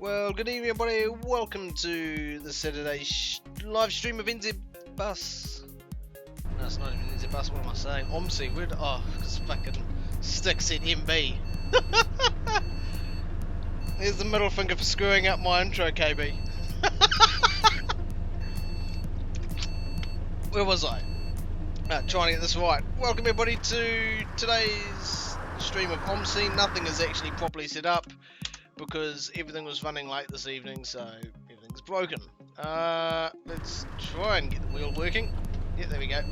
Well, good evening everybody, welcome to the Saturday live stream of NZ Bus. No, it's not even NZ Bus, what am I saying? OMSI, because fucking sticks at MB. There's the middle finger for screwing up my intro, KB. Where was I? Trying to get this right. Welcome everybody to today's stream of OMSI. Nothing is actually properly set up, because everything was running late this evening, so everything's broken. Let's try and get the wheel working. Yeah, there we go.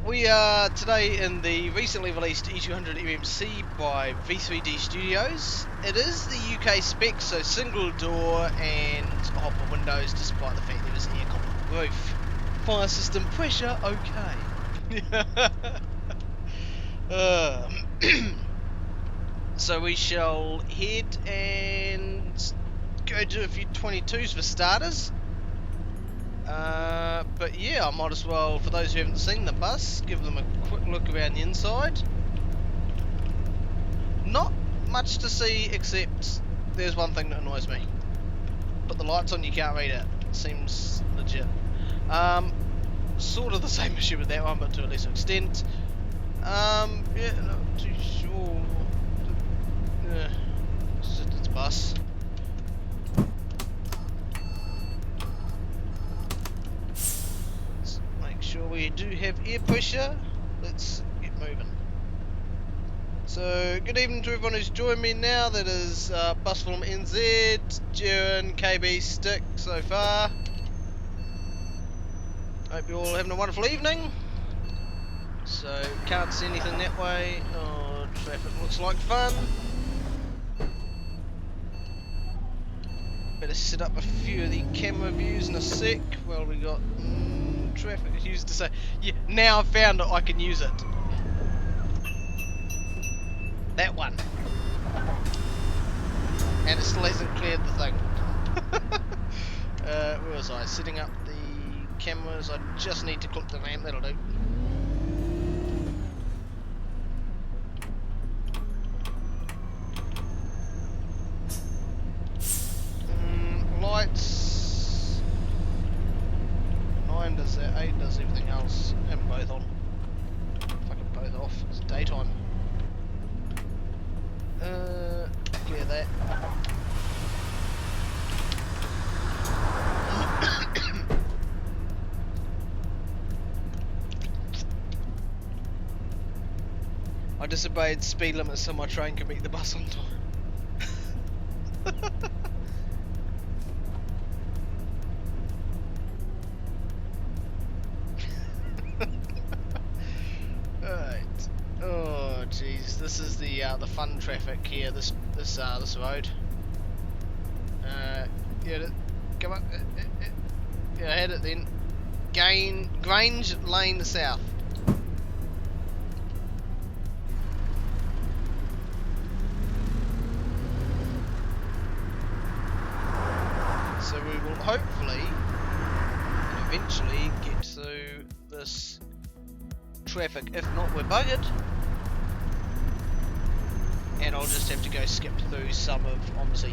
We are today in the recently released E200 MMC by V3D Studios. It is the UK spec, so single door and hopper windows, despite the fact there is aircon on the roof. Fire system pressure, okay. So we shall head and go do a few 22s for starters. But yeah, I might as well, for those who haven't seen the bus, give them a quick look around the inside. Not much to see, except there's one thing that annoys me. Put the lights on, you can't read it. Seems legit. Sort of the same issue with that one, but to a lesser extent. Yeah, not too sure. It's a bus. Let's make sure we do have air pressure. Let's get moving. So, good evening to everyone who's joined me now. That is Bus from NZ, Jaren, KB, Stick so far. Hope you're all having a wonderful evening. So, can't see anything that way. Oh, traffic looks like fun. Better set up a few of the camera views in a sec. Well, we got traffic used to say. Yeah, now I've found that I can use it. That one. And it still hasn't cleared the thing. Where was I? Setting up the cameras. I just need to click the ramp, that'll do. Lights. 9 does that, 8 does everything else, and both on. Fucking both off, it's daytime. Clear that. I disobeyed speed limits so my train can meet the bus on time. Jeez, this is the fun traffic here. This road. Yeah, come on. Yeah, I had it then. Grange Lane South. So we will hopefully, and eventually, get through this traffic. If not, we're buggered. And I'll just have to go skip through some of OMSI.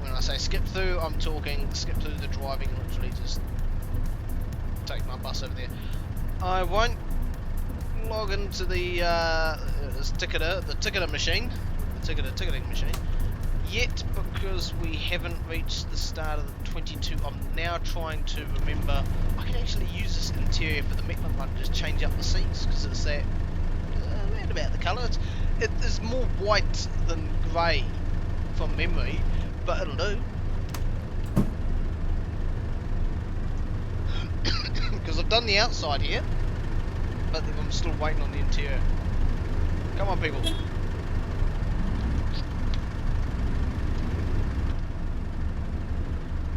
When I say skip through, I'm talking skip through the driving, literally just take my bus over there. I won't log into the ticketing machine yet, because we haven't reached the start of the 22. I'm now trying to remember I can actually use this interior for the Metlin one, just change up the seats, because it's that around about the colour. It is more white than grey from memory, but it'll do. Because I've done the outside here, but I'm still waiting on the interior. Come on, people.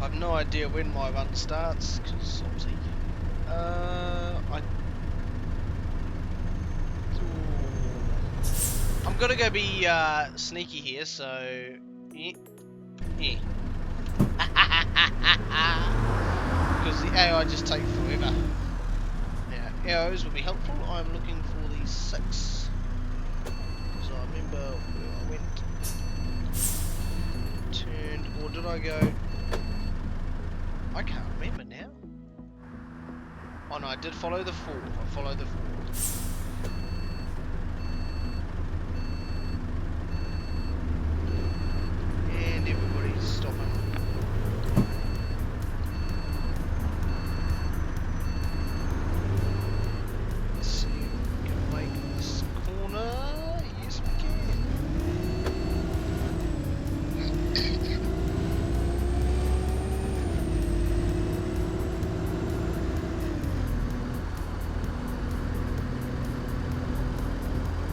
I have no idea when my run starts, because obviously I'm gonna go be sneaky here, so yeah. Because the AI just take forever. Yeah, arrows would be helpful. I'm looking for these 6. So I remember where I went. Turned, or did I go? I can't remember now. Oh no, I did follow the 4. I followed the 4. And everybody's stopping. Let's see if we can make this corner. Yes, we can.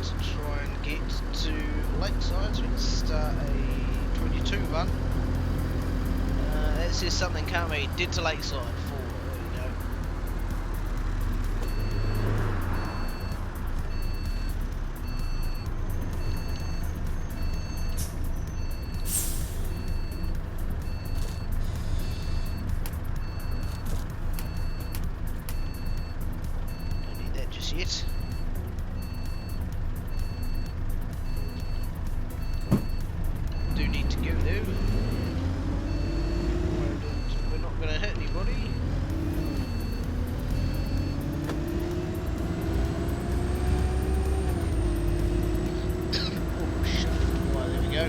To try and get to Lakeside, so we can start a 22 run. That says something, can't we? Dead to Lakeside 4, there you go. Don't need that just yet. Do need to go though. We're not going to hit anybody. Oh shit. Right, there we go.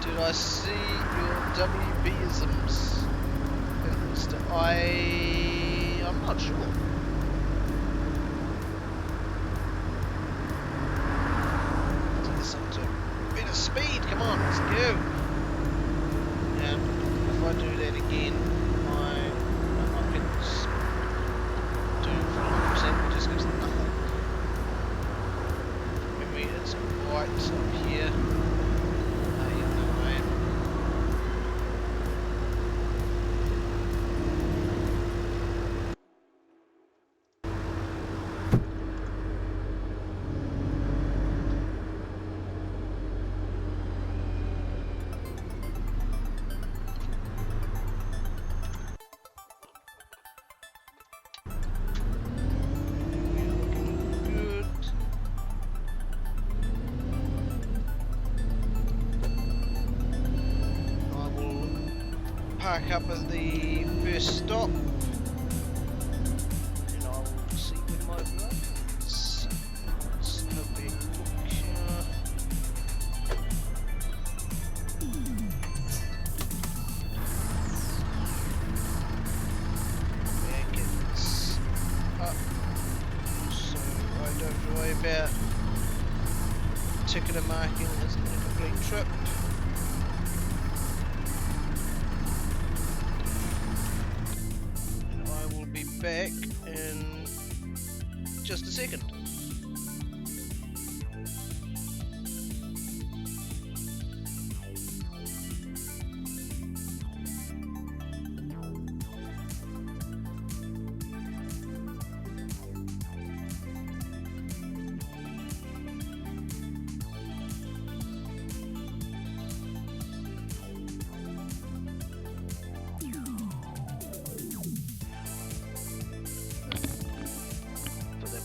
Did I see your WB-isms? I'm not sure. Let's get some to better speed. Come on, let's go. And if I do that again, I can do 100%, just gives them nothing. Maybe it's right up here. Park up at the first stop, and I will see when my runs. Let's have a look here. Back it's up, so I don't have to worry about ticket and marking as a complete trip. Back in just a second.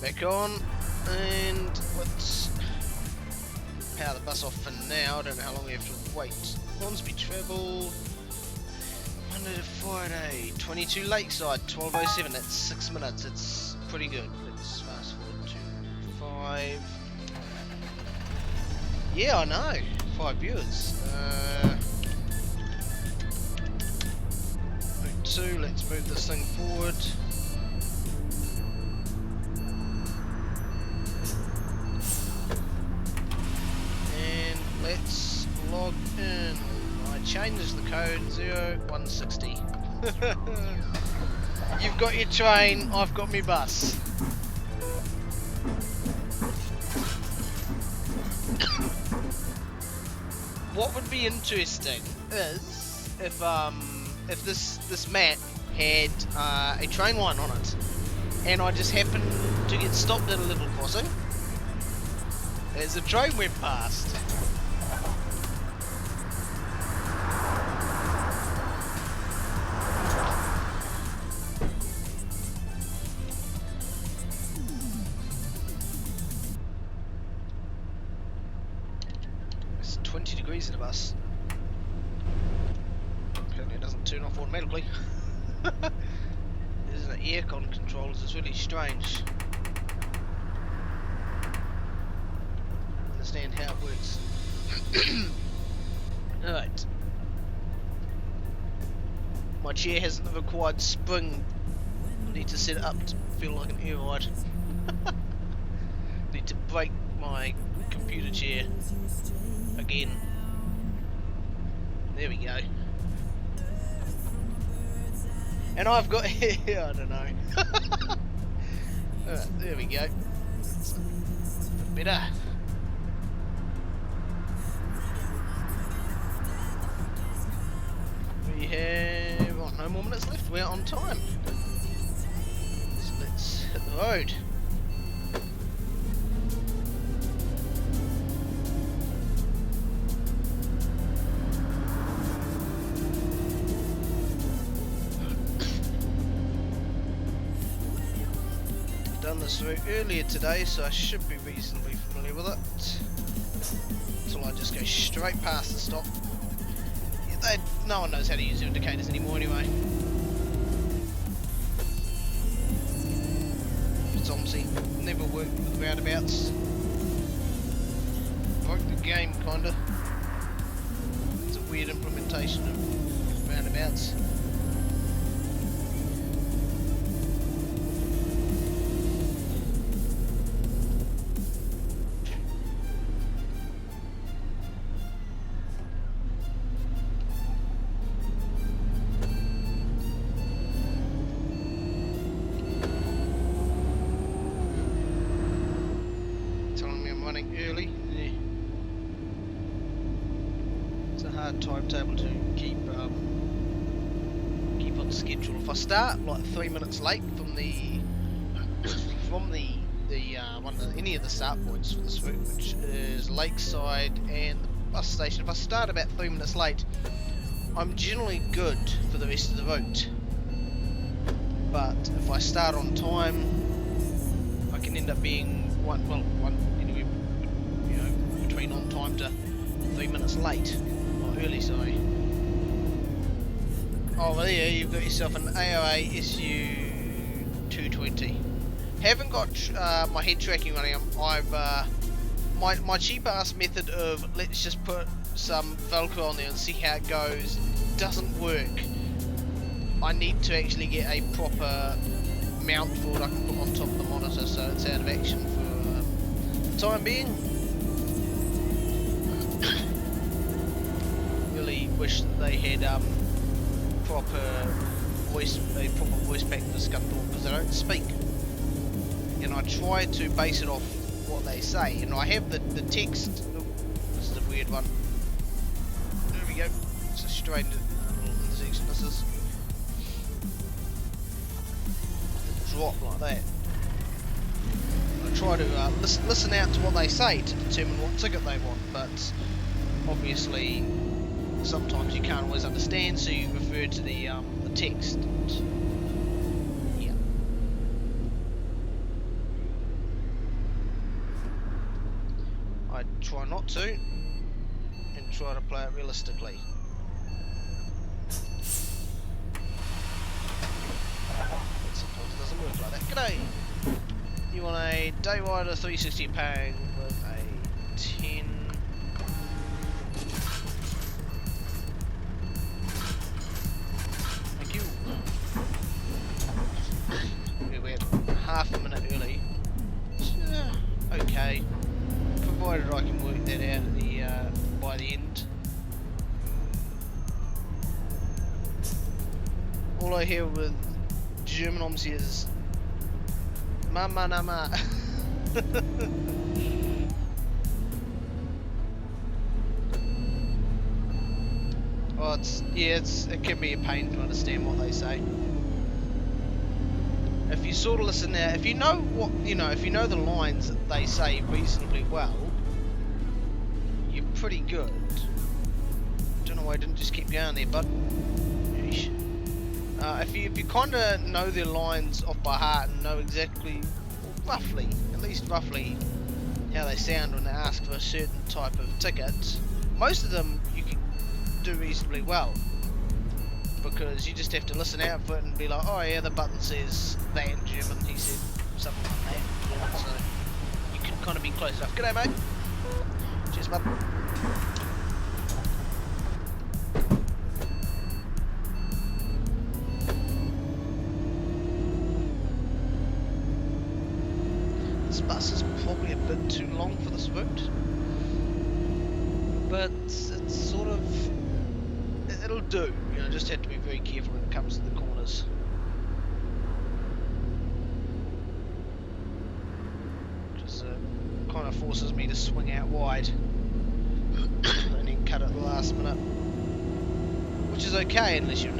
Back on, and let's power the bus off for now. I don't know how long we have to wait. OMSI travel Monday to Friday, 22 Lakeside, 12:07. That's 6 minutes. It's pretty good. Let's fast forward to 5. Yeah, I know. 5 viewers. 2. Let's move this thing forward. Let's log in. I changed the code 0160. You've got your train, I've got my bus. What would be interesting is if this map had a train line on it, and I just happened to get stopped at a level crossing. As a train went past. It's 20 degrees in the bus. Apparently it doesn't turn off automatically. There's an aircon controls, it's really strange. Understand how it works. Alright. My chair hasn't the required spring. I need to set it up to feel like an air ride. Need to break my computer chair again. There we go. And I've got I don't know. Alright, there we go. Better. We have no more minutes left. We're on time. So let's hit the road. Done this route earlier today, so I should be reasonably familiar with it. Until I just go straight past the stop. No one knows how to use the indicators anymore anyway. It's OMSI. Never worked with roundabouts. Broke the game, kinda. It's a weird implementation of roundabouts. Early. Yeah. It's a hard timetable to keep on schedule. If I start like 3 minutes late from the any of the start points for this route, which is Lakeside and the bus station, if I start about 3 minutes late, I'm generally good for the rest of the route. But if I start on time, I can end up being between on time to 3 minutes late, or early, sorry. Oh, well, there you've got yourself an AOA SU 220. Haven't got my head tracking running. I've my cheap ass method of let's just put some Velcro on there and see how it goes doesn't work. I need to actually get a proper mount for it I can put on top of the monitor so it's out of action for the time being. Really wish that they had proper voice pack for Scunthorpe because they don't speak, and I try to base it off what they say, and I have the text. Oh, this is a weird one. There we go. It's a straight intersection. This is drop like that. I try to listen out to what they say to determine what ticket they want, but obviously sometimes you can't always understand, so you refer to the text. And, yeah. I try not to, and try to play it realistically. Sometimes it doesn't work like that. G'day! You want a day rider 360 paying with a 10. We're half a minute early. Okay, provided I can work that out at the by the end. All I hear with German OMSI is "Mama nama." Oh, it can be a pain to understand what they say. If you sort of listen now, if you know what if you know the lines that they say reasonably well, pretty good. Don't know why I didn't just keep going there, but if you kind of know their lines off by heart and know exactly, roughly, at least roughly, how they sound when they ask for a certain type of ticket, most of them you can do reasonably well, because you just have to listen out for it and be like, oh yeah, the button says that in German, he said something like that in German, so you can kind of be close enough. G'day mate. Cheers bud. This bus is probably a bit too long for this route, but it's sort of, it'll do, you know, just have to be very careful when it comes to the corners. Just kind of forces me to swing out wide and then cut at the last minute, which is okay unless if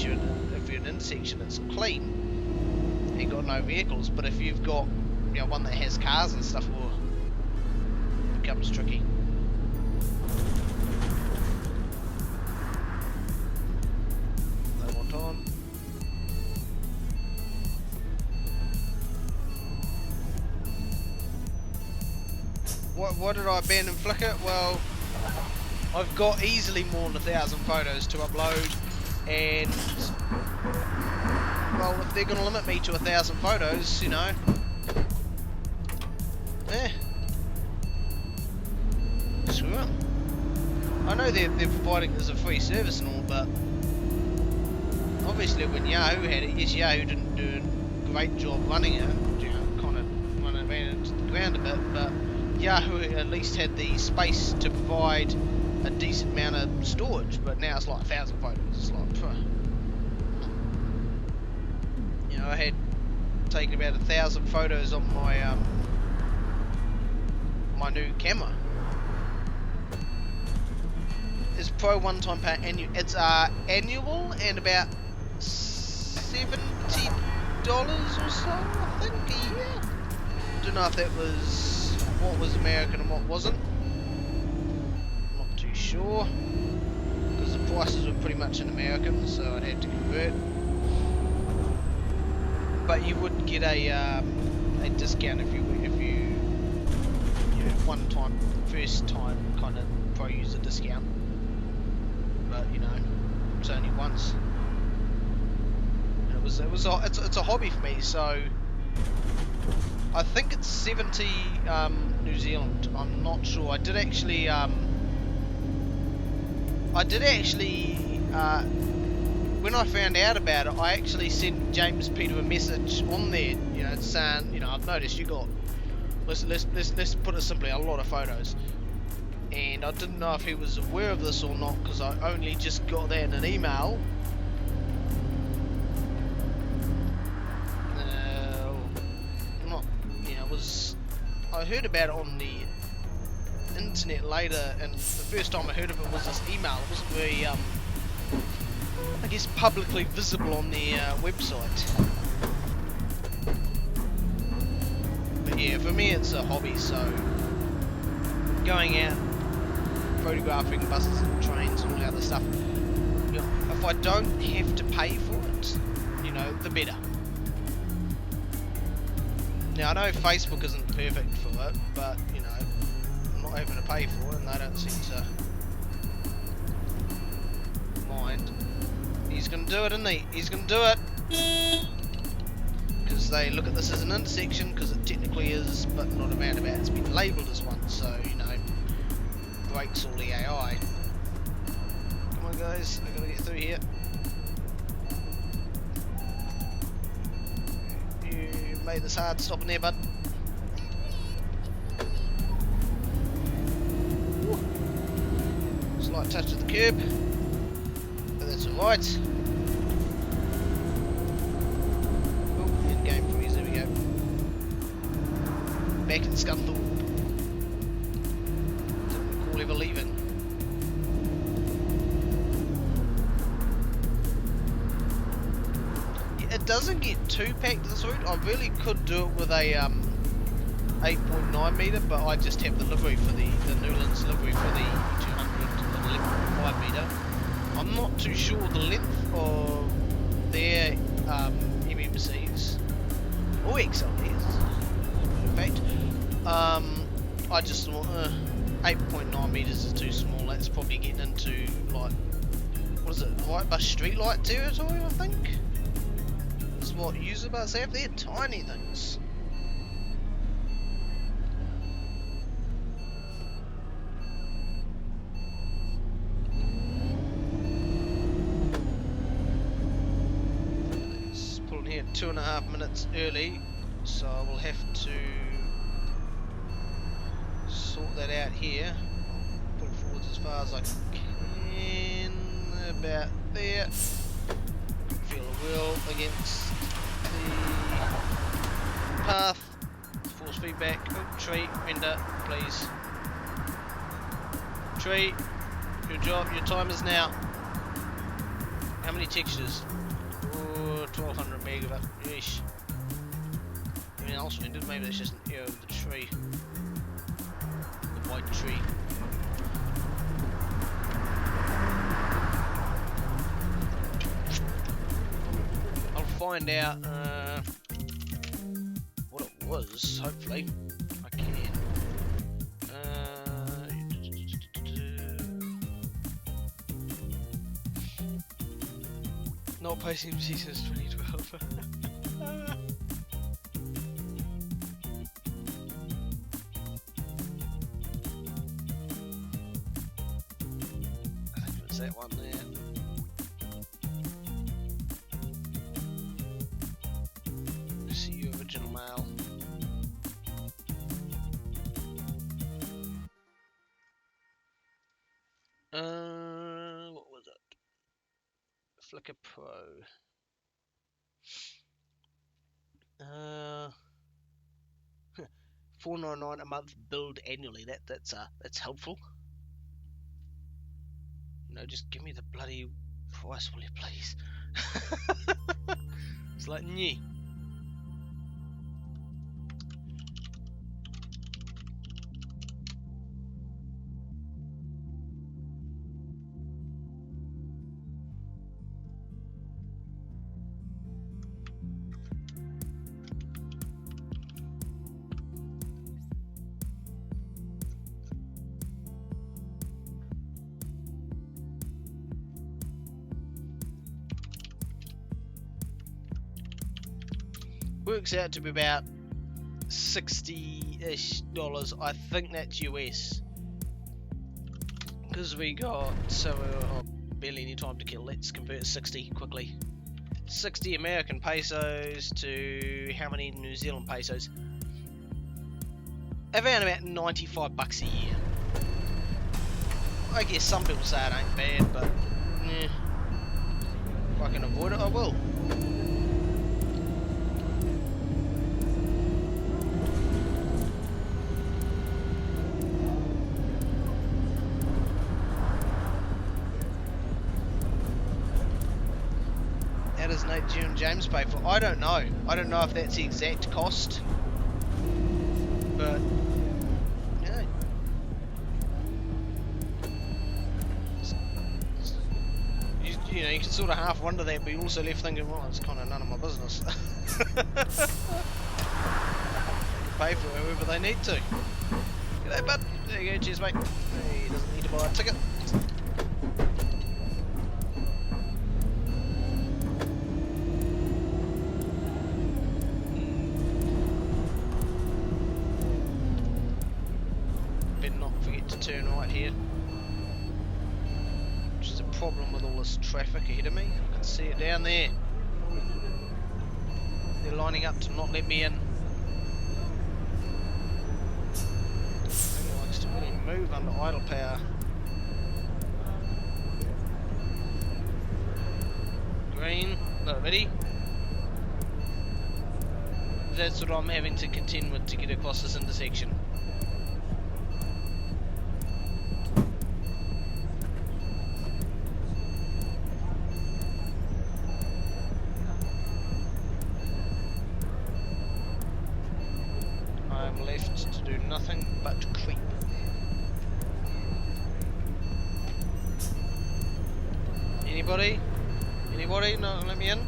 you're in an intersection that's clean, ain't got no vehicles. But if you've got, you know, one that has cars and stuff, well, it becomes tricky. What did I abandon Flickr? Well, I've got easily more than 1,000 photos to upload, and well, if they're going to limit me to 1,000 photos, you know, screw them. I know they're providing it as a free service and all, but obviously when Yahoo had it, yes, Yahoo didn't do a great job running it, you know, kind of ran it into the ground a bit, but Yahoo at least had the space to provide a decent amount of storage, but now it's like 1,000 photos. It's like, you know, I had taken about 1,000 photos on my my new camera. It's Pro one-time pay annual. It's annual and about $70 or so, I think, a year. Don't know if that was what was American and what wasn't. Not too sure, because the prices were pretty much in American, so I'd have to convert. But you would get a discount if you one time, first time kind of pro user discount. But you know, it's only once. And it's a hobby for me, so I think it's 70 New Zealand. I'm not sure. I did actually when I found out about it, I actually sent James Peter a message on there, you know, saying, you know, I've noticed you got, let's put it simply, a lot of photos, and I didn't know if he was aware of this or not, because I only just got that in an email. I heard about it on the internet later, and the first time I heard of it was this email. It wasn't very, I guess, publicly visible on their website. But yeah, for me it's a hobby, so going out, photographing buses and trains and all that other stuff, you know, if I don't have to pay for it, you know, the better. Now I know Facebook isn't perfect for it, but you know, I'm not having to pay for it, and they don't seem to mind. He's going to do it, isn't he? He's going to do it! Because they look at this as an intersection, because it technically is, but not a roundabout. It's been labelled as one, so, you know, breaks all the AI. Come on guys, I've got to get through here. You made this hard stopping there, bud. Slight touch of the curb, but that's alright. Oh, end game freeze, there we go. Back in Scunthorpe. Didn't recall ever leaving. Yeah, it doesn't get too packed this route. I really could do it with a 8.9 metre, but I just have the livery for the Newlands livery for the 200 11.5 metre. I'm not too sure the length of their MMCs or XLDs. In fact, I just thought 8.9 metres is too small. That's probably getting into like, what is it, light bus streetlight territory, I think. That's what user bus have. They're tiny things. It's pulling here 2.5 minutes early, so I will have to sort that out here. I'll put it forwards as far as I can, about there. Feel a wheel against the path. Force feedback. Oh, tree, render, please. Tree, your job, your time is now. How many textures? Oh, 1200 megabyte. Yeesh. Anything else rendered? Maybe that's just an error of the tree. The white tree. Find out what it was, hopefully. I can. Not posting MC since 2012. I think it was that one there. Original mail. What was it? Flickr Pro. 4.99 a month billed annually. That's helpful. No, just give me the bloody price, will you please? It's like nyeh. Works out to be about $60-ish. I think that's US. Because we got barely any time to kill. Let's convert 60 quickly. 60 American pesos to how many New Zealand pesos? Around about $95 a year. I guess some people say it ain't bad, but if I can avoid it, I will. Does Nate Jim James pay for? I don't know. I don't know if that's the exact cost, but yeah. You know, you can sort of half wonder that, but you also left thinking, well, it's kind of none of my business. Pay for whoever they need to. G'day, bud. There you go. Cheers, mate. He doesn't need to buy a ticket. Turn right here, which is a problem with all this traffic ahead of me. I can see it down there. They're lining up to not let me in. Nobody likes to really move under idle power. Green, no, ready? That's what I'm having to contend with to get across this intersection. Left nothing but creep. Anybody? Anybody? No, let me in.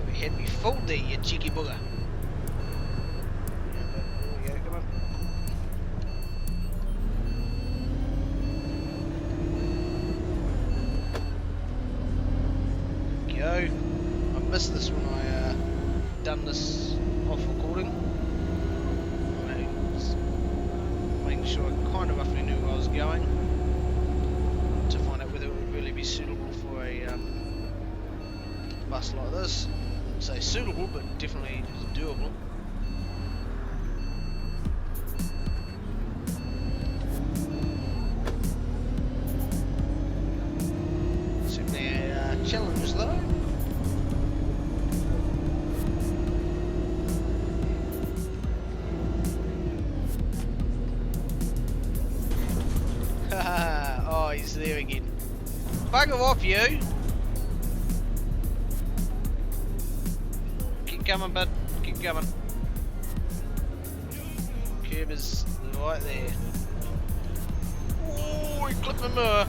You had me fooled there, you cheeky booger. Yeah, come on. Go. I missed this when I done this off recording. Making sure I kind of roughly knew where I was going to find out whether it would really be suitable for a bus like this. I wouldn't say suitable, but definitely doable. Certainly a challenge though. Oh, he's there again. Bugger off, you! Keep coming, bud. Keep coming. Curb is right there. Oh, he clipped my mirror.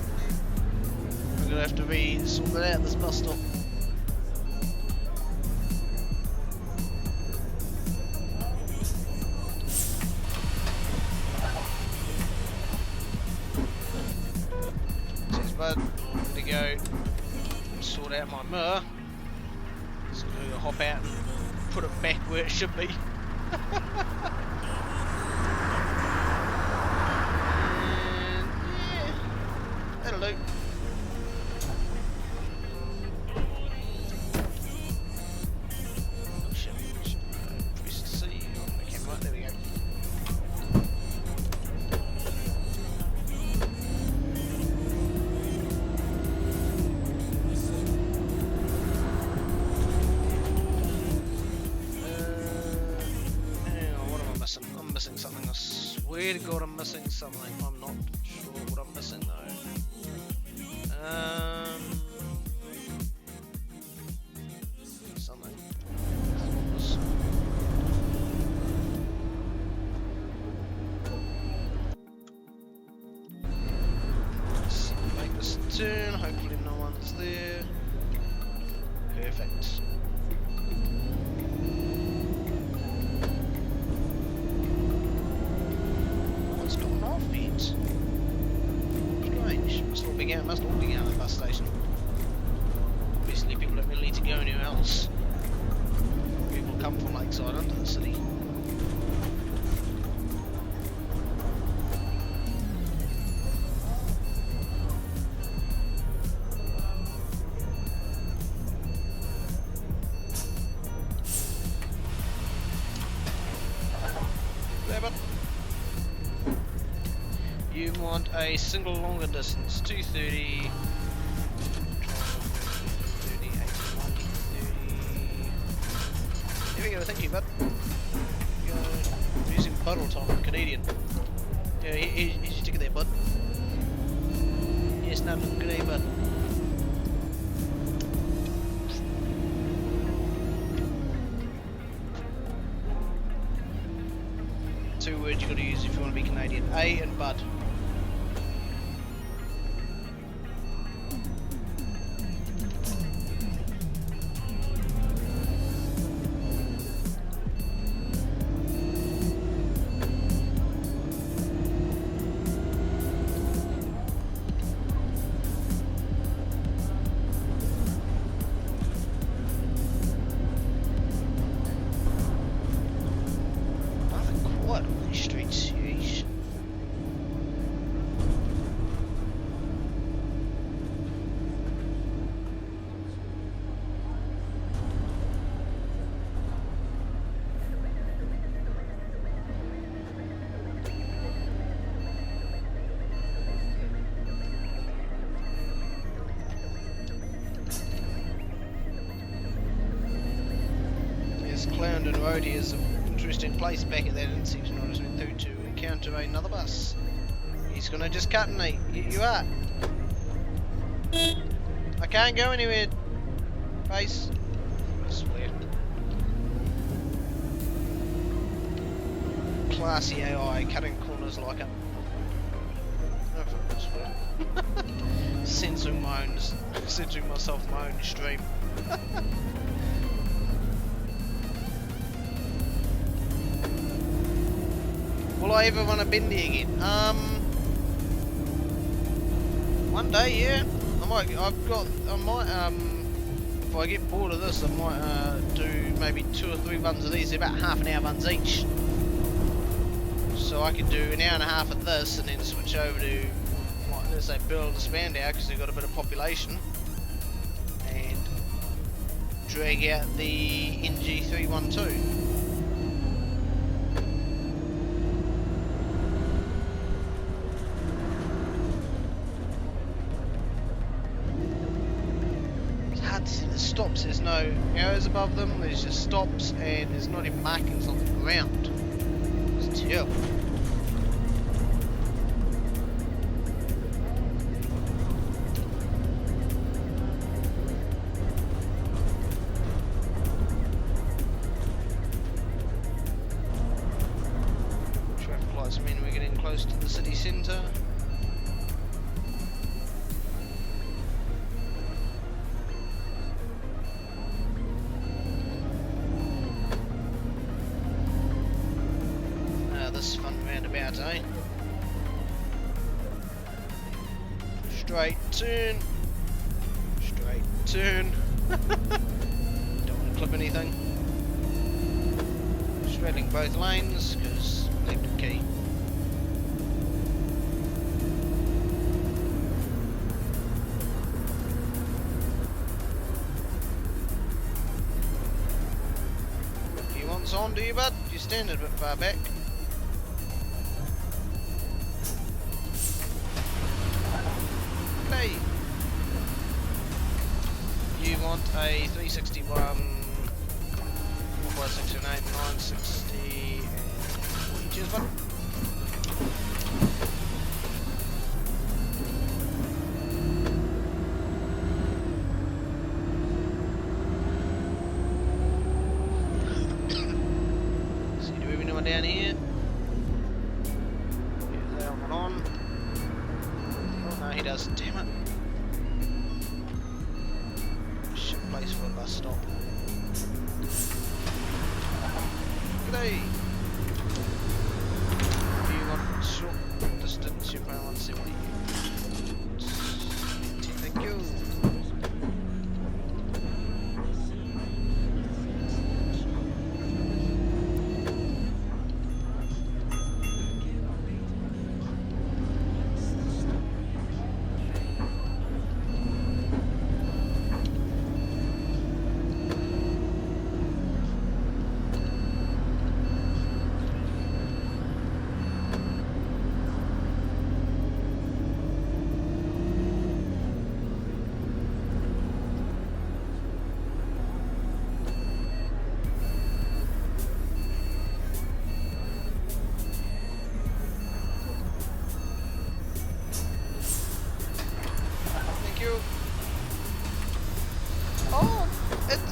I'm gonna have to sort that out, this bus stop. Bud, to go sort out my mirror. So I'm gonna hop out and put it back where it should be. And yeah, that'll do. Press C on the camera. There we go. I'm missing something. I swear to God, I'm missing something. I'm not sure what I'm missing though. Something. Let's make this turn. Hopefully, no one's there. Perfect. Strange. Must all be out at the bus station. Obviously people don't really need to go anywhere else. People come from Lakeside into the city. You want a single longer distance, 230, 30, 80, 30. There we go, thank you, bud. I'm using bud all the time, Canadian. Yeah, here's your ticket there, bud. Yes, no, good day, bud. Two words you got to use if you want to be Canadian: A and bud. Streets, yeesh. Yes, Clarendon Road here is an interesting place back at that intersection I just went through to encounter another bus. He's gonna just cut me. You are. I can't go anywhere. Face. I swear. classy AI cutting corners like it. Censoring myself my own stream. Will I ever run a bendy again? One day, yeah. I might. If I get bored of this, I might do maybe 2 or 3 runs of these. They're about half an hour runs each. So I could do an hour and a half of this, and then switch over to, like, let's say, Burl and Spandau, because they've got a bit of population, and drag out the NG312. Stops, there's no arrows above them, there's just stops, and there's not even markings on the ground. It's terrible. Traffic lights mean we're getting close to the city centre. This fun roundabout, eh? Straight turn. Straight turn. Don't want to clip anything. Straddling both lanes, because electric key. You want on, do you, bud? You're standing a bit far back. You want a 361, 45678, 960, and cheers, bud. See, do we have anyone down here? Yeah, that one on. Oh no, he does, damn it. Place for a bus stop. G'day! Do you want short distance? You're paying 170. Thank you.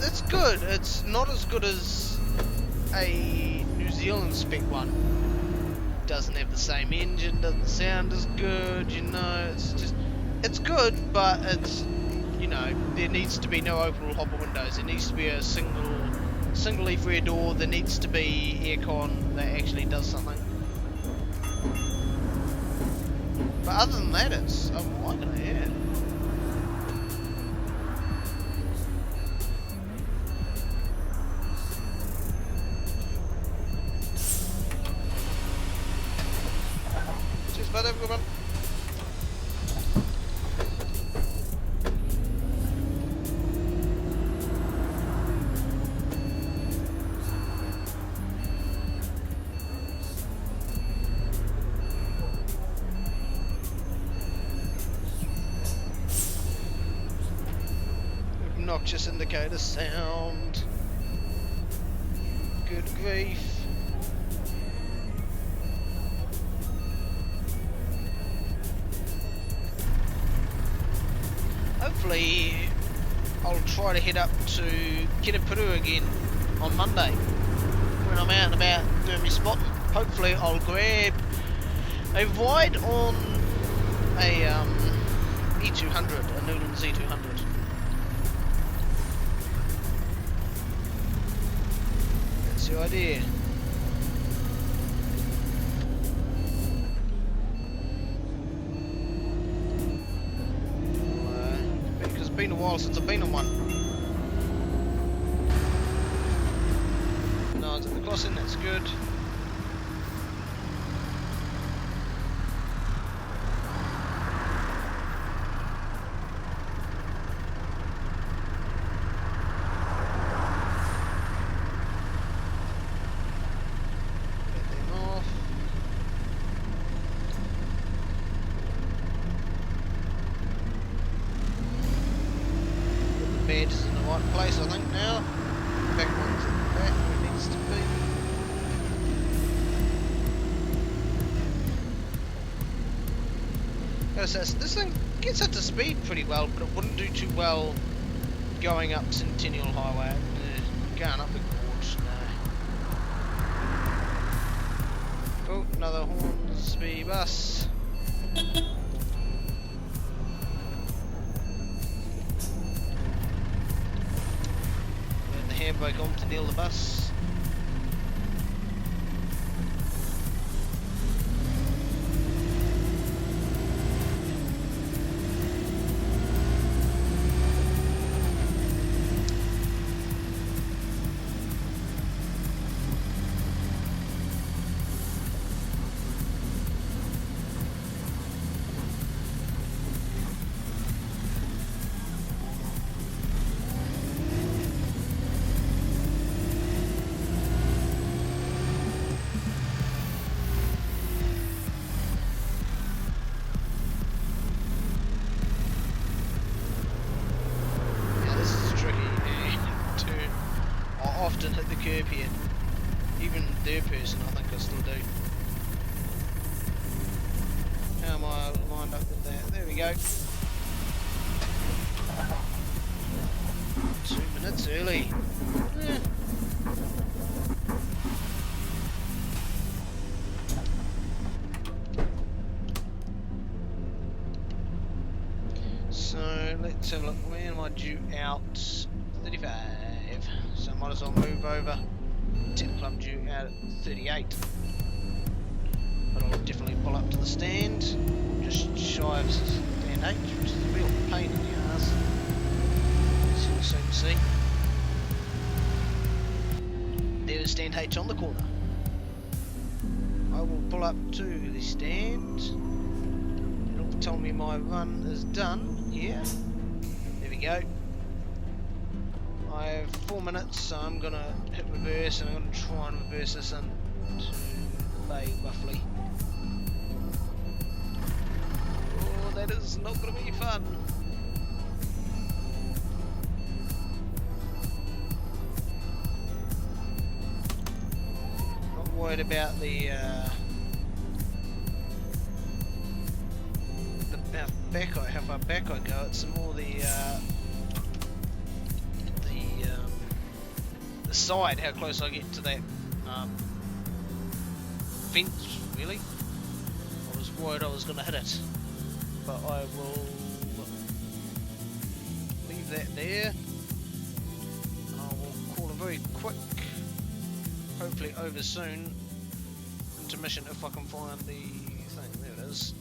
It's good. It's not as good as a New Zealand spec one. Doesn't have the same engine, doesn't sound as good, you know, it's good, but it's, you know, there needs to be no overall hopper windows. There needs to be a single leaf rear door. There needs to be aircon that actually does something. But other than that, I'm liking it, yeah. Cheers, bud, have a good one. Obnoxious indicator sound. Good grief. Hopefully I'll try to head up to Kirapuru again on Monday when I'm out and about doing my spotting. hopefully I'll grab a wide on a E200, a Newlands E200. That's the idea. Because it's been a while since I've been on one. No one's at the crossing, that's good. Bed is in the right place, I think, now. Back one's at the back where it needs to be. Gotta say, this thing gets up to speed pretty well, but it wouldn't do too well going up Centennial Highway. Going up the gorge, no. Oh, another Hornsby bus. Handbrake on to nail the bus. Often hit the curb here. Even third person, I think I still do. How am I lined up with that? There we go. 2 minutes early. Eh. So let's have a look. Where am I due out? 35. So I might as well move over. Technically I'm due out at 38. But I'll definitely pull up to the stand. Just shy of stand 8, which is a real pain in the ass. As you'll soon see. There's stand H on the corner. I will pull up to the stand. It'll tell me my run is done. Yeah. There we go. I have 4 minutes, so I'm going to hit reverse and I'm going to try and reverse this into Bay roughly. Oh, that is not going to be fun. Not worried about the how far back I go. It's more the side, how close I get to that fence, really. I was worried I was going to hit it, but I will leave that there. I will call a very quick, hopefully over soon, intermission if I can find the thing. There it is.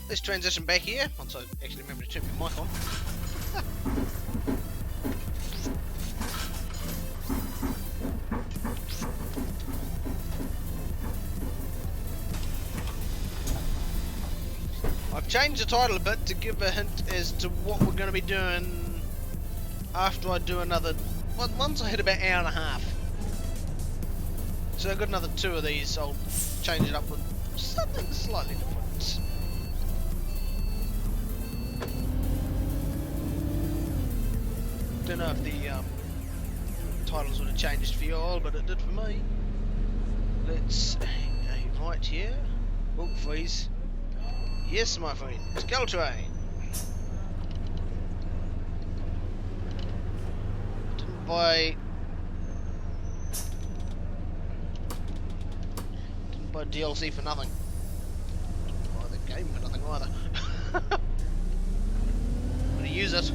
let's transition back here, once I actually remember to turn my mic on. I've changed the title a bit to give a hint as to what we're going to be doing after I do another, once I hit about an hour and a half. So I've got another 2 of these, I'll change it up with something slightly different. Don't know if the titles would have changed for you all, but it did for me. Let's a right here. Oh, freeze. Yes, my friend, it's Caltrain. Didn't buy DLC for nothing. Didn't buy the game for nothing either. I'm gonna use it.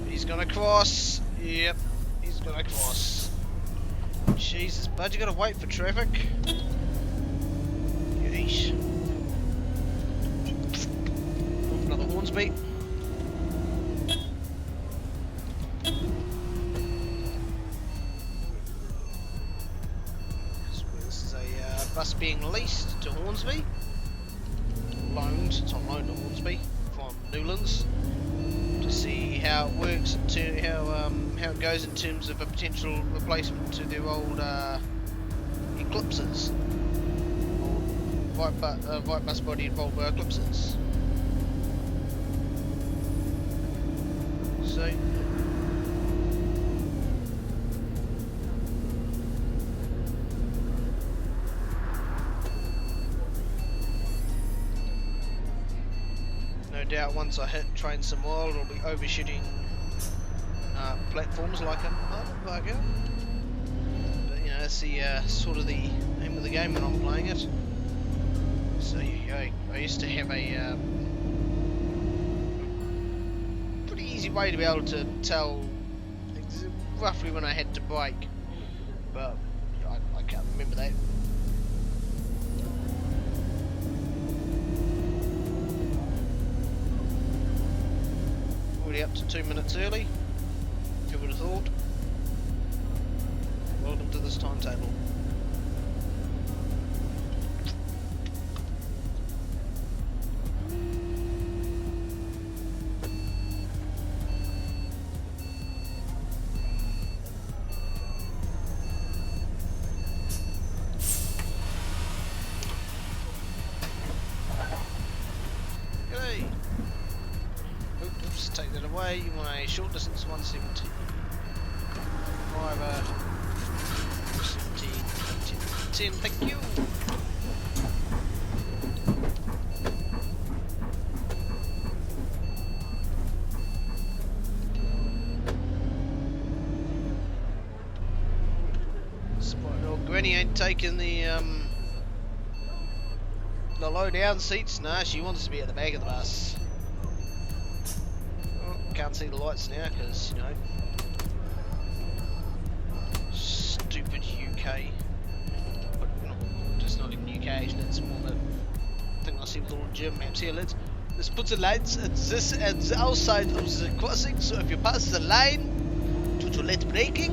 He's gonna cross. Yep, he's gonna cross. Jesus, bud, you gotta wait for traffic. Yeesh. Another Hornsby. This is a bus being leased to Hornsby. Loaned, it's not loaned to Hornsby from Newlands. To see how it works, to how it goes in terms of a potential replacement to their old Eclipses, or white bus body involved Eclipses. So no doubt once I hit train some more, it'll be overshooting platforms like a motherfucker. But you know, that's the sort of the aim of the game when I'm playing it. So I used to have a pretty easy way to be able to tell roughly when I had to brake, but I can't remember that. Already up to 2 minutes early. Who would have thought? Welcome to this timetable. Take that away. You want a short distance 170. 17, 10, thank you. Spotted old Granny ain't taking the low down seats. Nah, she wants to be at the back of the bus. Can't see the lights now because, you know, stupid UK, but you know, just not even UK, it's more the thing I see with all the German maps here. Let's put the lights at this and the outside of the crossing, so if you pass the line due to late braking,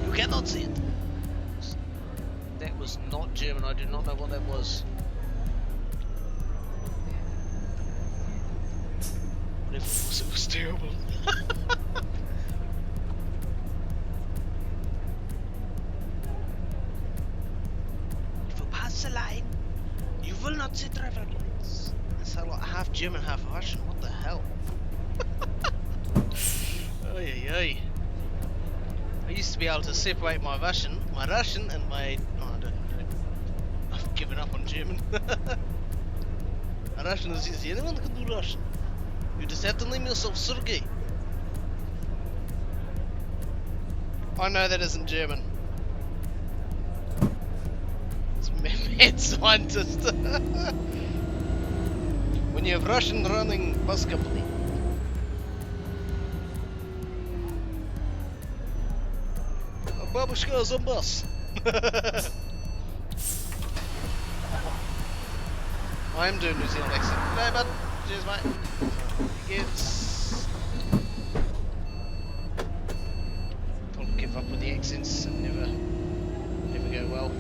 you cannot see it. That was not German, I do not know what that was. It was terrible. If you pass the line, you will not see traffic lights. It's like half German, half Russian. What the hell? Oy, oy, oy. I used to be able to separate my Russian and my. Oh, I don't know. I've given up on German. A Russian is easy. Anyone can do Russian. You just have to name yourself Sergey. I know that isn't German. It's mad scientist. When you have Russian running bus company. Babushka's on bus. I am doing New Zealand accent. No, bud. Cheers, mate. It's... I'll give up with the accents and never go well.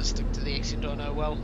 Stick to the accent I know well.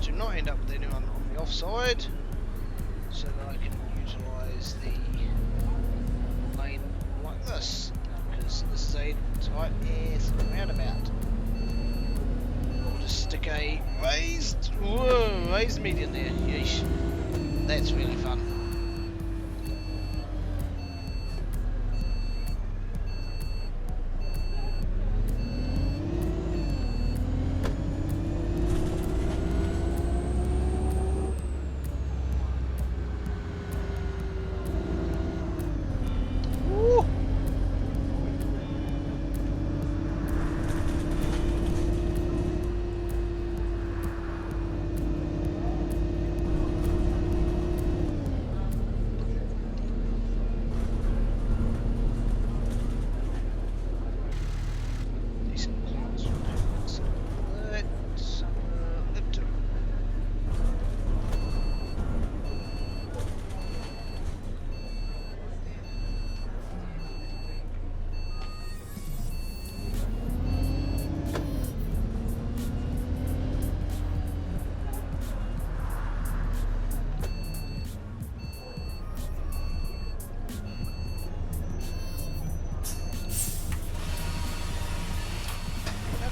To not end up with anyone on the offside, so that I can utilise the lane like this, because this is a tight ass roundabout. We'll just stick a raised median there. Yeesh, that's really fun.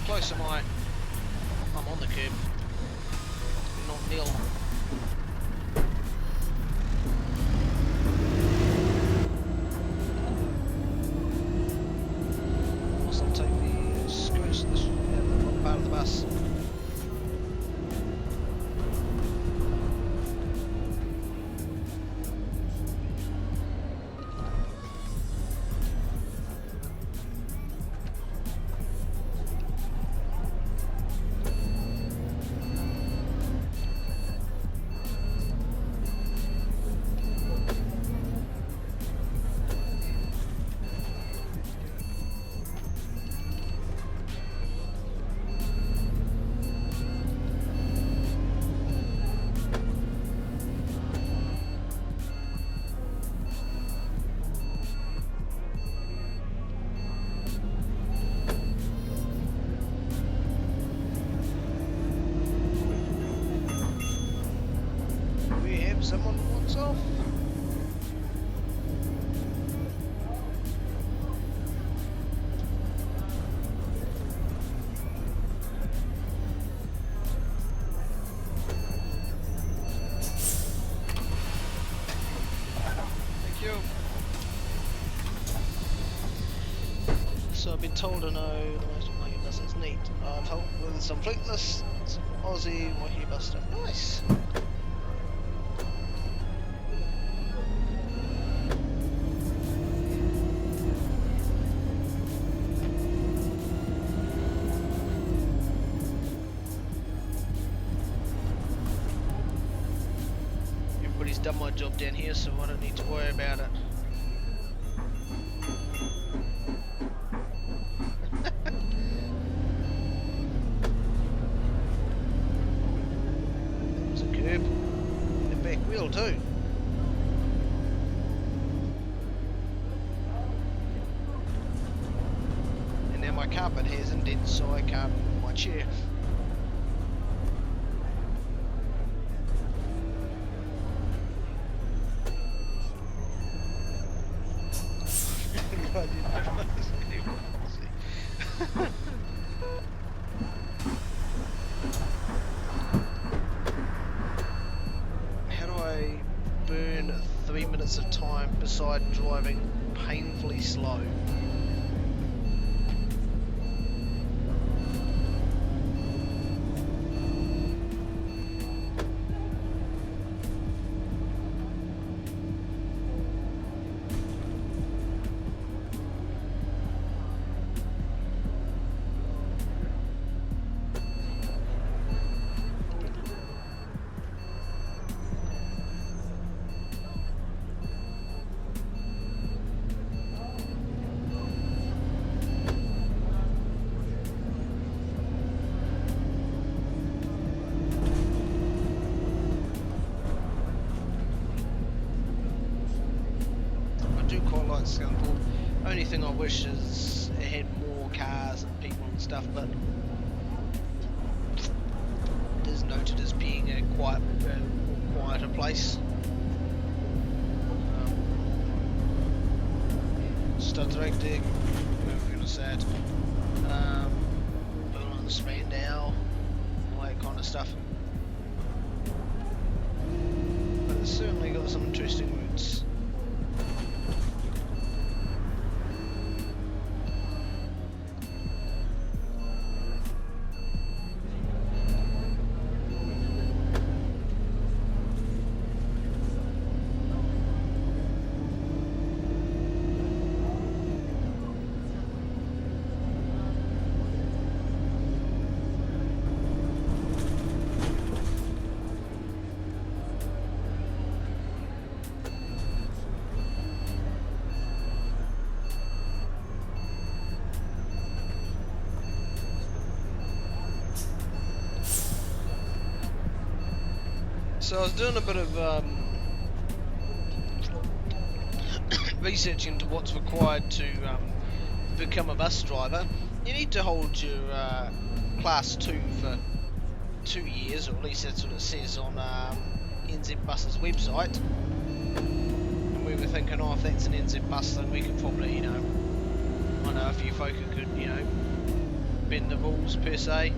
Close am I? I'm on the curb, not nil. I'll take the screws this part of the bus. Someone wants off. Thank you. So I've been told to know the most of my buses neat. I've helped with some fleetness Some Aussie, Wahine bus stuff. Nice. Everybody's done my job down here, so I don't need to worry about it. Too. And now my carpet has indents, so I can't move my chair. Burn 3 minutes of time beside driving painfully slow. Scunthorpe. Only thing I wish is it had more cars and people and stuff, but it is noted as being a quieter place. Studs directing, moving on a set, building on the Spandau, all that kind of stuff. But it's certainly got some interesting routes. So I was doing a bit of research into what's required to become a bus driver. You need to hold your Class 2 for 2 years, or at least that's what it says on NZ Bus's website. And we were thinking, oh, if that's an NZ Bus, then we could probably, you know, I know a few folk who could, you know, bend the rules per se.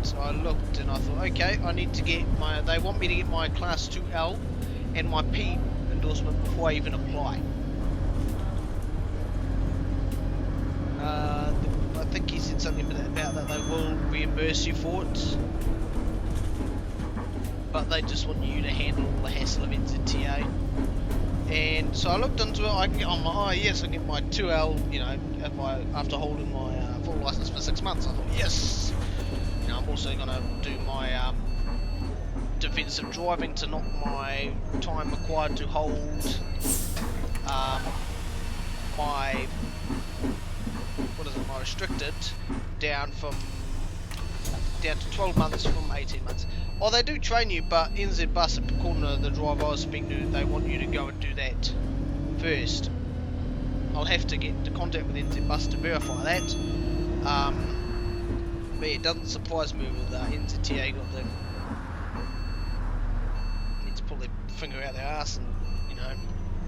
So I looked and I thought, okay, I need to get my, they want me to get my Class 2L and my P endorsement before I even apply. I think he said something about that they will reimburse you for it, but they just want you to handle all the hassle of NZTA. And so I looked into it. I can get on my, oh yes, I can get my 2L, you know, after holding my full license for 6 months. I thought, yes. I'm also going to do my defensive driving to knock my time required to hold my restricted down to 12 months from 18 months. Oh, they do train you, but NZ Bus, according to the driver I was speaking to, they want you to go and do that first. I'll have to get into contact with NZ Bus to verify that. But it doesn't surprise me with NZTA got the need to pull their finger out their ass and, you know,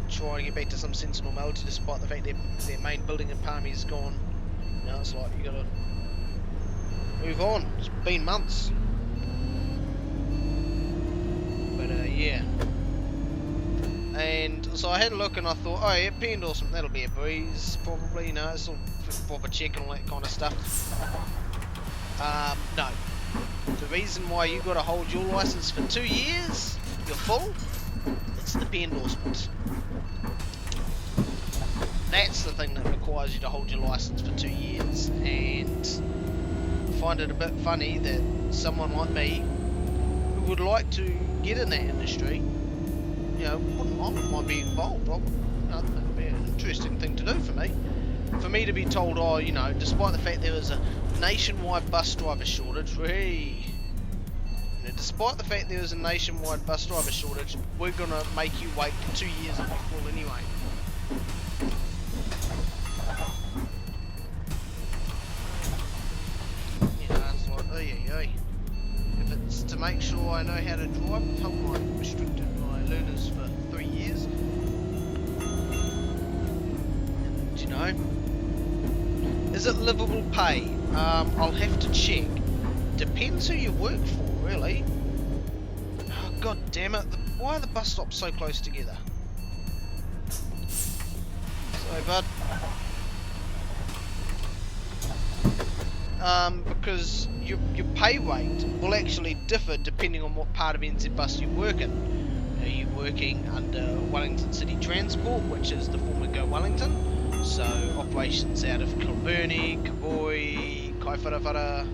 try to get back to some sense of normality, despite the fact their main building in Palmy is gone. You know, it's like you gotta move on. It's been months, but yeah. And And so I had a look and I thought, oh yeah, P endorsement, that'll be a breeze, probably, you know, it's all proper check and all that kind of stuff. No. The reason why you got to hold your license for 2 years, you're full, it's the P endorsement. That's the thing that requires you to hold your license for 2 years, and I find it a bit funny that someone like me who would like to get in that industry, you know, wouldn't mind being involved. I think it would be an interesting thing to do for me. For me to be told, oh, you know, despite the fact there is a nationwide bus driver shortage, despite the fact there is a nationwide bus driver shortage, we're going to make you wait 2 years and be full anyway. You know, it's like, oy. If it's to make sure I know how to drive, how come I restricted my learners for 3 years? Do you know? Is it livable pay? I'll have to check. Depends who you work for, really. Oh, God damn it. Why are the bus stops so close together? Sorry, bud. Because your pay rate will actually differ depending on what part of NZ Bus you work in. Are you working under Wellington City Transport, which is the former Go Wellington? So operations out of Kilburnie, Kaboi, Kaiwharawhara,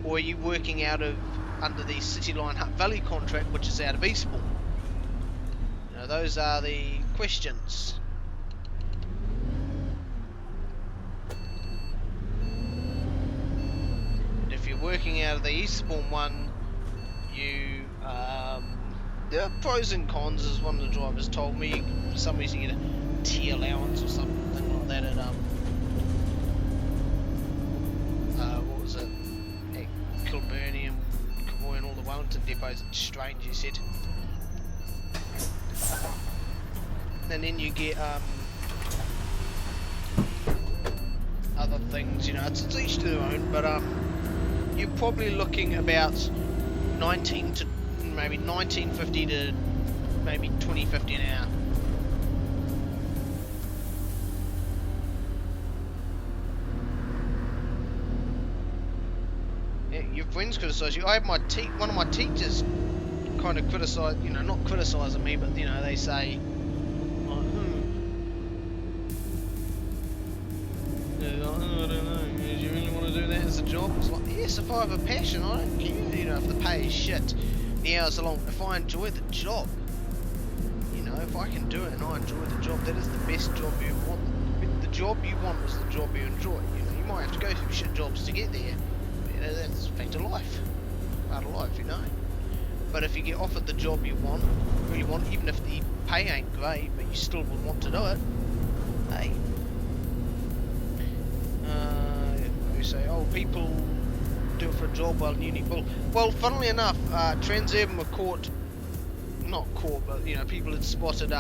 or are you working under the City Line Hutt Valley contract, which is out of Eastbourne? You know, those are the questions. And if you're working out of the Eastbourne one, you there are pros and cons, as one of the drivers told me. For some reason you get a tea allowance or something like that at what was it, at Kilburnie and Kaboi and all the Wellington depots. It's strange, he said. And then you get other things, you know, it's each to their own, but you're probably looking about 19 to maybe 19.50 to maybe 20.50 an hour. Yeah, your friends criticise you. I had one of my teachers kind of criticise, you know, not criticising me, but you know, they say, like, I don't know, do you really want to do that as a job? It's like, yes, if I have a passion, I don't care, you know, if the pay is shit, the hours are long, if I enjoy the job, you know, if I can do it and I enjoy the job, that is the best job you want. The job you want is the job you enjoy. You know, you might have to go through shit jobs to get there. You know, that's a fact of life. Part of life, you know. But if you get offered the job you want, really want, even if the pay ain't great, but you still would want to do it, hey. You say, oh, people do it for a job while uni. Well, funnily enough, Transurban were not caught, but you know, people had spotted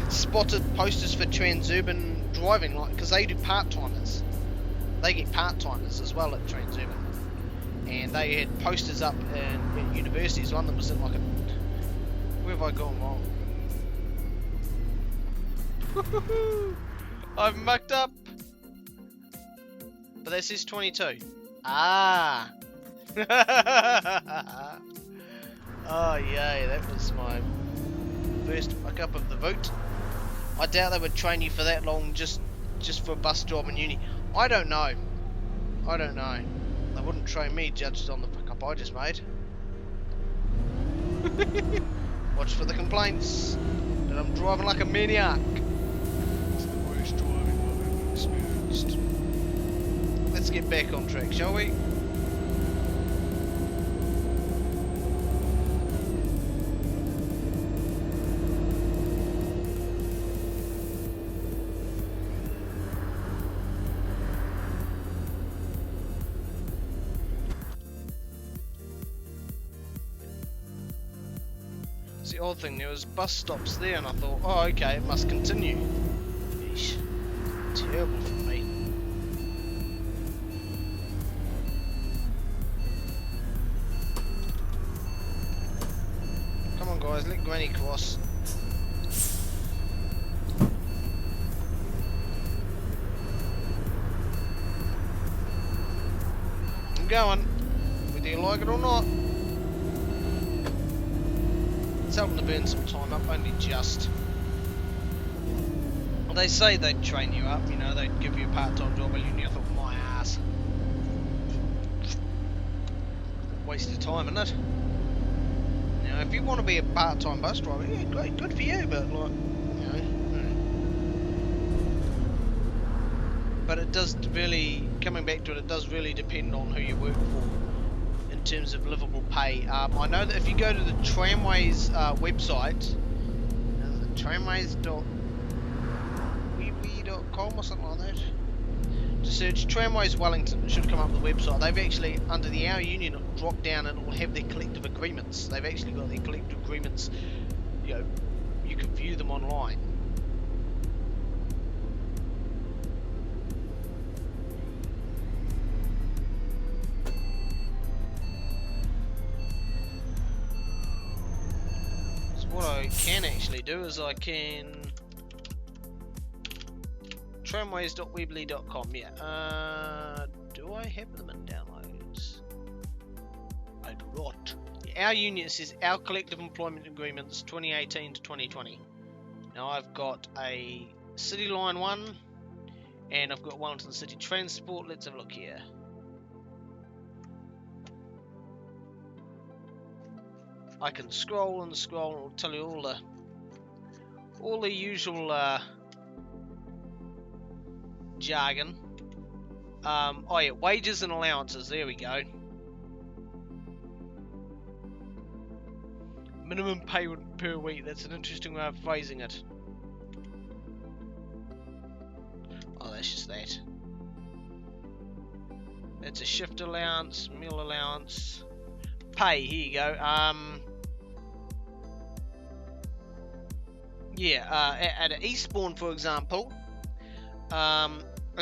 spotted posters for Transurban driving, like, because they do part-timers. They get part-timers as well at Transurban, and they had posters up in universities. One of them was in like a, where have I gone wrong? I've mucked up. But that says 22. Ah. Oh yay, that was my first fuck up of the vote. I doubt they would train you for that long just for a bus job in uni. I don't know. They wouldn't train me judged on the fuck up I just made. Watch for the complaints that I'm driving like a maniac. It's the worst driving I've ever experienced. Let's get back on track, shall we? It's the odd thing, there was bus stops there and I thought, oh okay, it must continue. Yeesh. Terrible for me. guys, let Granny cross. I'm going, whether you like it or not. It's helping to burn some time up, only just. Well, they say they'd train you up, you know, they'd give you a part-time job at uni. I thought, my ass. Waste of time, isn't it? Now, if you want to be a part-time bus driver, yeah, great, good for you, but like, you know. But it does really, coming back to it, it does really depend on who you work for in terms of livable pay. I know that if you go to the Tramways website, tramways.weebly.com or something like that, to search Tramways Wellington, it should come up with the website. They've actually, under the Our Union, it'll drop down and it will have their collective agreements. They've actually got their collective agreements, you know, you can view them online. So what I can actually do is I can tramways.weebly.com, yeah. Do I have them in downloads? I do not. Yeah, Our Union says Our Collective Employment Agreements 2018 to 2020. Now I've got a City Line one, and I've got Wellington City Transport. Let's have a look here. I can scroll and scroll, and it'll tell you all the usual jargon. Oh yeah, wages and allowances, there we go. Minimum pay per week, that's an interesting way of phrasing it. Oh, that's just that. That's a shift allowance, meal allowance, pay, here you go. Yeah, at Eastbourne, for example, a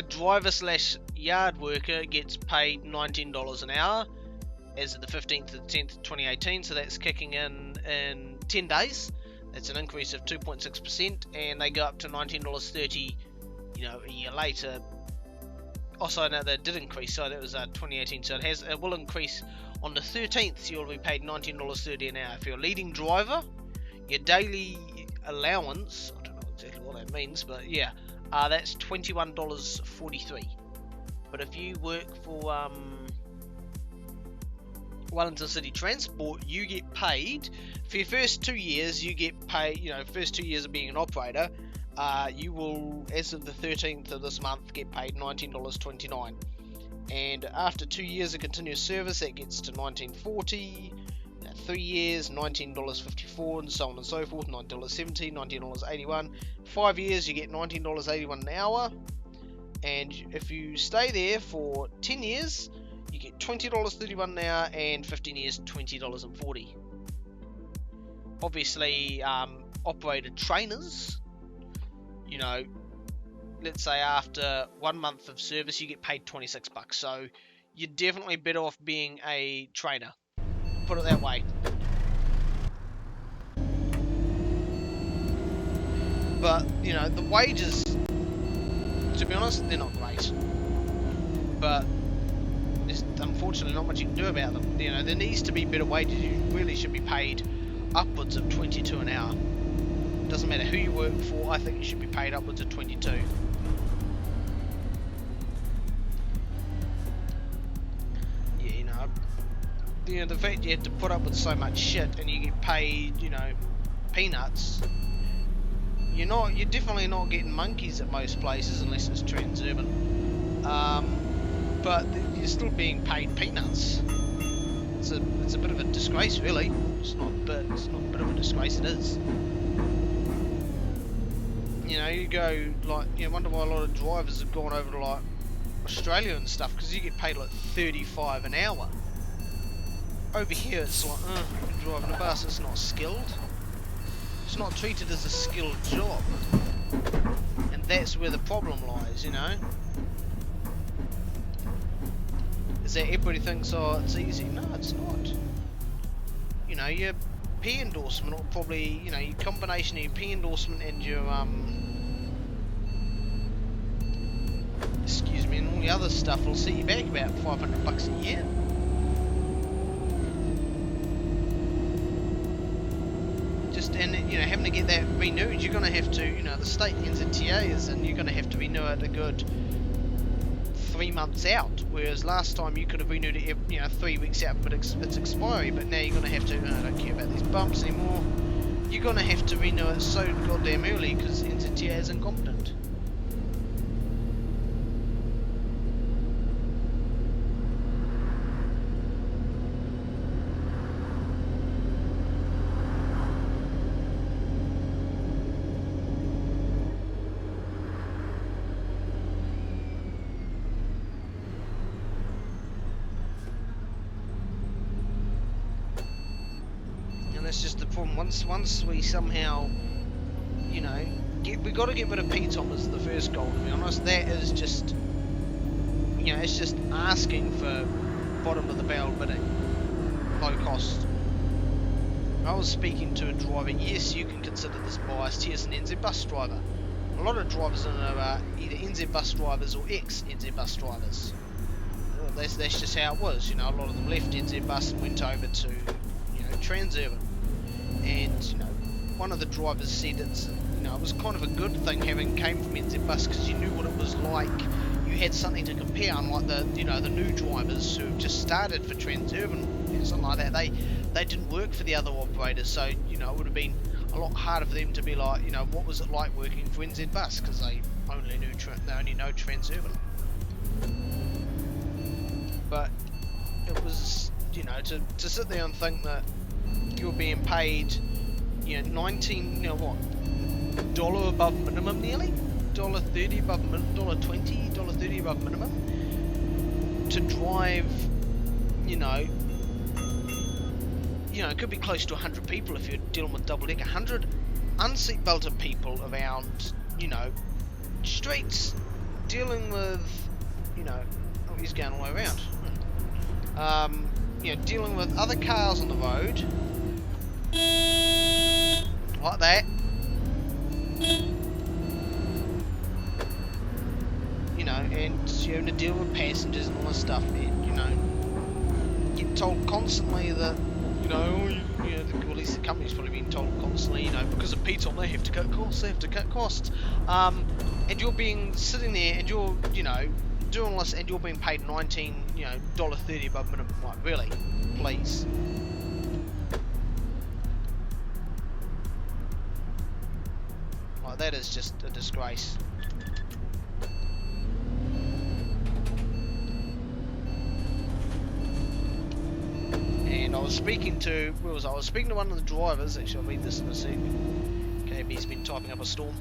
driver / yard worker gets paid $19 an hour as of the 15th to the 10th of 2018, so that's kicking in 10 days. That's an increase of 2.6%, and they go up to $19.30, you know, a year later. Also, no, that did increase, so that was 2018, so it will increase on the 13th, so you'll be paid $19.30 an hour. If you're a leading driver, your daily allowance, I don't know exactly what that means, but yeah, that's $21.43. But if you work for Wellington City Transport, you get paid for your first 2 years. You get paid, you know, first 2 years of being an operator. You will, as of the 13th of this month, get paid $19.29. And after 2 years of continuous service, that gets to $19.40. 3 years, $19.54, and so on and so forth. $19.70, $19.81. 5 years, you get $19.81 an hour. And if you stay there for 10 years, you get $20.31 an hour, and 15 years, $20.40. Obviously, operator trainers, you know, let's say after 1 month of service, you get paid $26. So you're definitely better off being a trainer. Put it that way. But, you know, the wages, to be honest, they're not great. But there's unfortunately not much you can do about them. You know, there needs to be better wages. You really should be paid upwards of 22 an hour. Doesn't matter who you work for, I think you should be paid upwards of 22. Yeah, you know, the fact you have to put up with so much shit and you get paid, you know, peanuts. You're definitely not getting monkeys at most places unless it's transurban. But you're still being paid peanuts. It's a bit of a disgrace, really. It's not a bit of a disgrace. It is. You know, you go like, you wonder why a lot of drivers have gone over to like Australia and stuff, because you get paid like $35 an hour. Over here, it's like, driving a bus, it's not skilled. It's not treated as a skilled job, and that's where the problem lies, you know. Is that everybody thinks, oh, it's easy? No, it's not. You know, P endorsement, or probably, you know, your combination of your P endorsement and your excuse me, and all the other stuff will see you back about $500 a year. Just, and you know, having to get that renewed, you're gonna have to, you know, the state NZTA is, and you're gonna have to renew it a good 3 months out, whereas last time you could have renewed it, you know, 3 weeks out, but it's expiry. But now you're gonna have to, I don't care about these bumps anymore. You're gonna have to renew it so goddamn early because NZTA is incompetent. That's just the problem. Once we somehow, you know, we got to get rid of PTOM as the first goal. To be honest, that is just, you know, it's just asking for bottom of the barrel bidding, low cost. I was speaking to a driver. Yes, you can consider this biased. Here's an NZ bus driver. A lot of drivers are either NZ bus drivers or ex-NZ bus drivers. That's just how it was. You know, a lot of them left NZ bus and went over to, you know, Transurban. And, you know, one of the drivers said it's, you know, it was kind of a good thing having came from NZ Bus because you knew what it was like. You had something to compare, unlike the, you know, the new drivers who have just started for Transurban and something like that. They didn't work for the other operators, so, you know, it would have been a lot harder for them to be like, you know, what was it like working for NZ Bus, because they only know Transurban. But it was, you know, to sit there and think that you're being paid, you know, $19 above minimum nearly, $1.30 above $1.20, $1.30 above minimum to drive, you know, it could be close to 100 people if you're dealing with double deck, 100 unseat belted people around, you know, streets, dealing with, you know, oh, he's going all the way around. You know, dealing with other cars on the road, like that. You know, and you're having to deal with passengers and all this stuff. And, you know, get told constantly that, you know, or at least the company's probably been told constantly, you know, because of PTOM they have to cut costs, and you're being sitting there and you're, you know, doing all this and you're being paid $19, you know, $1.30 above minimum. Like, really, please. Like, that is just a disgrace. And I was speaking to, where was I? I was speaking to one of the drivers. Actually, I'll read this in a sec. KB's been typing up a storm.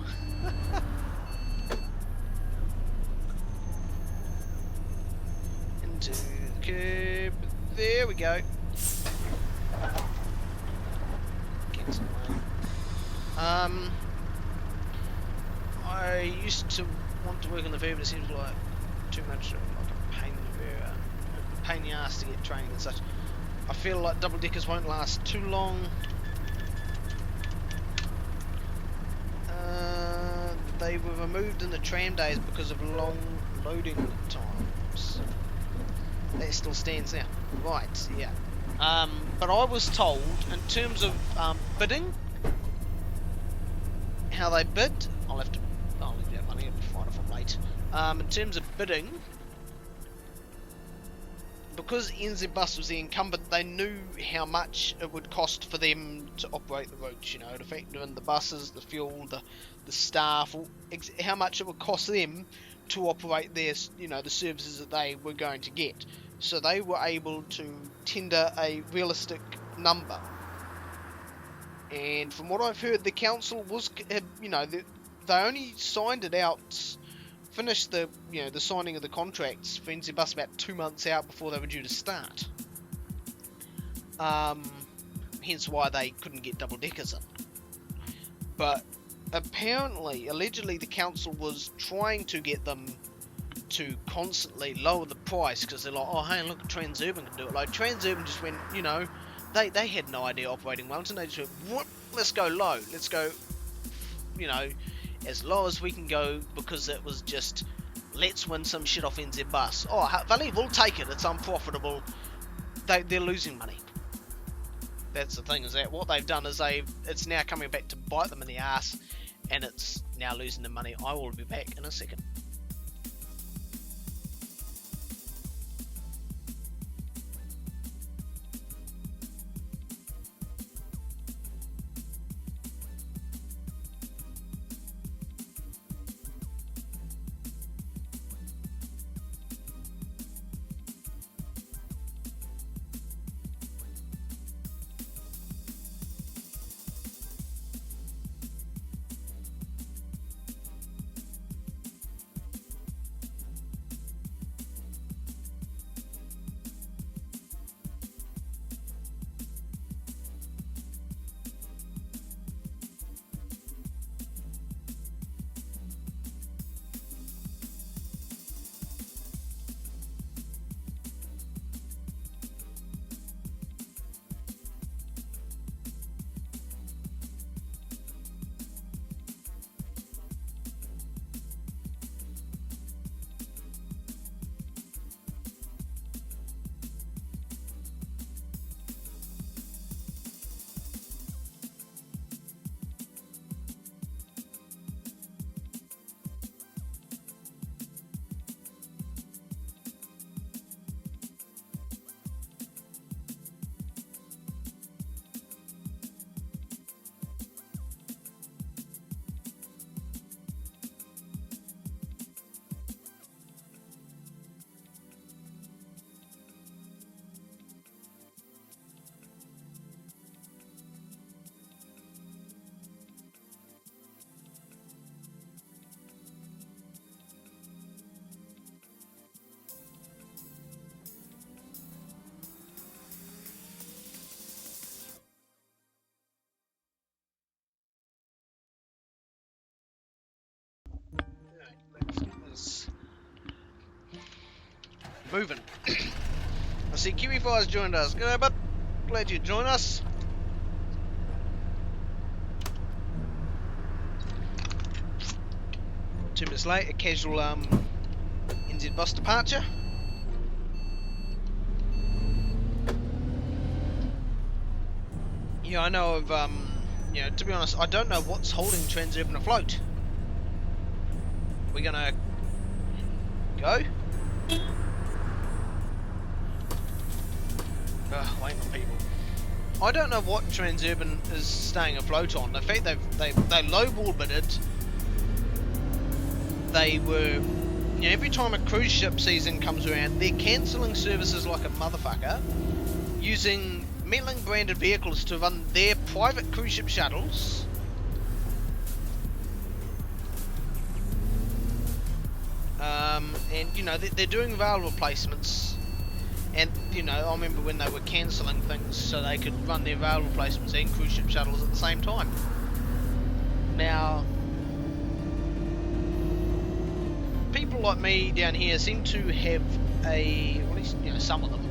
Into the curb. There we go. Get some rain. I used to want to work on the verb, but it seems like too much like a pain in the ass to get training and such. I feel like double deckers won't last too long. They were removed in the tram days because of long loading times. That still stands now. Right, yeah. But I was told, in terms of bidding, how they bid, I'll leave that money, I'll be fine if I'm late. In terms of bidding, because NZ Bus was the incumbent, they knew how much it would cost for them to operate the routes, you know, to factor in the buses, the fuel, the staff, how much it would cost them to operate their, you know, the services that they were going to get. So they were able to tender a realistic number. And from what I've heard, the council was, you know, they only signed it out, finished the, you know, the signing of the contracts for NZ Bus about 2 months out before they were due to start. Hence why they couldn't get double deckers in. But apparently, allegedly, the council was trying to get them to constantly lower the price because they're like, oh hey, look, Transurban can do it. Like, Transurban just went, you know, they had no idea operating Wellington. They just went, whoop, let's go low. Let's go, you know, as low as we can go, because it was just, let's win some shit off NZ Bus. Oh, Valley, we'll take it. It's unprofitable. They're losing money. That's the thing, is that what they've done is it's now coming back to bite them in the ass, and it's now losing the money. I will be back in a second. Moving. I see Kiwi5's joined us. G'day, bud. Glad you joined us. Two minutes late, a casual NZ Bus departure. Yeah, I know of, you know, to be honest, I don't know what's holding Transurban afloat. We're gonna go? Waiting on people. I don't know what Transurban is staying afloat on. In fact, they lowball bidded. They were, you know, every time a cruise ship season comes around, they're cancelling services like a motherfucker, using Metlink branded vehicles to run their private cruise ship shuttles. And you know, they're doing rail replacements. And, you know, I remember when they were cancelling things so they could run their rail replacements and cruise ship shuttles at the same time. Now, people like me down here seem to have a, well, at least, you know, some of them,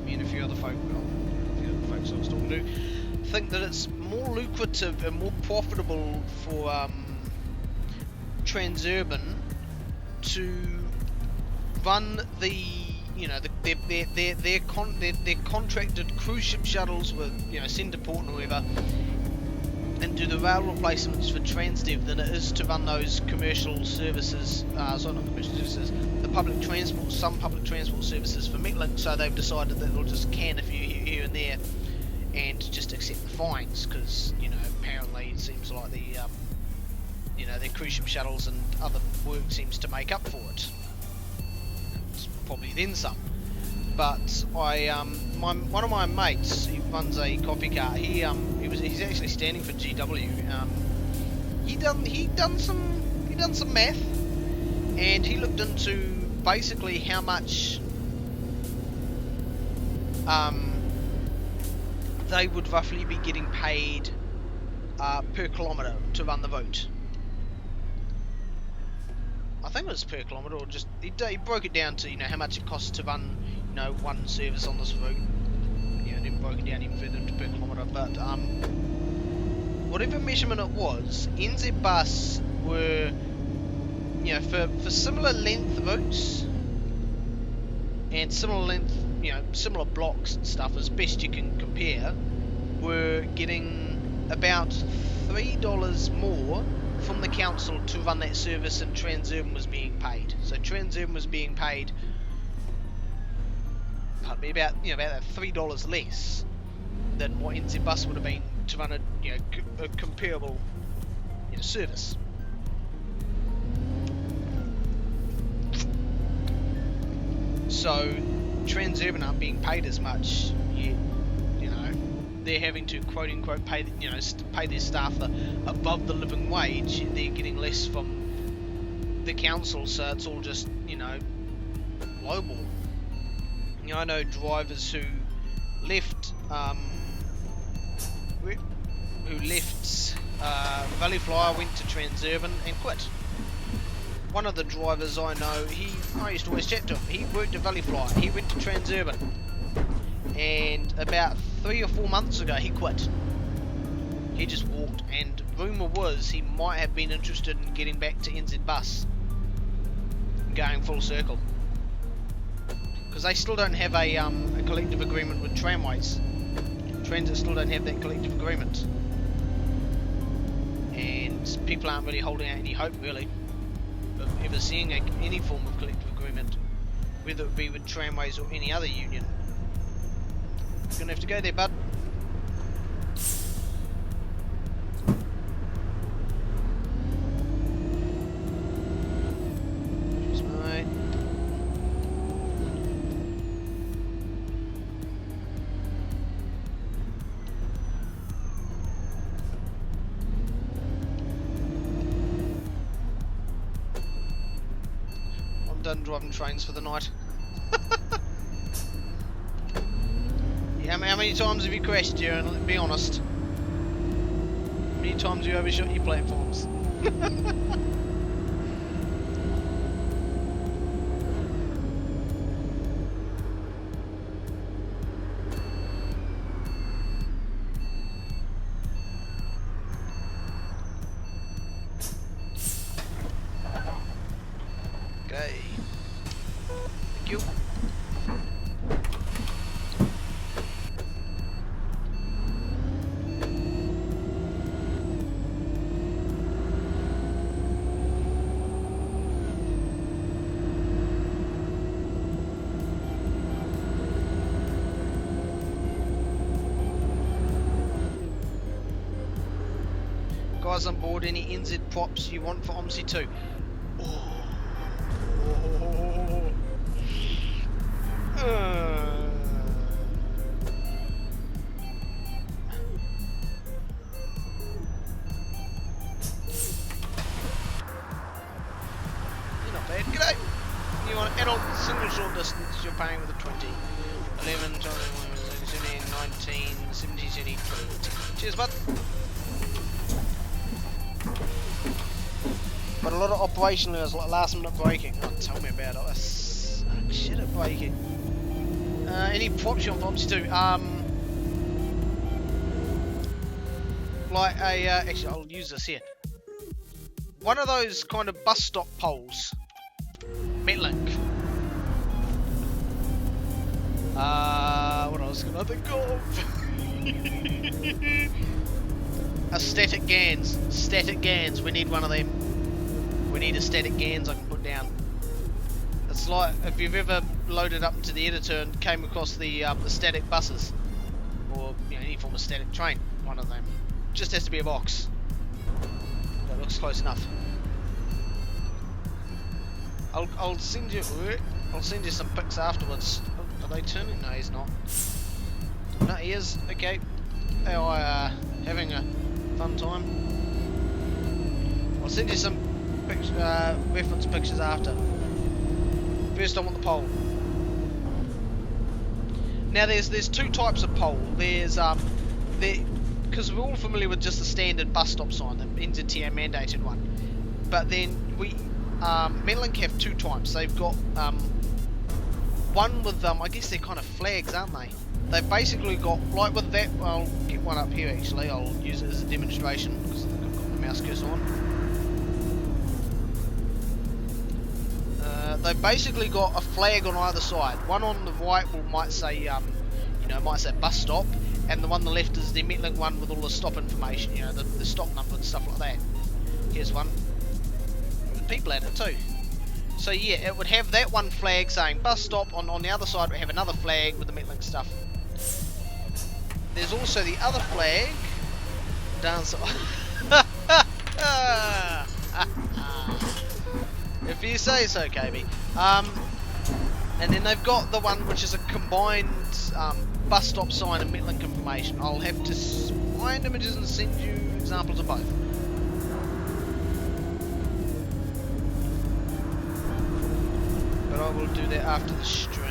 me and a few other folks I was talking to, think that it's more lucrative and more profitable for Transurban to run the, you know, their contracted cruise ship shuttles with, you know, Centreport and whoever, and do the rail replacements for Transdev than it is to run those commercial services, sorry, not commercial services, the public transport, some public transport services for Metlink. So they've decided that they'll just can a few here and there and just accept the fines, because, you know, apparently it seems like the, you know, their cruise ship shuttles and other work seems to make up for it. Probably then some. But I one of my mates, he runs a coffee car. He's actually standing for GW. He done some math, and he looked into basically how much they would roughly be getting paid per kilometre to run the route. I think it was per kilometre, or just he broke it down to, you know, how much it costs to run, you know, one service on this route, you know, and then broken down even further into per kilometre. But whatever measurement it was, NZ Bus were, you know, for similar length routes and similar length, you know, similar blocks and stuff, as best you can compare, were getting about $3 more from the council to run that service, and Transurban was being paid. So Transurban was being paid, pardon me, about that $3 less than what NZ Bus would have been to run a comparable service. So Transurban aren't being paid as much yet. They're having to quote unquote pay their staff above the living wage. They're getting less from the council, so it's all just lowball. I know drivers who left Valley Flyer, went to Transurban and quit. One of the drivers I know, I used to always chat to him. He worked at Valley Flyer. He went to Transurban, and about 3 or 4 months ago he quit. He just walked, and rumour was he might have been interested in getting back to NZ Bus, going full circle, because they still don't have a collective agreement with Tramways. Transit still don't have that collective agreement, and people aren't really holding out any hope really of ever seeing any form of collective agreement, whether it be with Tramways or any other union. You're gonna have to go there, bud. Cheers, mate. I'm done driving trains for the night. How many times have you crashed, Jaron? Be honest. How many times have you overshot your platforms? Okay. Thank you. Guys on board, any NZ props you want for OMSI 2? You're not bad. G'day! You want adult single short distance, you're paying with a 20. 11, 20, 19, 17, 20. Cheers, bud! But a lot of operational errors, like last minute braking. Oh, tell me about it. I suck shit at braking. Any props you want for OMSI 2? Like a, actually I'll use this here. One of those kind of bus stop poles. Metlink. What else can I think of? A static GANs. Static GANs, we need one of them. We need a static GANs I can put down. It's like if you've ever loaded up to the editor and came across the static buses, or any form of static train. One of them just has to be a box. That looks close enough. I'll send you some pics afterwards. Are they turning? No, he's not. No, he is. Okay. They are having a fun time. I'll send you some reference pictures after. First I want the pole. Now there's two types of pole. There's because we're all familiar with just the standard bus stop sign, the NZTA mandated one. But then Metlink have two types. They've got one with I guess they're kind of flags, aren't they? they've basically got, like with that, I'll get one up here actually, I'll use it as a demonstration because I think I've got the mouse cursor on. They've basically got a flag on either side. One on the right might say, you know, might say bus stop, and the one on the left is the Metlink one with all the stop information, you know, the stop number and stuff like that. Here's one with people at it too. So yeah, it would have that one flag saying bus stop, on the other side it would have another flag with the Metlink stuff. There's also the other flag down so if you say so, KB. And then they've got the one which is a combined bus stop sign and Metlink information. I'll have to find images and send you examples of both. But I will do that after the stream.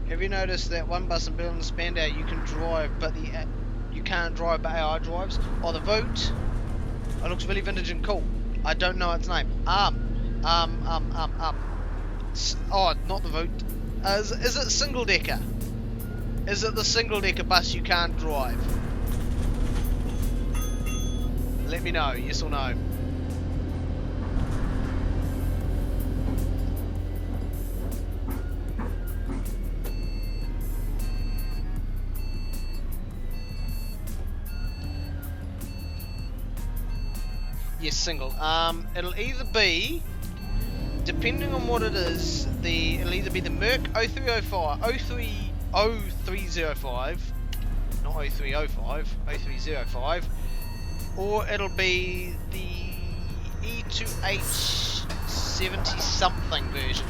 Have you noticed that one bus in Berlin Spandau you can drive, but you can't drive, but AI drives? Oh, the Vote. It looks really vintage and cool. I don't know its name. Oh, not the Vote. Is it single decker? Is it the single decker bus you can't drive? Let me know, yes or no. Yes, single. It'll either be, depending on what it is, it'll either be the Merc 0305, not 0305, 0305, or it'll be the E2H 70 something version.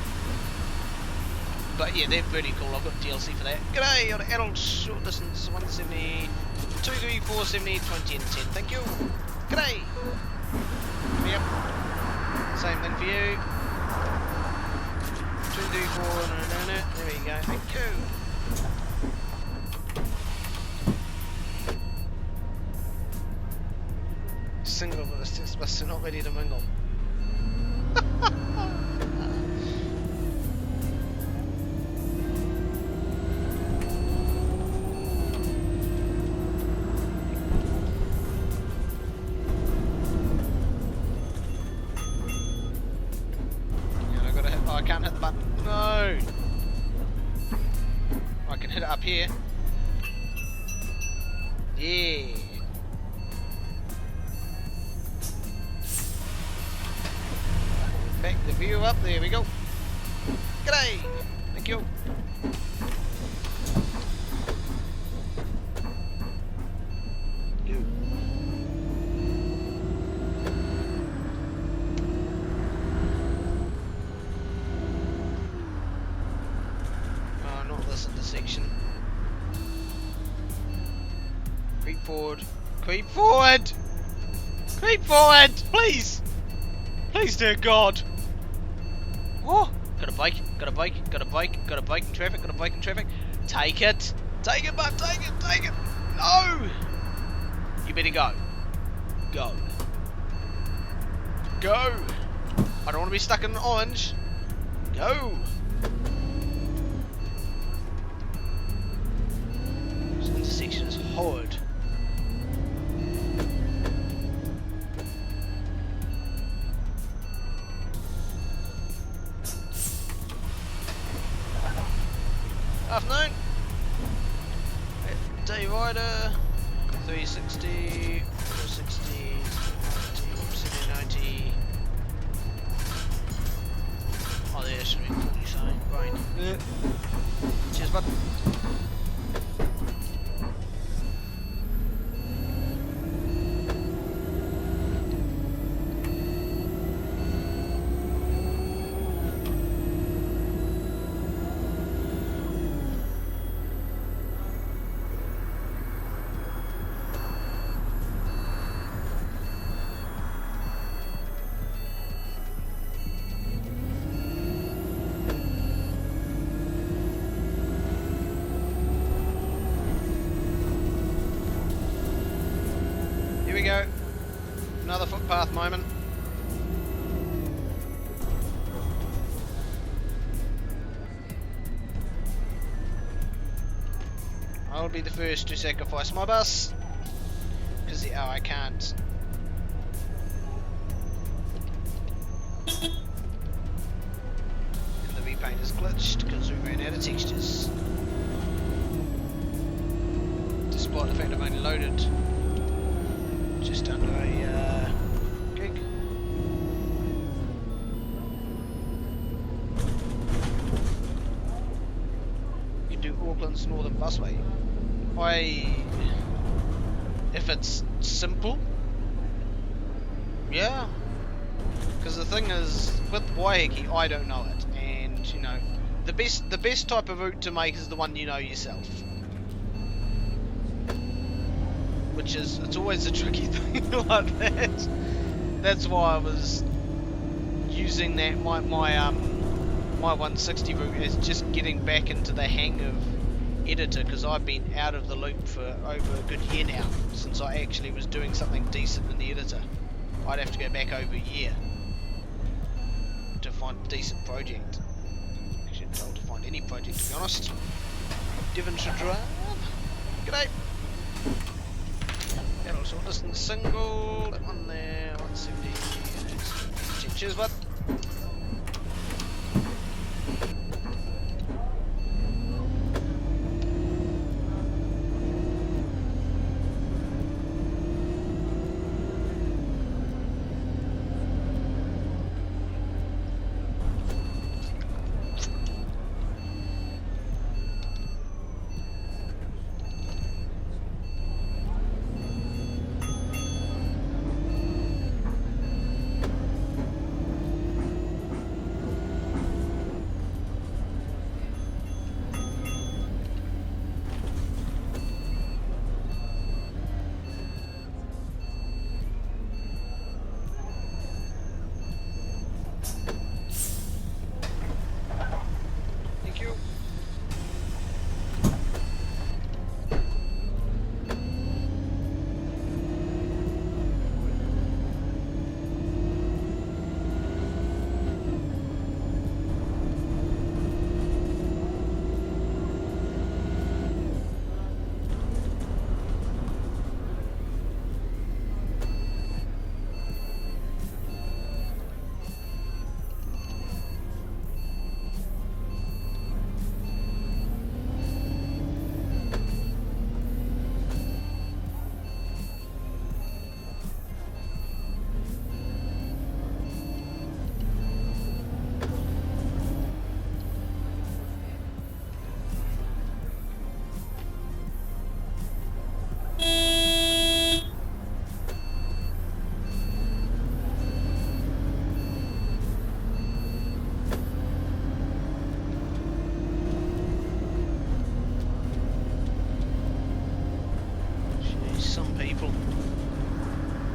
But yeah, they're really cool. I've got DLC for that. G'day, on adult short distance 170, 23470, 20 and 10. Thank you. G'day. Yep. Same thing for you. 2, 3, 4, no. There we go. Thank you. Single, but it's just bus not ready to mingle. I can't hit the button. No! I can hit it up here. Yeah. Back the view up. There we go. G'day! Thank you. Intersection. Creep forward. Creep forward! Creep forward! Please! Please, dear God! Oh! Got a bike, got a bike, got a bike, got a bike in traffic, got a bike in traffic. Take it! Take it, bud! Take it! Take it! No! You better go. Go. Go! I don't want to be stuck in an orange. Go! Intersection is horrid. Afternoon. Day rider. 360, 460, 90. Oh, there should be 40 Fine, fine. Cheers, bud. Here we go. Another footpath moment. I'll be the first to sacrifice my bus. Because I can't. And the repaint is glitched because we ran out of textures. Despite the fact I've only loaded just under a gig. You do Auckland's Northern Busway. If it's simple, yeah. Because the thing is, with Waiheke, I don't know it, and you know, the best type of route to make is the one you know yourself. Which is, it's always a tricky thing like that. That's why I was using that my 160 route as just getting back into the hang of editor, because I've been out of the loop for over a good year now since I actually was doing something decent in the editor. I'd have to go back over a year to find a decent project. Actually, I'm told to find any project, to be honest. Devonshire Drive. G'day. That'll sort distance single, that one there, 170. Cheers, bud.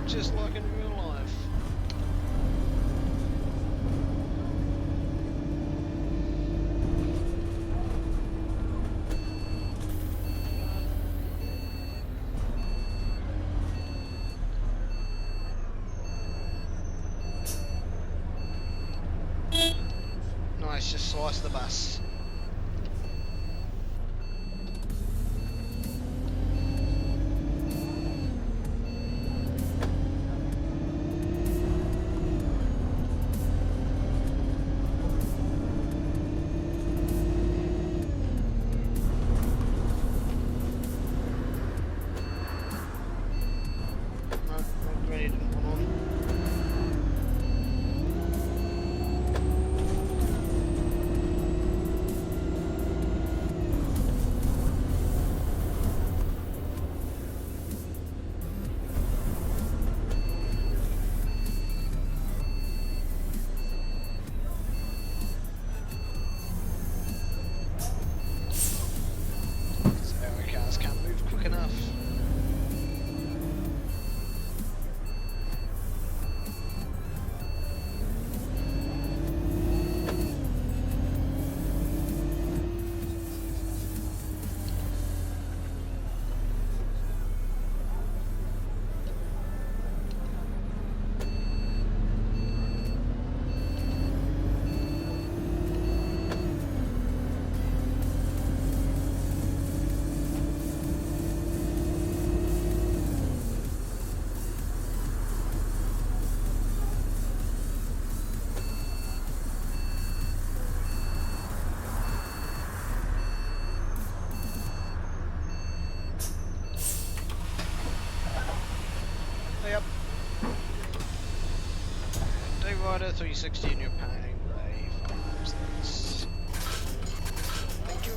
Just like in real life. Nice, just slice the bus. Go 360 in your painting bay. Thank you.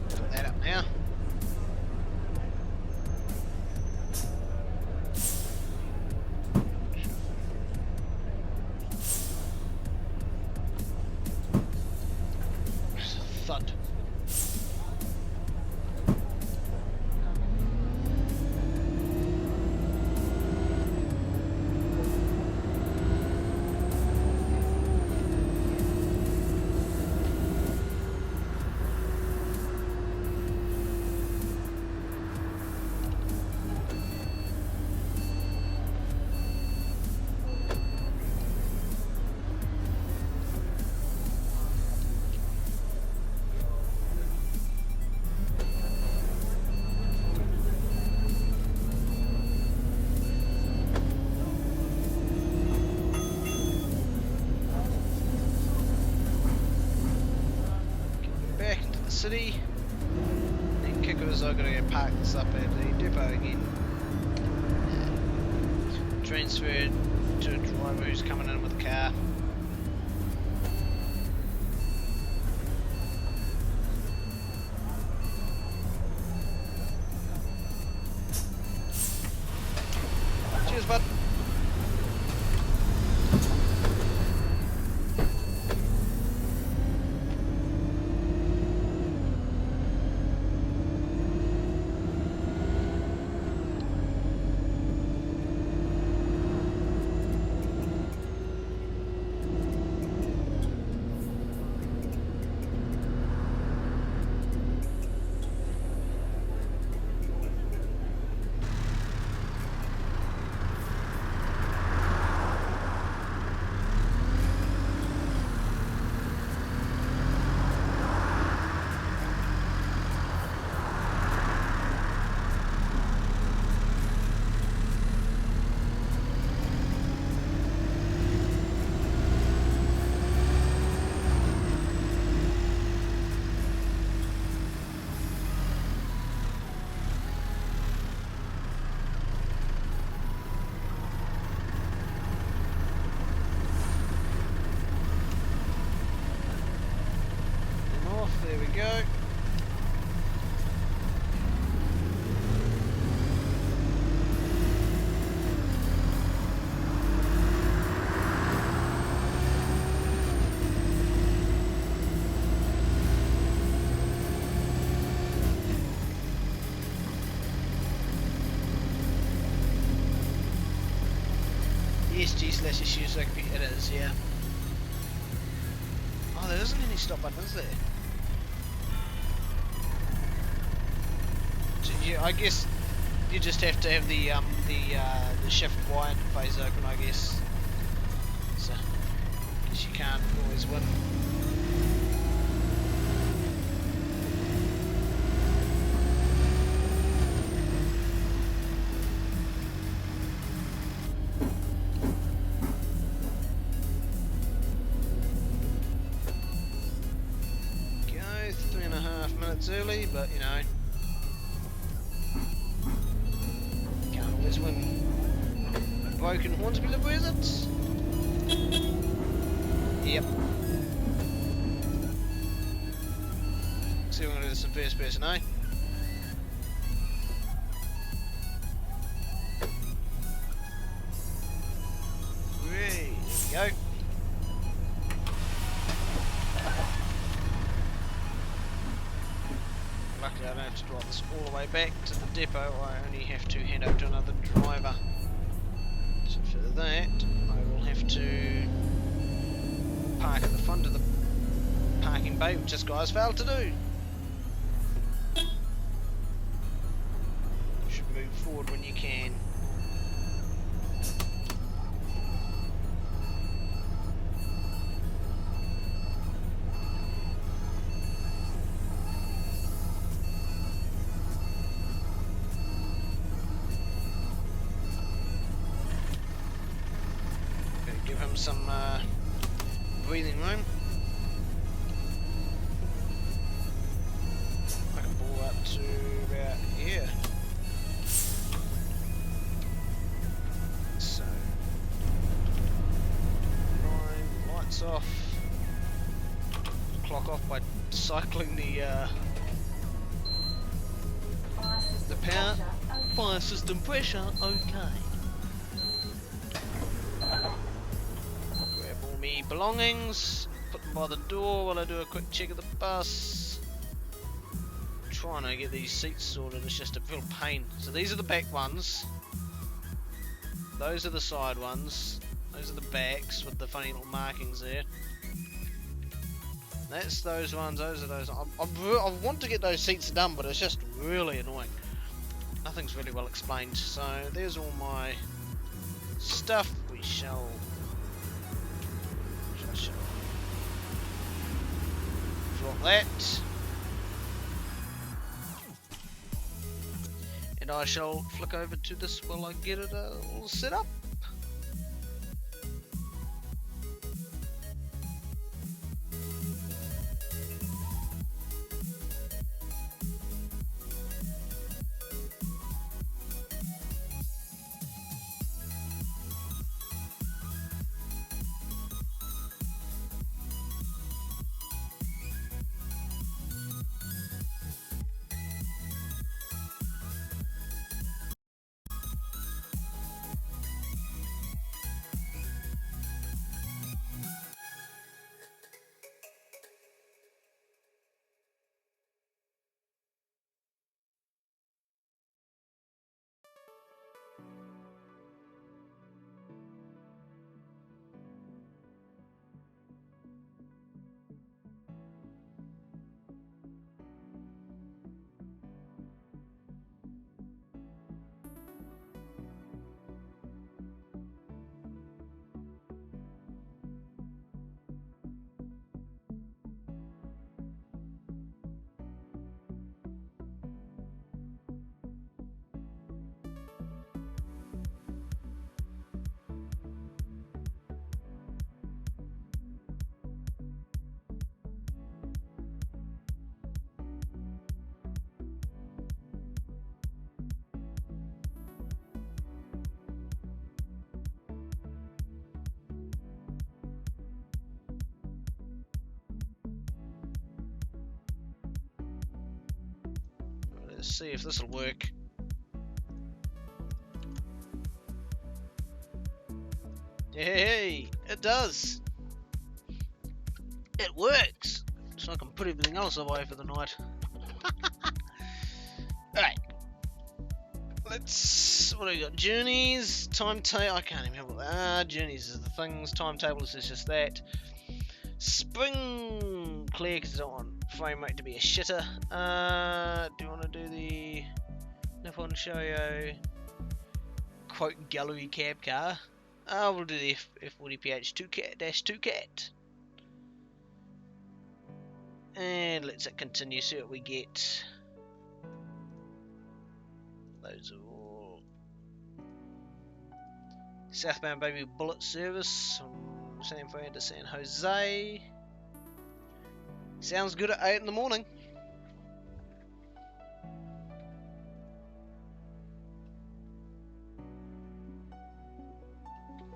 Put that up now. Thud. City, and kicker is I've got to go park this up at the depot again. Transferred to a driver who's coming in with a car. Cheers, bud. There we go. ESG/issues, it is, yeah. Oh, there isn't any stop button, is there? I guess you just have to have the shift Y interface open, I guess. So, because you can't always win. Go 3.5 minutes early, but you know. When broken Hornsby live with it? Yep. So we're going to do this in first person, eh? There we go. Luckily I don't have to drive this all the way back to the depot, I only have to hand over to another driver. So for that, I will have to park at the front of the parking bay, which this guy's failed to do. You should move forward when you can. Give him some breathing room. I can pull up to about here. off by cycling the power fire system pressure. Okay. Grab all me belongings, put them by the door while I do a quick check of the bus. Trying to get these seats sorted, it's just a real pain. So these are the back ones. Those are the side ones. Those are the backs with the funny little markings there. That's those ones, those are those. I want to get those seats done, but it's just really annoying. Nothing's really well explained. So there's all my stuff. We shall drop that. And I shall flick over to this while I get it all set up. Let's see if this will work. Hey, it does. It works. So I can put everything else away for the night. Alright. Let's... what do we got? Journeys, timetable... I can't even remember what they are. Journeys is the things. Timetables is just that. Spring clear because I don't want frame rate to be a shitter. Do you want to do the Nippon Shoyo quote gallery cab car? We'll do the F40PH 2 cat. And let's continue, see what we get. Those are all southbound baby bullet service from San Fran to San Jose. Sounds good at 8 in the morning.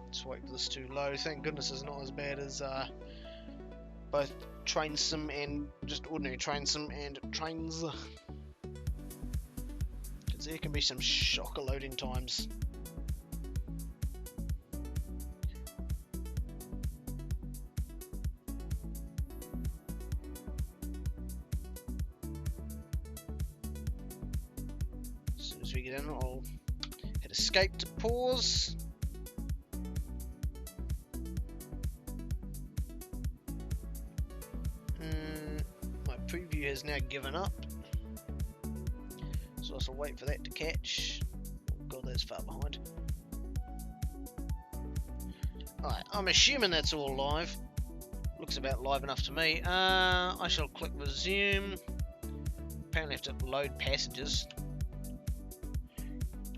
Let's wait for this too low. Thank goodness it's not as bad as both train sim and just ordinary train sim and trains. Because there can be some shocker loading times. As soon as we get in, I'll hit escape to pause. My preview has now given up, so I shall wait for that to catch. Oh god, that's far behind. Alright, I'm assuming that's all live. Looks about live enough to me. I shall click resume. Apparently I have to load passengers.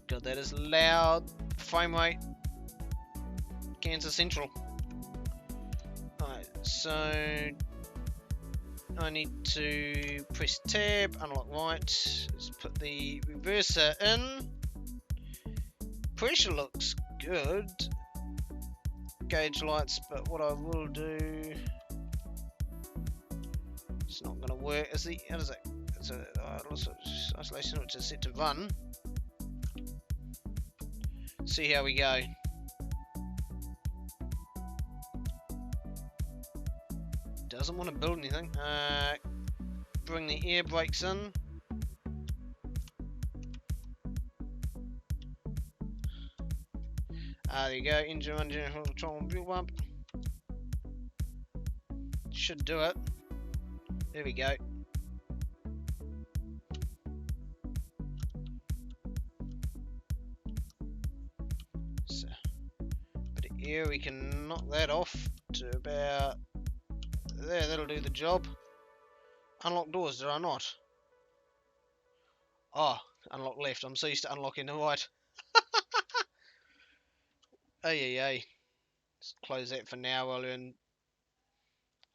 God, that is loud. Frame rate. Kansas Central. Alright, so I need to press tab, unlock right. Let's put the reverser in. Pressure looks good. Gauge lights, but what I will do It's not going to work. How does it? It's a isolation which is set to run. See how we go. Doesn't want to build anything. Bring the air brakes in. There you go. Engine control and fuel pump. Should do it. There we go. So, bit of air, we can knock that off to about there. That'll do the job. Unlock doors, did I not? Oh, unlock left. I'm so used to unlocking the right. Hey. Let's close that for now while we're in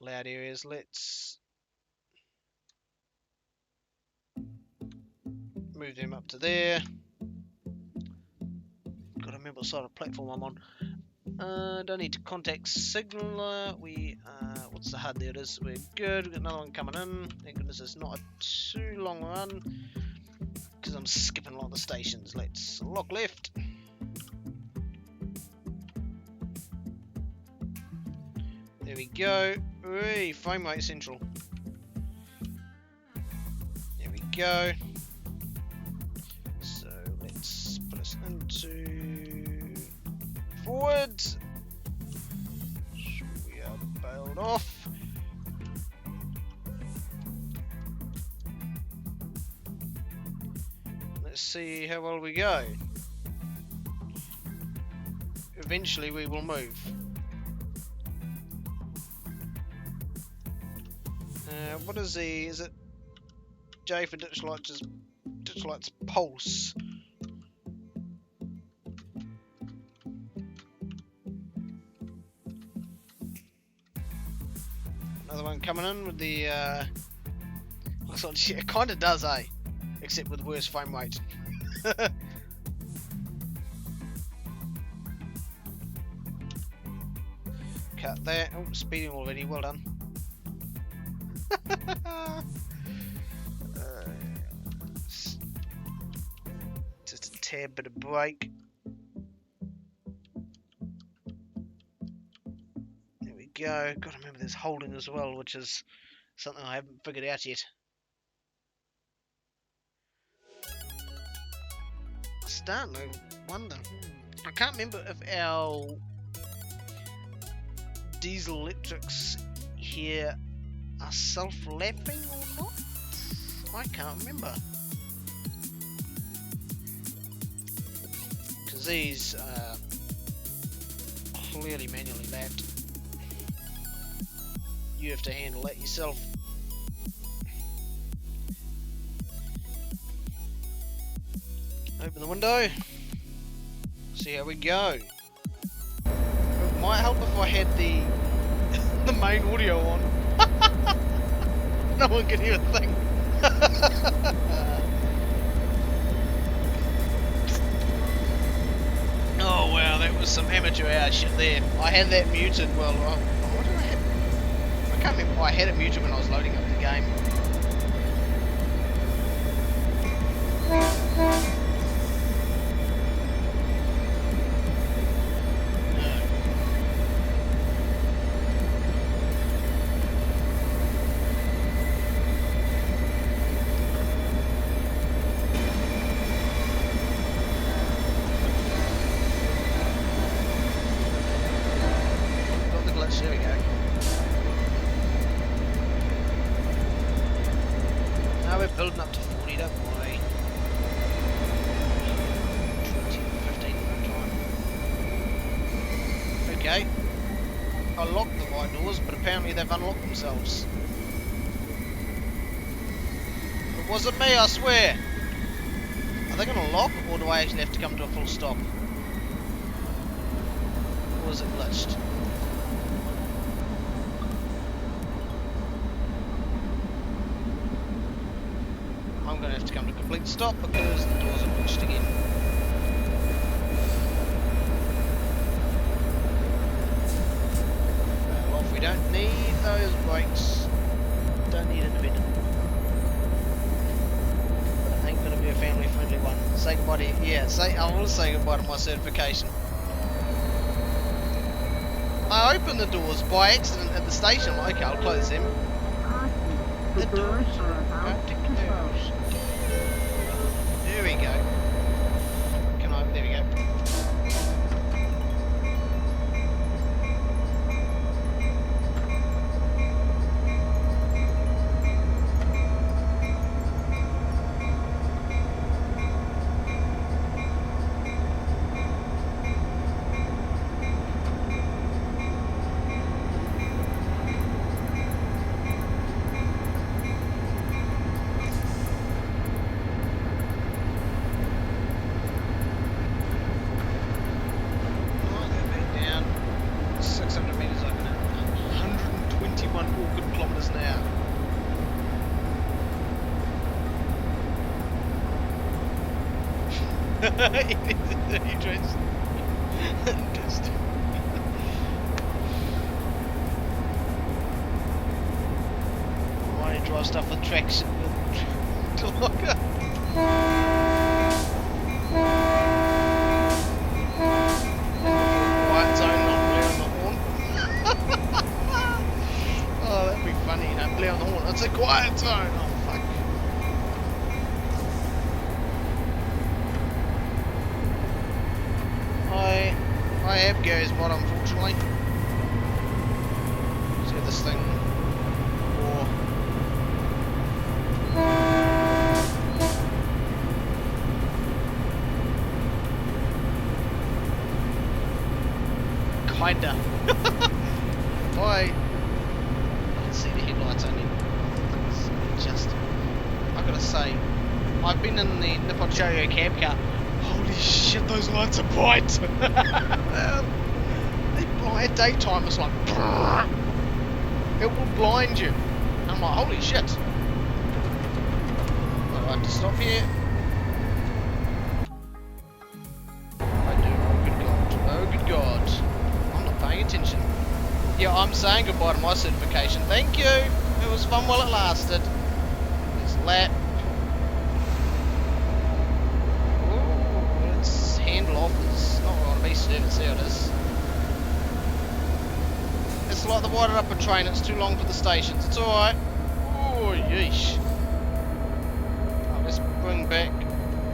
loud areas. Let's move them up to there. Gotta remember what side of the platform I'm on. Don't need to contact signaler. What's the HUD? There it is. We're good. We've got another one coming in. Thank goodness it's not a too long run, because I'm skipping a lot of the stations. Let's lock left. There we go. Hey, frame rate central. There we go. So let's put us into forward. We are bailed off. Let's see how well we go. Eventually we will move. What is it J for ditch lights pulse? Another one coming in with the looks like it kinda does, eh? Except with worse frame rate. Cut that. Oh, speeding already, well done. Just a tad bit of brake. There we go. Gotta remember there's holding as well, which is something I haven't figured out yet. Starting to wonder. I can't remember if our diesel electrics here are self-lapping or not? I can't remember. Because these are clearly manually lapped. You have to handle that yourself. Open the window. See how we go. It might help if I had the main audio on. No one can hear a thing. Oh wow, that was some amateur hour shit there. I had that muted. Well, what did I have? I can't remember. I had it muted when I was loading up the game. Building up to 40, don't worry. 20, 15 more time. Okay. I locked the right doors, but apparently they've unlocked themselves. It wasn't me, I swear. Are they going to lock, or do I actually have to come to a full stop? Or is it glitched? I'm going to have to come to a complete stop because the doors are glitched again. Well, if we don't need those brakes, don't don't need independent. But it ain't gonna be a family friendly one. Say goodbye to, yeah, I will say goodbye to my certification. I opened the doors by accident at the station. I'm like, okay, I'll close them. The doors are about to close. There we go. Can I? There we go. Interesting. Why do you drive stuff with traction to lock up? Quiet zone, not blaring the horn. Oh, that'd be funny, you know, blare on the horn. It's a quiet zone. Oh, fuck. I have Gary's mod, unfortunately. See this thing. Or kinda. I can see the headlights only. Just, I gotta say, I've been in the Nippon Sharyo cab car. Holy shit, those lights are bright! They blind at daytime, it's like brrr, it will blind you. I'm like, holy shit. I have to stop here. I do, oh good god, oh good god. I'm not paying attention. Yeah, I'm saying goodbye to my certification. Thank you! It was fun while it lasted. It's lap. Handle off is not on me service, there it is. It's like the wired up a train, it's too long for the stations. It's alright. Oh, yeesh. Oh, let's bring back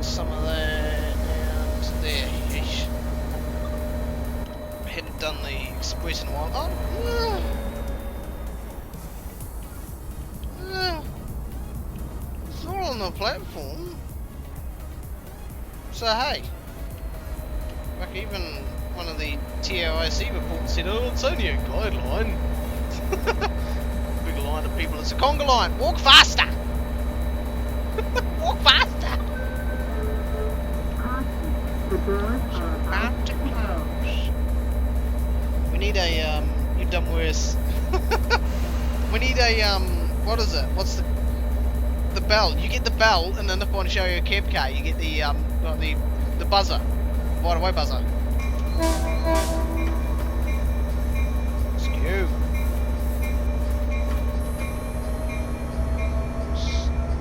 some of that down to there. Yeesh. I hadn't done the express in a while. Oh, it's all on the platform. So hey. Like even one of the TRIC reports said, oh, it's only a guideline. Big line of people, it's a conga line. Walk faster! Walk faster! About to close. We need a, you've done worse. We need a, what is it? What's the bell? You get the bell and then if I want to show you a cab car, you get the buzzer. Right away, buzzer. Skew.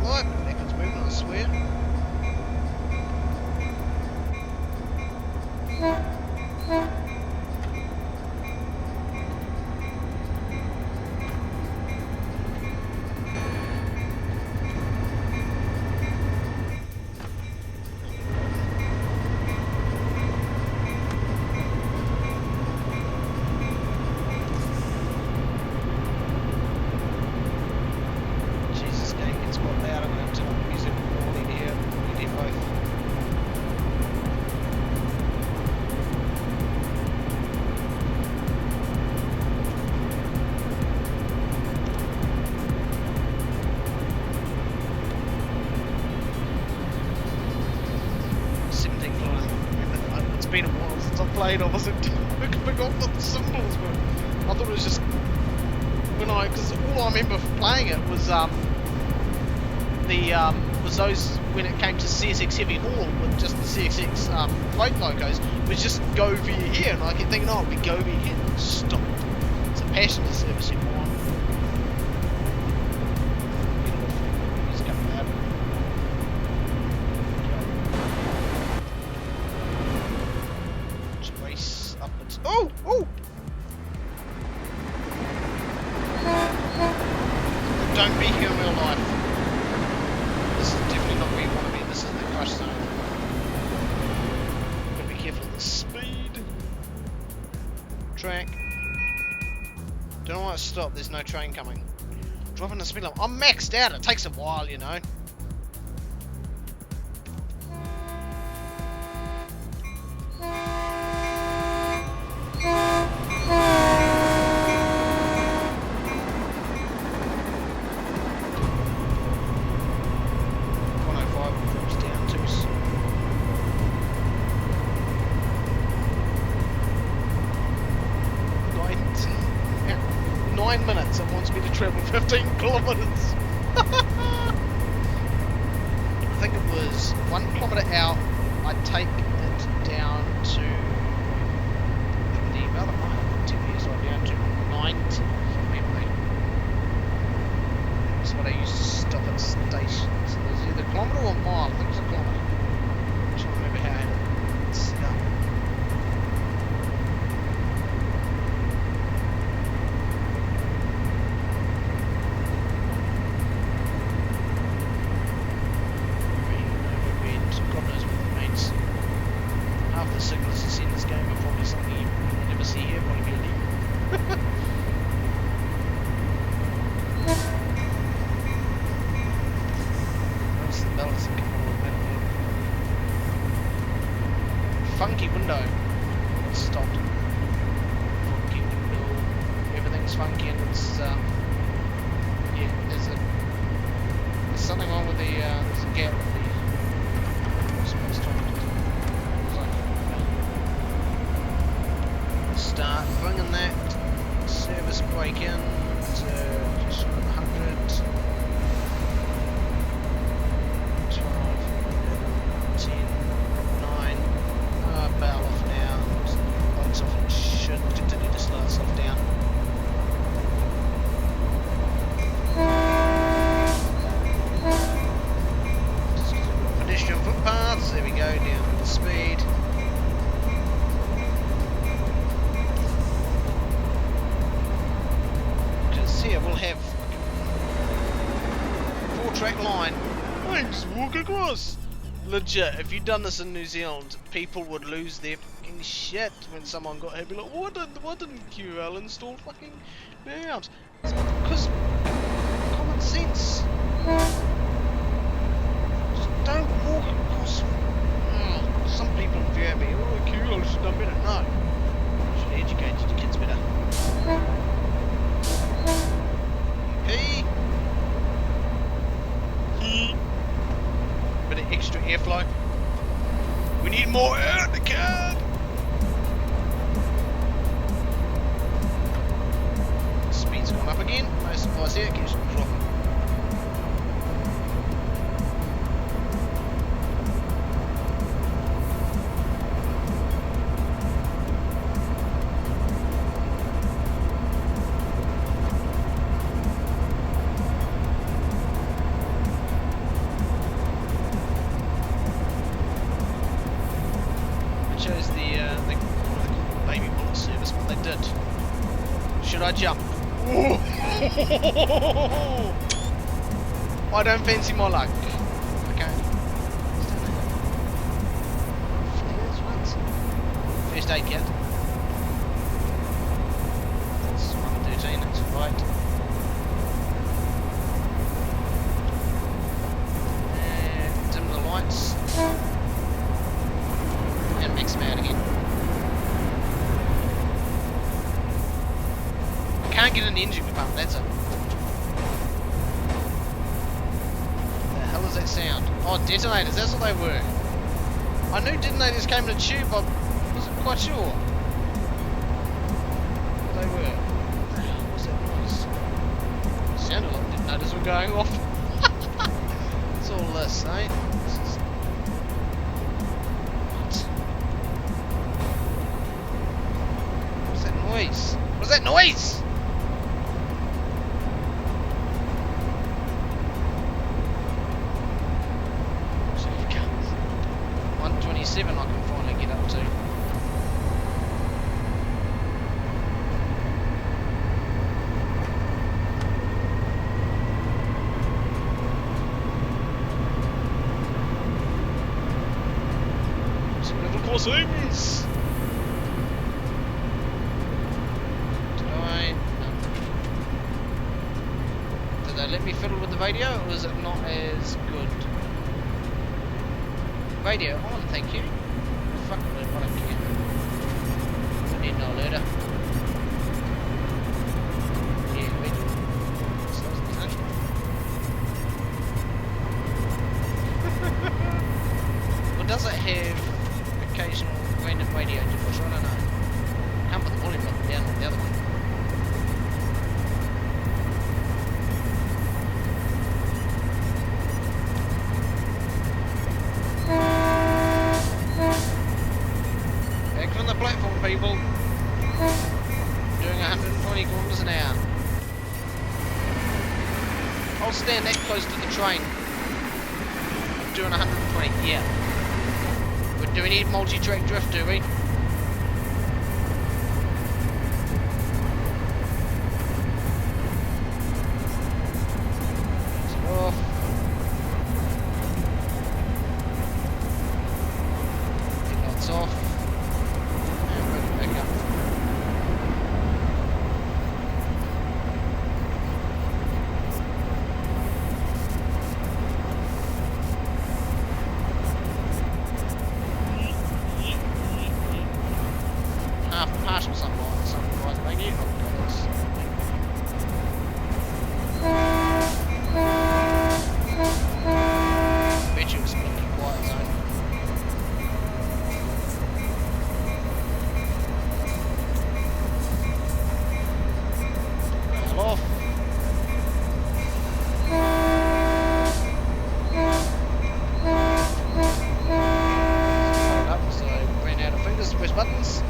Right, neck is moving, I swear. Been a while since I played. I wasn't forgot what the symbols were. I thought it was just because all I remember playing it was was those when it came to CSX Heavy Haul with just the CSX float locos was just go via here, and I kept thinking, oh, we go via here. Stop. It's a passenger service anymore. stop, there's no train coming. Dropping the speed limit. I'm maxed out, it takes a while, you know. Minutes, it wants me to travel 15 kilometers. I think it was 1 kilometer out. I take it down to the other TVS, or down to 90 from memory. That's what I used to stop at stations. It was either a kilometer or a mile. I think it was a kilometer. I'm trying to remember how I had it set up. Funky window. It's stopped. Funky window. Everything's funky and it's yeah, there's something wrong with the there's a gap with the space time. Start bringing that service brake in to just 100. 12, 10, 9. Bail off now. Lights off and should continue to slow itself down. Pedestrian footpaths, there we go, down to the speed. Because here we'll have 4-track line. I can just walk across. Legit, if you'd done this in New Zealand, people would lose their fucking shit when someone got here. Be like, why didn't QL install fucking maps? It's because common sense. Just don't walk across. Some people fear me. Oh, QL should have done better. No, should educate your kids better. Bit of extra airflow. We need more air in the car. Speed's gone up again. No surprise here. It keeps dropping. Shows the baby bullet service, what they did. Should I jump? I don't fancy my luck. Okay. First aid kit. That's 113, that's right. And dim the lights. And mix them out again. I can't get an engine pump, that's it. The hell is that sound? Oh, detonators, that's what they were. I knew detonators came in a tube, I wasn't quite sure what they were. What was that noise? It sounded like detonators were going off. What's all this, eh? What is that noise? So it comes. 127 I can finally get up to. Significant crossings! the radio, or is it not as good? Radio on, thank you. Fuck it, I don't care. We need no later. Yeah, radio. Or does it have occasional random radio to push? I don't know. Can't put the volume button down on the other one. Back on the platform, people. Doing 120 kilometers an hour. I'll stand that close to the train. Doing 120, yeah. But do we need multi-track drift, do we? Off. Headlights off. And bring it back up. Partial sunlight, thank you. Oh, bet you it was a blinking quiet zone. Rail off. Up, so ran out of fingers to press buttons.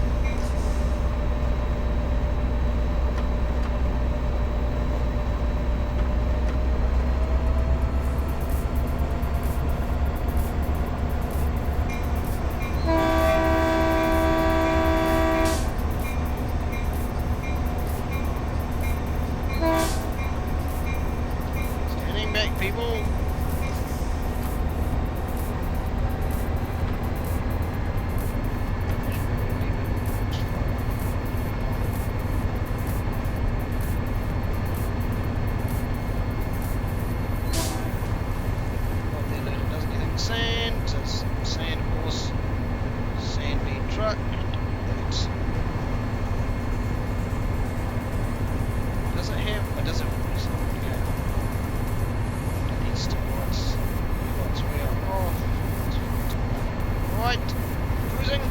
People. Doesn't get any sand, so it's sand horse, sand bean truck. Does it have? It doesn't have right, cruising.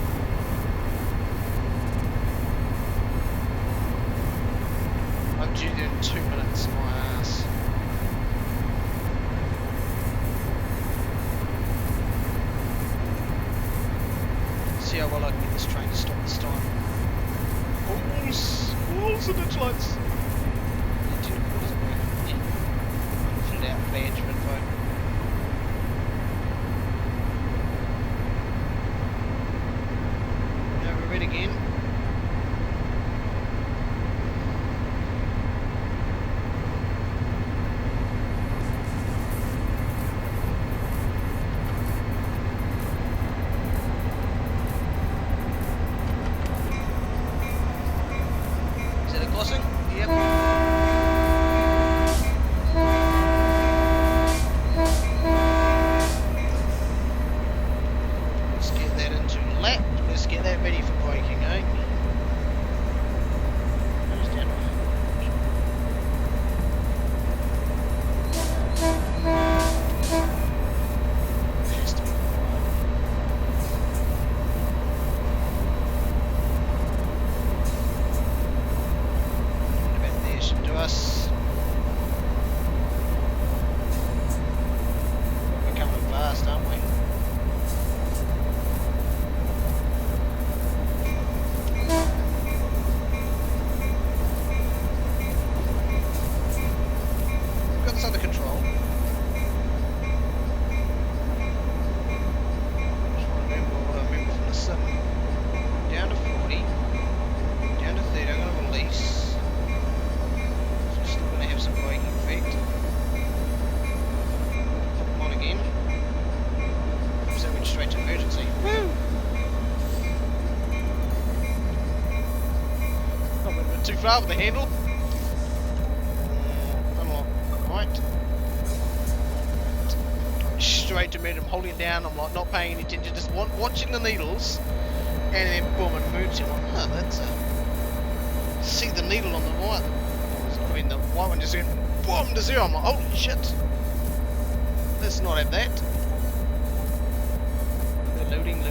I'm due there in 2 minutes, my ass. See how well I can get this train to stop this time. Walls and its lights. What does it work? Yeah. Filled out badge info. Again. Is that a crossing? Yep. Let's get that into lap. Let's get that ready for braking, eh? About there should do us. We're coming fast, aren't we? Under control. Just want to remember what I remember from the sim. Down to 40, down to 30, I'm going to release. So still going to have some braking effect. Put them on again. So that went straight to emergency. Woo! I went a bit too far with the handle. Right. straight to meet him, holding it down. I'm like not paying any attention, just watching the needles, and then boom, it moves. I'm like, oh, that's see the needle on the white. I mean, the white one just went boom to zero. I'm like, holy shit! Let's not have that. They're loading.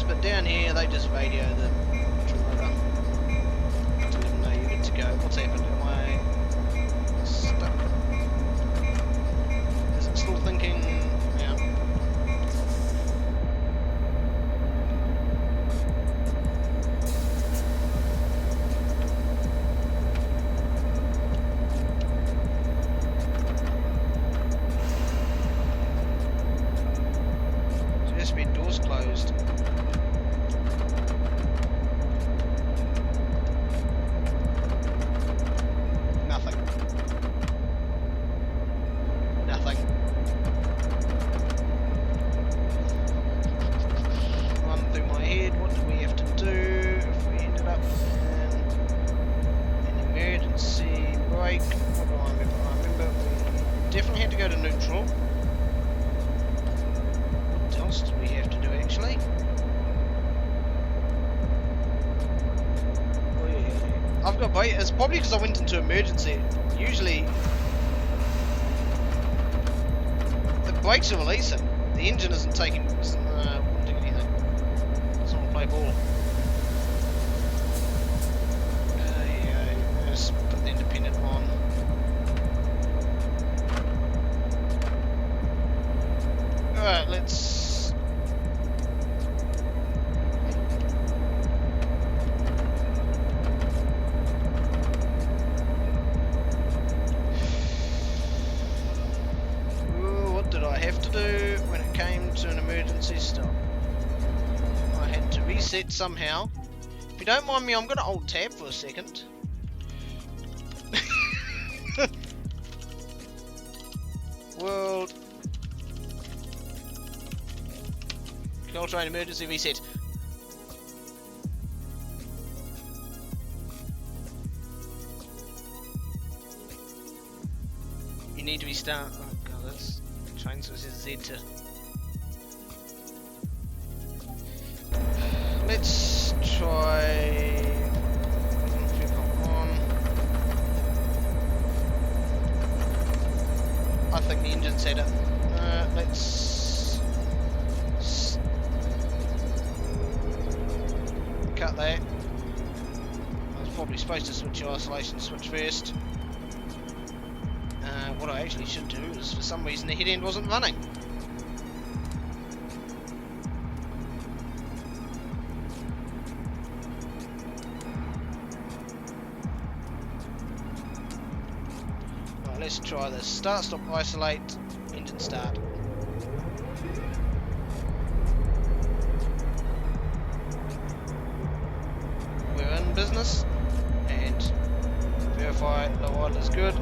But down here they just radio the driver to let them know you're good to go. What's happened? Am I stuck? Is it still thinking? Yeah. So there has to be doors closed. It's probably because I went into emergency. Usually the brakes are releasing. The engine isn't doing anything. Doesn't want to play ball. Yeah, just put the independent on. Alright, let's stop. I had to reset somehow. If you don't mind me, I'm going to alt tab for a second. World Caltrain emergency reset. You need to restart. Oh god, that's train sources Z to. Let's try. On. I think the engine's had it. Let's cut that. I was probably supposed to switch your isolation switch first. What I actually should do is, for some reason, the head end wasn't running. Let's try this. Start, stop, isolate, engine start. We're in business, and verify the oil is good.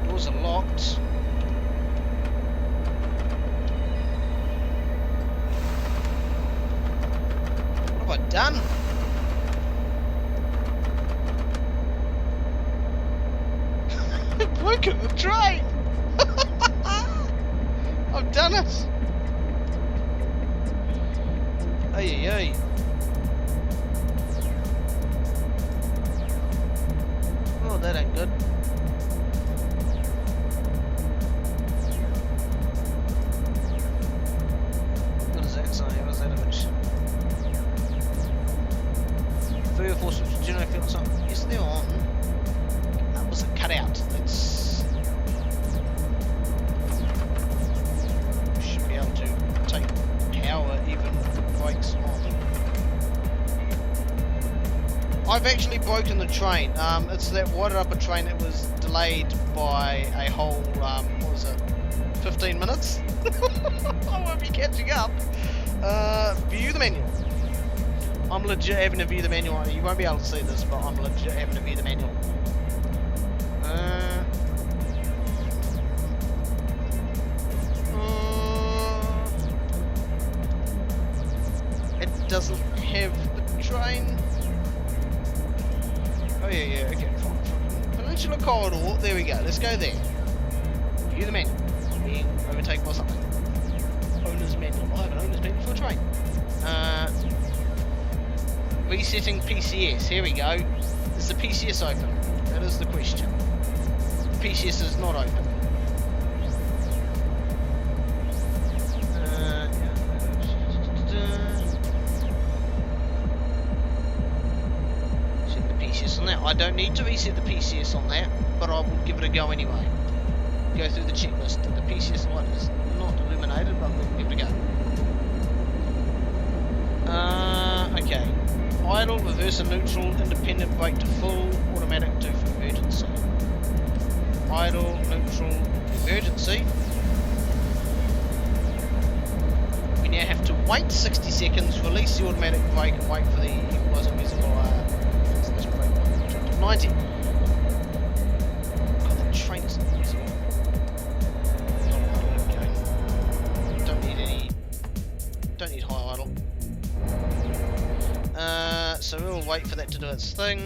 Doors are locked. What have I done? Broken the train! I've done it! Ay ay ay. Oh, that ain't good. What does that say? What does that image? 3 or 4 switches, do you know if it's on? Yes, they're on. That was a cutout. Let's. Should be able to take power even with the brakes on. I've actually broken the train. It's that wider upper train that was delayed by a whole, what was it, 15 minutes? I won't be catching up. View the manual. I'm legit having to view the manual. You won't be able to see this, but I'm legit having to view the manual. It doesn't have the train. Oh yeah, okay, fine. Peninsula Corridor, there we go, let's go there. View the manual. Being overtaken by something. Owner's manual. I have an owner's manual for a train. Resetting PCS, here we go. Is the PCS open? That is the question. The PCS is not open. Set the PCS on that. I don't need to reset the PCS on that, but I will give it a go anyway. Go through the checklist. The PCS light is not illuminated, but we'll give it a go. Okay. Idle, reverse and neutral, independent brake to full, automatic to emergency. Idle, neutral, emergency. We now have to wait 60 seconds, release the automatic brake and wait for the equalizer reservoir. 90. God, that train is easy. Okay. Don't need high idle. So we'll wait for that to do its thing.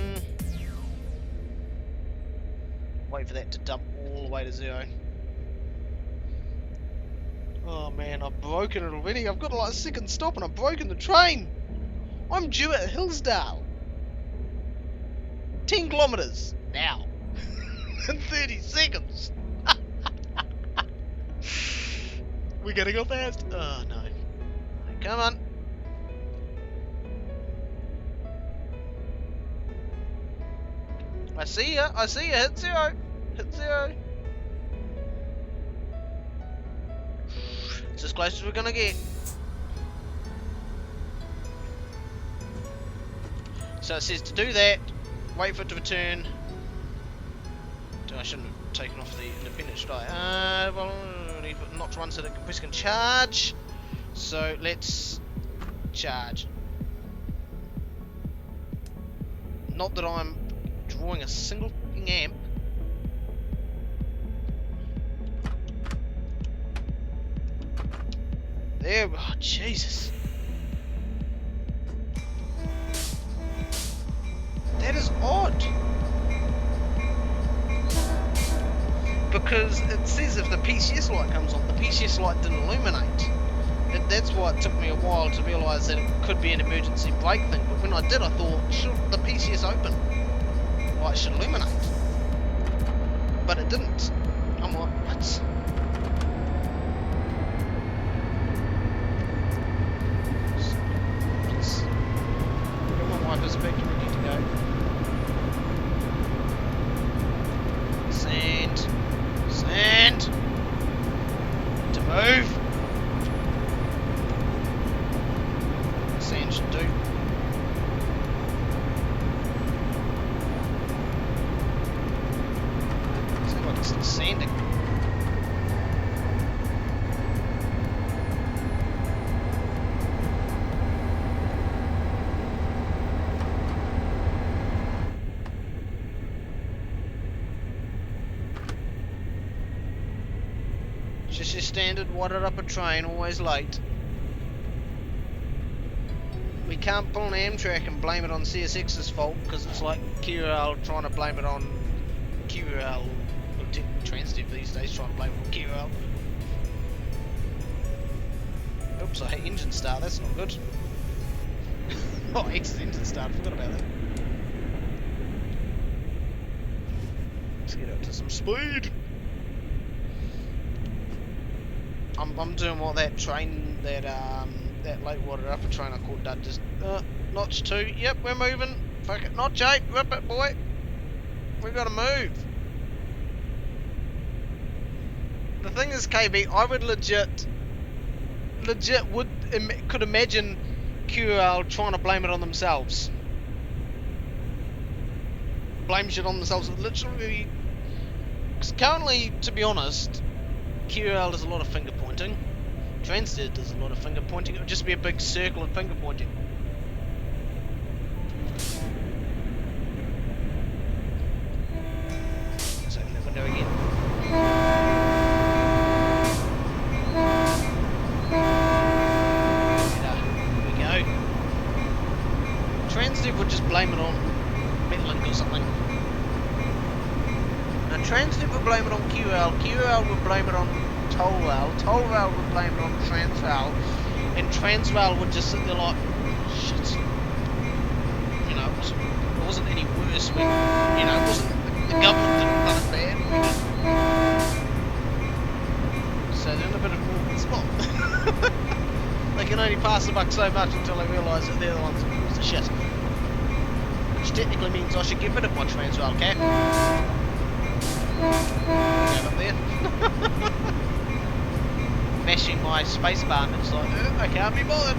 Wait for that to dump all the way to 0. Oh man, I've broken it already. I've got like a second stop and I've broken the train. I'm due at Hillsdale. 10 kilometers now. In 30 seconds. We gotta go fast. Oh no. Come on. I see ya, hit 0. Hit 0. It's as close as we're gonna get. So it says to do that, wait for it to return. I shouldn't have taken off the independent, should I? Well, not to run so that compressor can charge. So let's charge. Not that I'm drawing a single fucking amp. There, oh Jesus. That is odd. Because it says if the PCS light comes on, the PCS light didn't illuminate. That's why it took me a while to realise that it could be an emergency brake thing. But when I did, I thought, should the PCS open? Light should illuminate. But it didn't. I'm like, what? Get my wipers back to ready to go. Sand. To move. Sand should do. Sounds like it's still sanding. Just your standard wadded up a train, always late. We can't pull an Amtrak and blame it on CSX's fault, because it's like QRL trying to blame it on QRL, or Transdev these days trying to blame it on QRL. Oops, I hit engine start, that's not good. Oh, X is engine start, forgot about that. Let's get up to some speed. I'm doing what that train, that late water upper train I called did, just notch 2, yep, we're moving, fuck it, notch 8, rip it boy, we gotta move. The thing is, KB, I would could imagine QRL trying to blame it on themselves. Blame shit on themselves, literally, because currently, to be honest, QRL does a lot of finger pointing. Transdev does a lot of finger pointing. It would just be a big circle of finger pointing. we go again. Here we go. Transdev would just blame it on Metlink or something. Now Transdev would blame it on QL, QL would blame it on Tollwell, Tollwell would blame it on Transvaal, and Transvaal would just sit there like, shit. You know, it wasn't any worse when, you know, it wasn't, the government didn't run it bad. So they're in a bit of a awkward spot. They can only pass the buck so much until they realise that they're the ones that cause the shit. Which technically means I should get rid of my Transvaal cap. Get up there. Mashing my spacebar and it's like, I can't be bothered.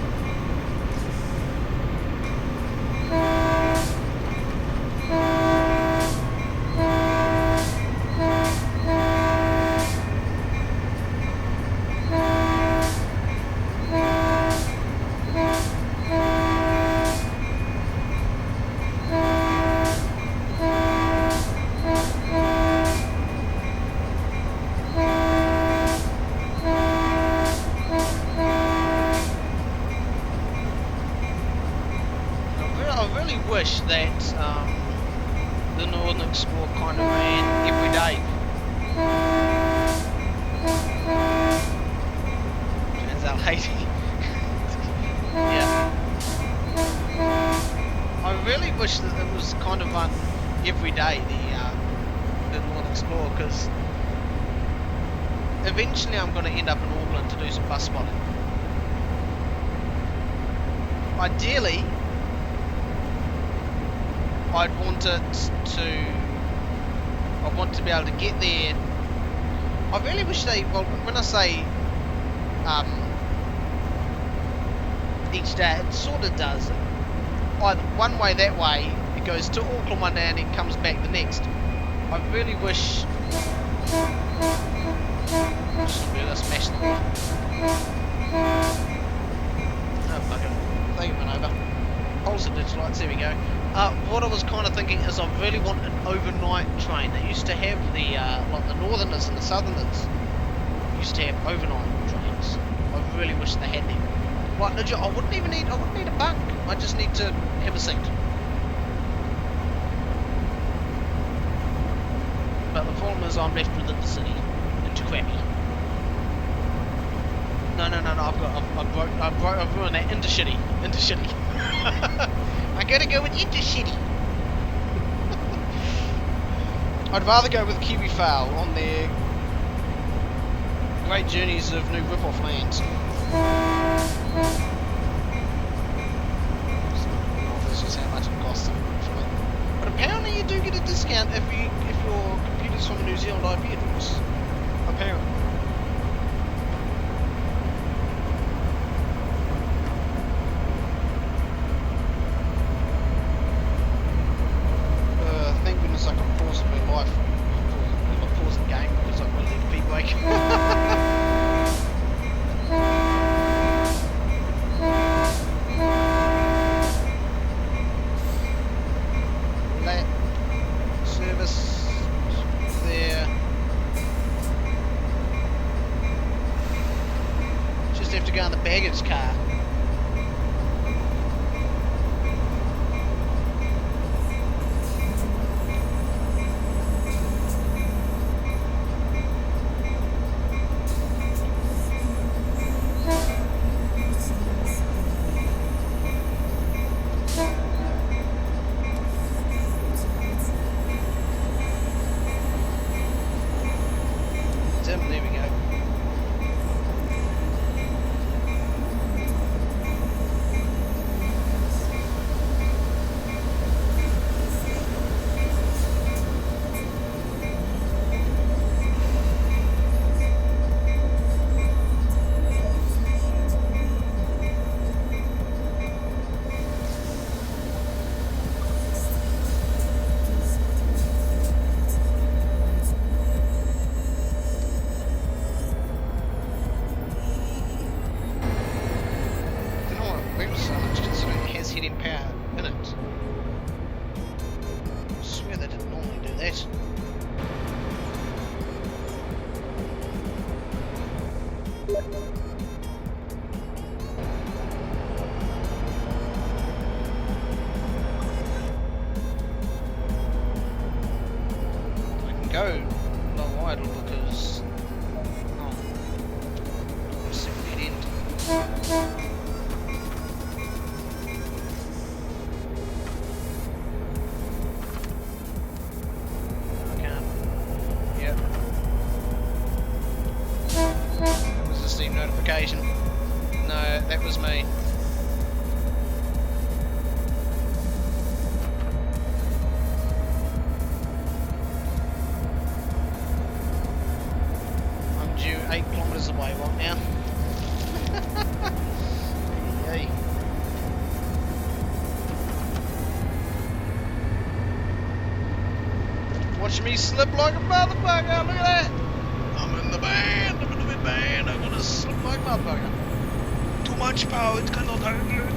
Wish that the Northern Explorer kind of ran every day. Transvaal 80. Yeah. I really wish that it was kind of run every day, the Northern Explorer, because eventually I'm going to end up in Auckland to do some bus spotting. Ideally, I want to be able to get there. I really wish they, well, when I say each day, it sort of does. Either one way, that way, it goes to Auckland one day and then comes back the next. I really wish. Just really smash them. Oh, fucking thing went over. Holes and ditch lights, there we go. What I was kind of thinking is I really want an overnight train. They used to have the, like the Northerners and the Southerners used to have overnight trains. I really wish they had them. Like legit, I wouldn't need a bunk. I just need to have a seat. But the problem is I'm left within the city. It's crappy. No, I've ruined that. Intercity. I gotta go with Intercity. I'd rather go with Kiwi Fowl on their great journeys of new rip-off lands. This is how much it costs them. But apparently you do get a discount if your computer's from a New Zealand IP address. Apparently. I can pause my life. I'm not pausing the game because I want to let the feet break. Let service there. Just have to go in the baggage car. There we go. heating power in it. I swear they didn't normally do that. go low idle because dead end. I can't. Yep. That was the Steam notification. No, that was me. I'm due 8 kilometres away right now. Yay. Watch me slip like a motherfucker, look at that! I'm in the band, I'm in the mid-band, I'm gonna slip like a motherfucker. Too much power, it cannot handle it.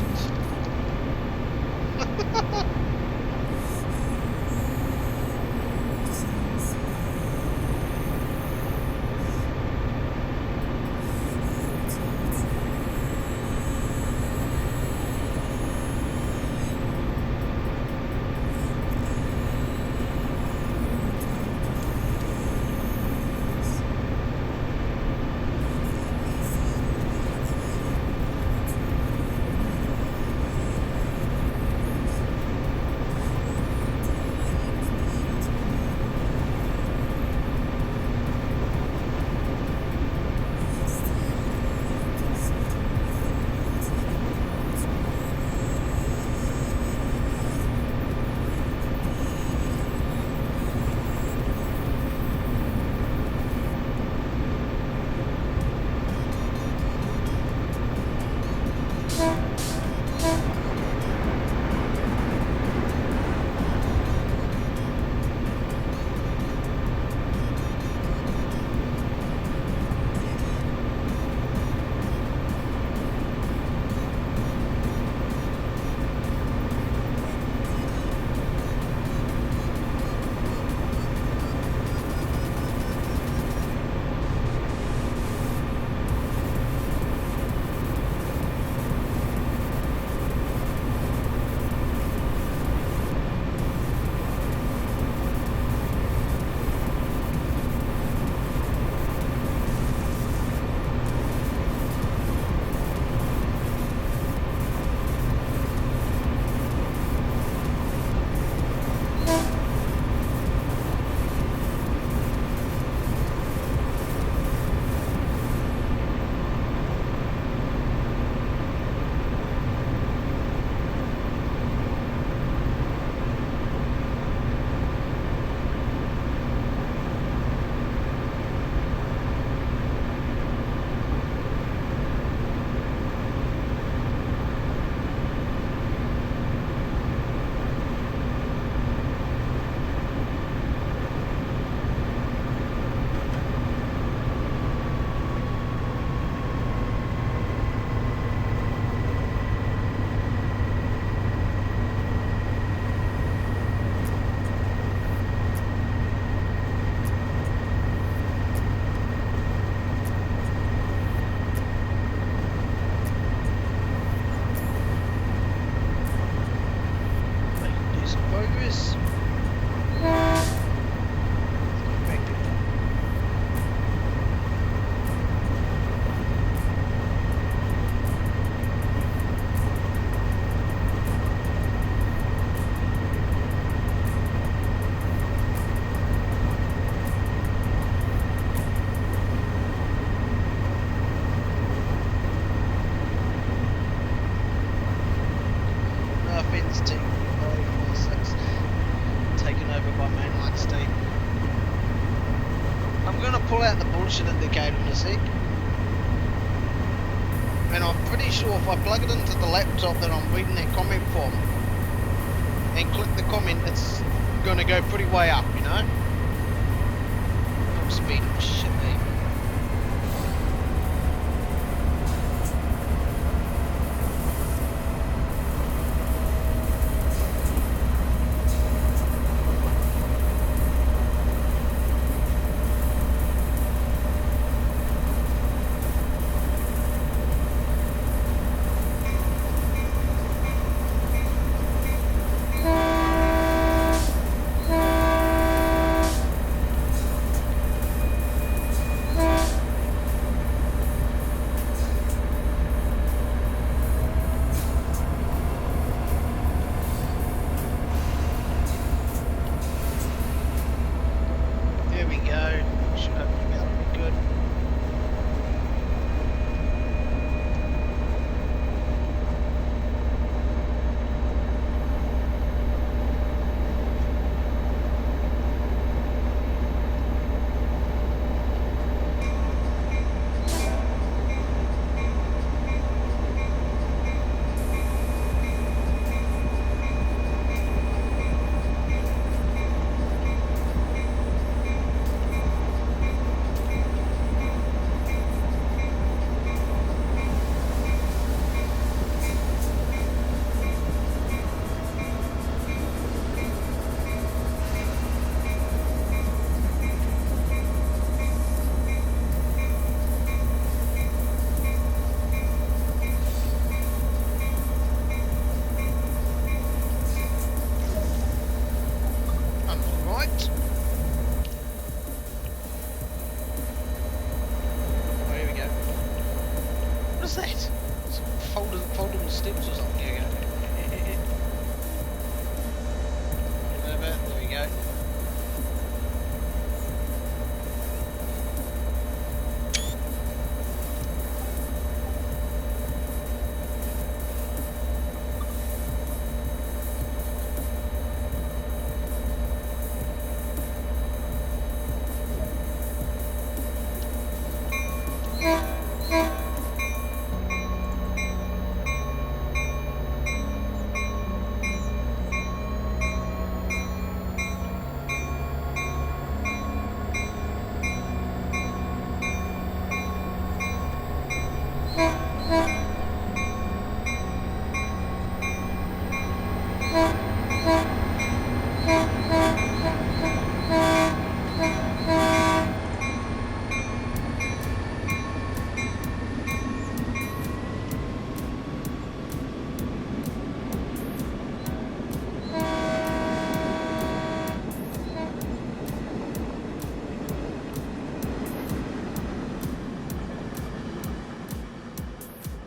Indicator in a sec, and I'm pretty sure if I plug it into the laptop that I'm reading that comment from and click the comment, it's going to go pretty way up, you know. Top speed of shit, eh?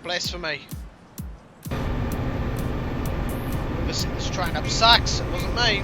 Blasphemy. Whoever set this train up sucks, it wasn't me.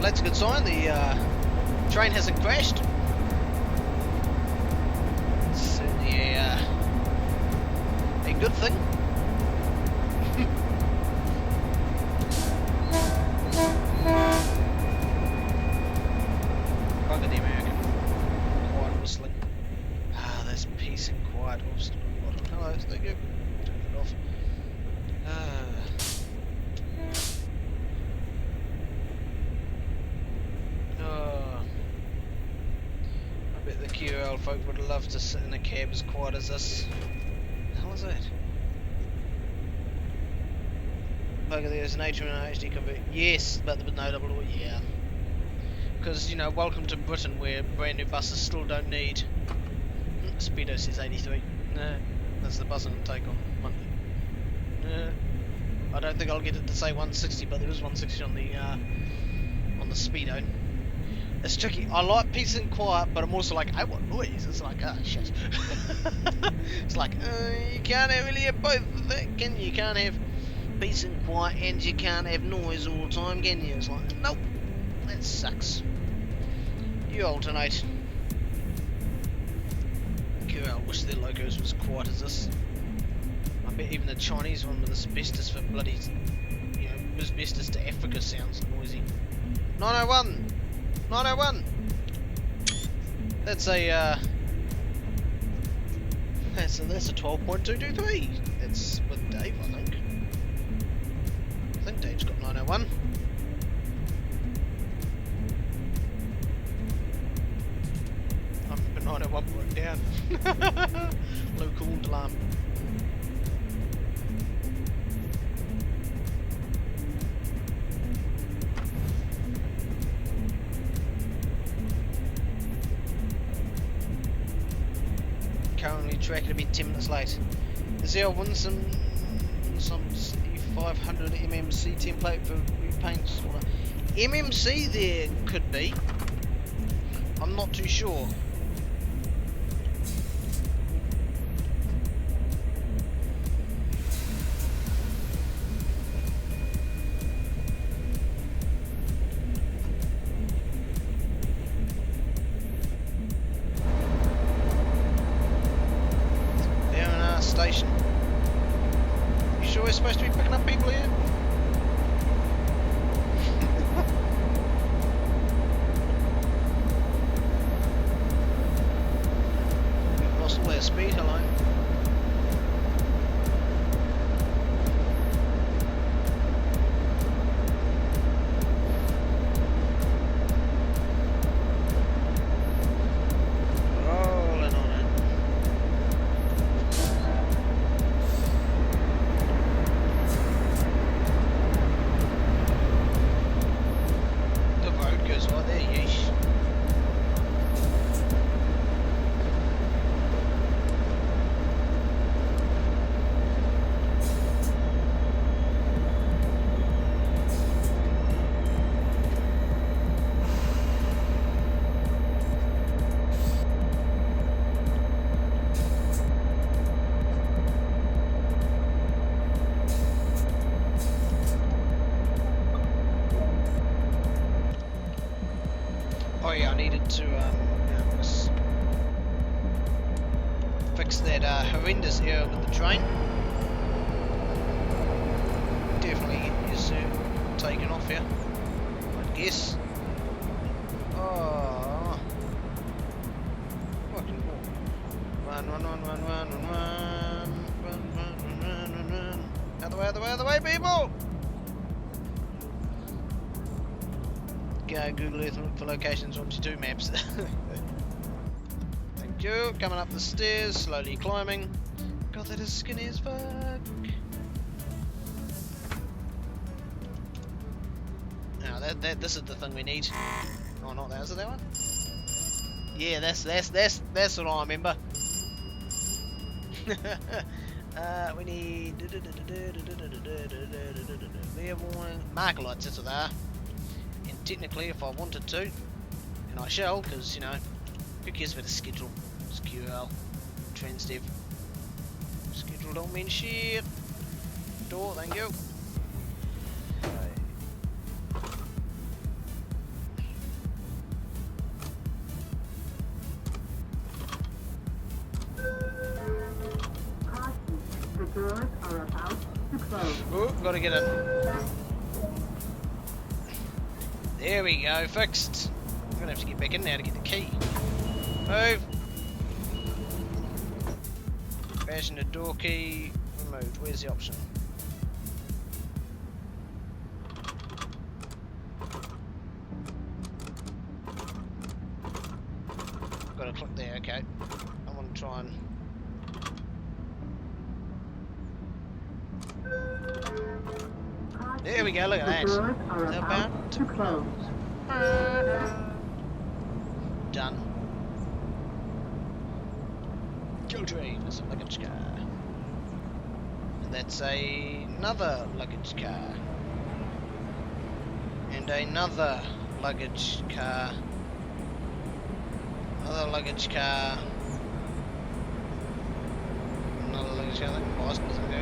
That's a good sign. The train hasn't crashed. It's certainly a good thing. Bugger the American quiet whistling. Ah, there's peace and quiet. Oops. Hello, thank you. Turn it off. I bet the QL folk would love to sit in a cab as quiet as this. What the hell is that? Look, there's an A200 MMC convert. Yes, but with no double door, yeah. Because, you know, welcome to Britain where brand new buses still don't need. Speedo says 83. No, that's the bus I'm take on Monday. No, I don't think I'll get it to say 160, but there is 160 on the Speedo. It's tricky. I like peace and quiet, but I'm also like, I want noise. It's like, ah, shit. It's like, you can't have really have both of that, can you? You can't have peace and quiet, and you can't have noise all the time, can you? It's like, nope, that sucks. You alternate. I wish their logos was quiet as this. I bet even the Chinese one with asbestos for bloody, you know, asbestos to Africa sounds noisy. 901! 901! That's a, that's a 12.223. That's with Dave, I think. I think Dave's got 901. I remember 901 broke down. Local alarm. Currently tracking to be 10 minutes late. 0 Winston some E500 MMC template for repaints. MMC there could be. I'm not too sure. Station. You sure we're supposed to be picking up people here? We've lost all our speed, hello. Oh yeah, I needed to fix that horrendous error with the train. Definitely is taken off here, I guess. Oh, fucking cool. Run, run, run, run, run, run, run, run, run, run, run, run. Out the way, out the way, out the way, people! Google Earth for locations on 2 maps. Thank you. Coming up the stairs, slowly climbing. God, that is skinny as fuck. Now this is the thing we need. Oh, not that. Is it that one? Yeah, that's what I remember. We need rear warning marker lights. That's what they are. And technically, if I wanted to, and I shall, because, you know, who cares about a schedule? It's QL, transdev. Schedule don't mean shit. Door, thank you. The doors are about to close. Oh, gotta get in. There we go, fixed. I'm gonna have to get back in now to get the key. Move. Passenger door key removed. Where's the option? Gotta click there, okay. I want to try and... There we go, look at that. The doors are about to close. Done. Caltrain, that's a luggage car. And that's another luggage car. And another luggage car. Another luggage car. Another luggage car.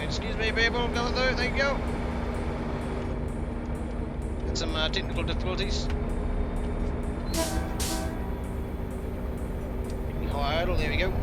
Excuse me, people, I'm coming through. There you go. Got some technical difficulties. High idle, there we go.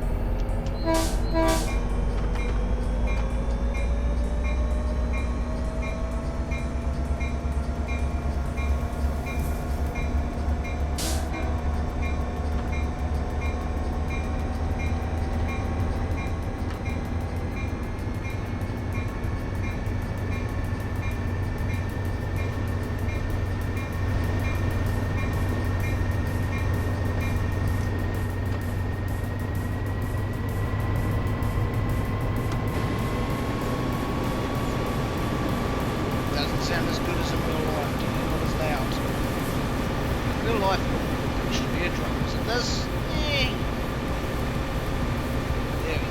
Sound as good as in real life, not as loud. In real life, it should be a drum. Is it this? Eh. There we go.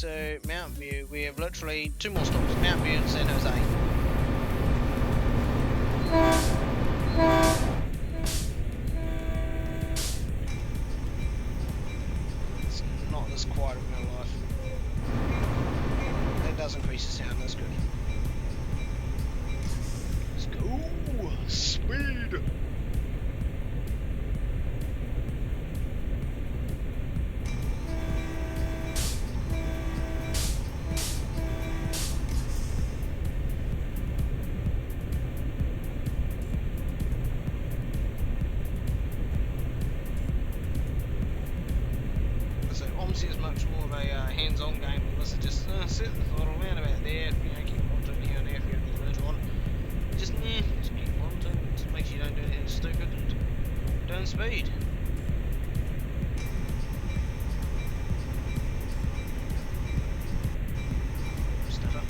So Mountain View, we have literally 2 more stops, Mountain View and San Jose. It's not this quiet in real life. That does increase the sound, that's good. Let's go! Speed! OMSI is much more of a hands-on game. This is just set the throttle around about there, keep monitoring here and there if you have the motor on. Just keep monitoring, just make sure you don't do anything stupid and don't speed. Stutter.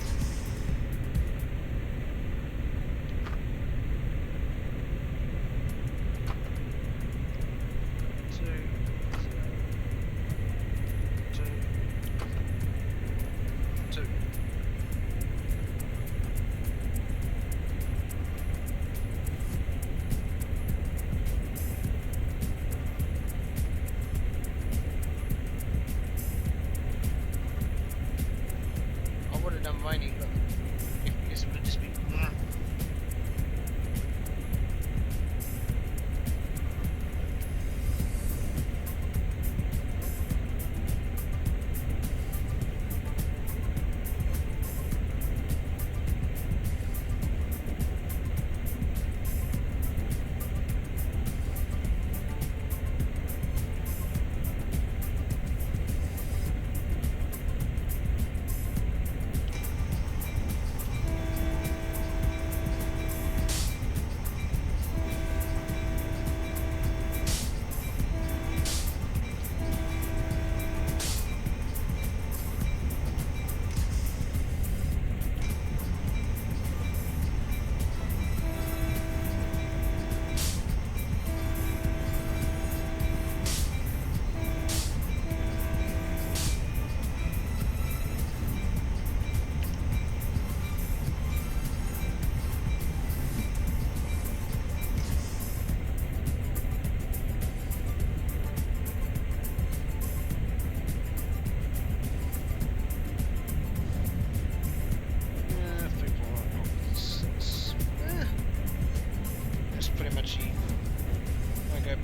Raining, but I guess it would just be.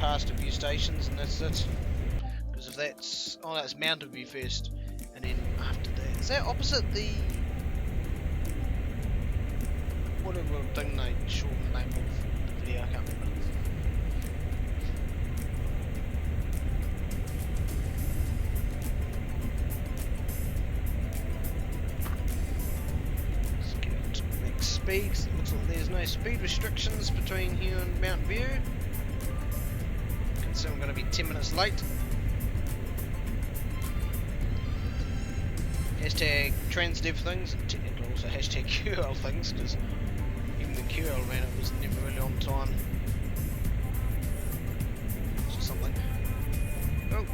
Past a few stations and that's it. Because if that's that's Mountain View first, and then after that is that opposite the whatever thing they shortened the name of the video, I can't remember. Let's get to max speed, 'cause it looks like there's no speed restrictions between here and Mountain View. So I'm going to be 10 minutes late. Hashtag transdev things, and technically also hashtag QL things, because even the QL ran it was never really on time. Or something. Oh.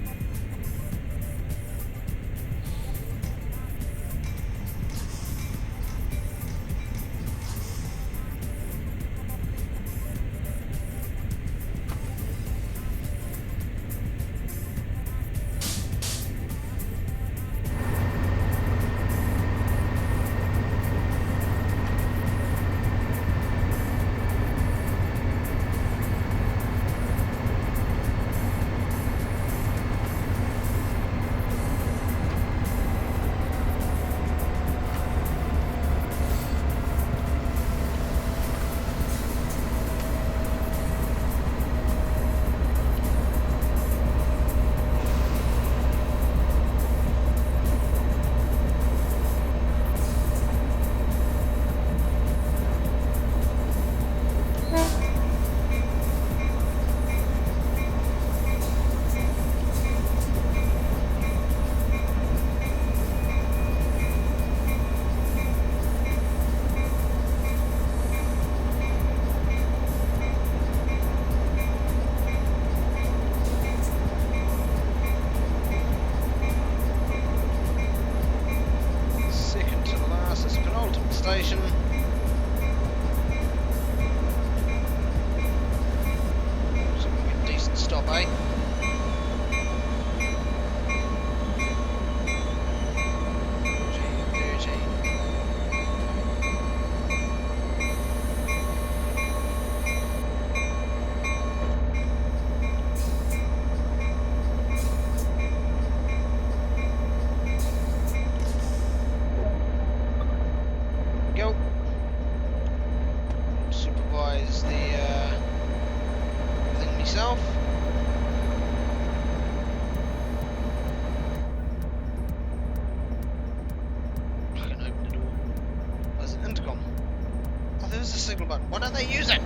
signal button. Why don't they use it?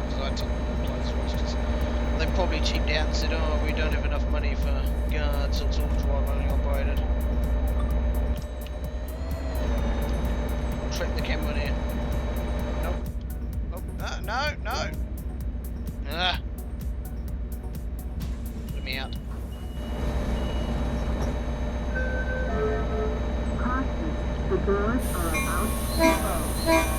So I took close registers. They probably cheaped out and said, oh, we don't have enough money for guards, so it's all drive only operated. Track the camera in here. Nope. Oh, no. Ah. Let me out. Caution, the doors are about to close.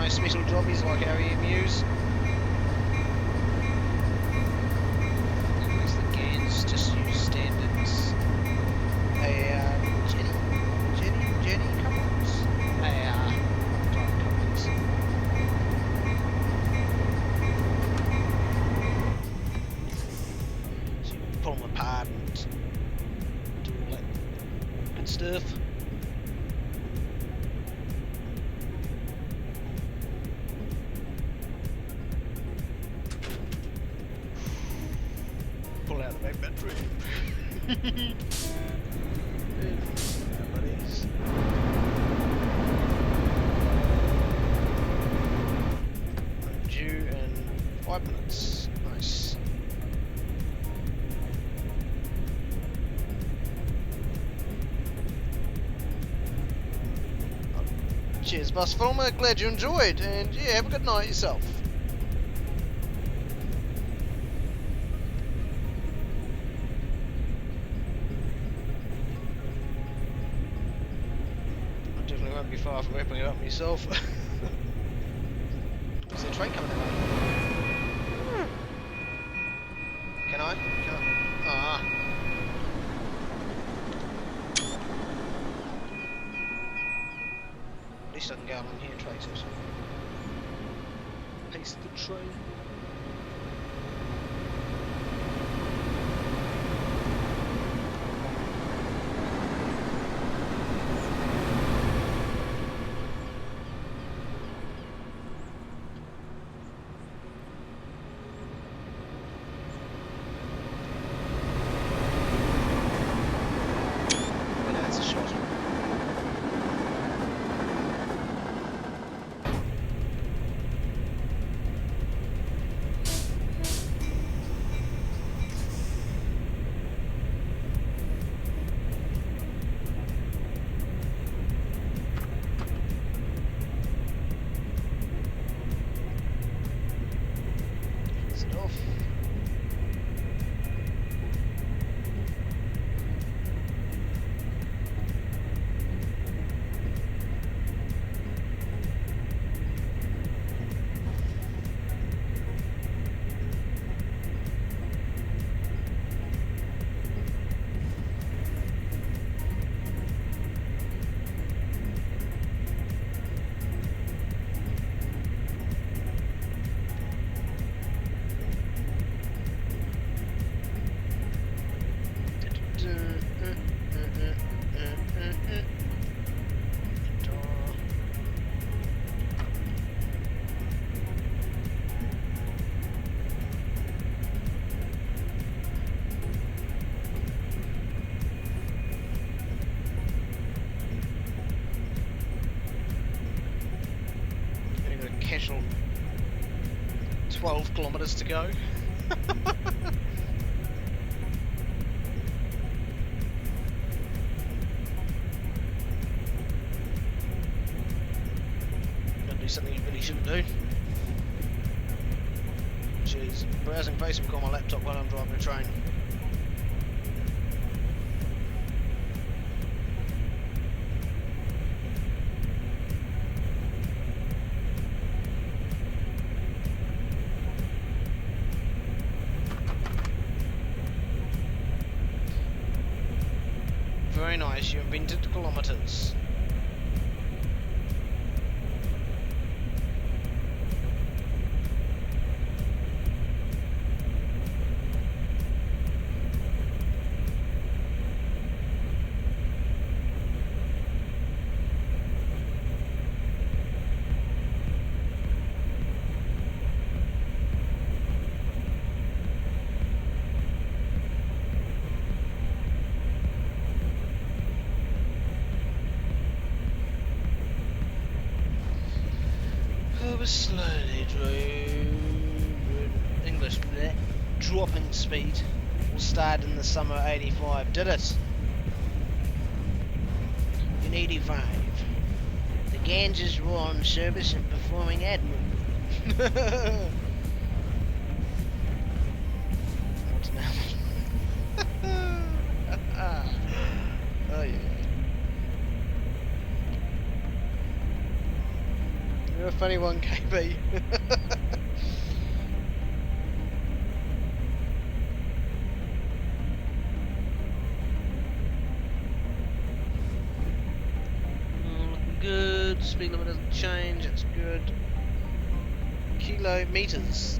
Special jobbies like our EMUs. Where's the GANs? Just use standards. Jenny couplings. Type couplings. So you pull them apart and do all that good stuff. Pull out the back battery. Buddies. I'm due in 5 minutes. Nice. Cheers, Bus Filmer. Glad you enjoyed, and yeah, have a good night yourself. Be far from wrapping it up myself. Is there a train coming in? Can I? Ah. At least I can go on here, traitors. Pace the train. Casual 12 kilometers to go. Gotta do something you really shouldn't do. Which is browsing Facebook on my laptop while I'm driving a train. Very nice, you invented kilometers. move slowly, English, bleh. Dropping speed will start in the summer of 85. Did it? In 85. The Ganges were on service and performing admirably. What's now? Oh yeah. You're a funny one, KB. Good. Speed limit doesn't change. That's good. Kilometers.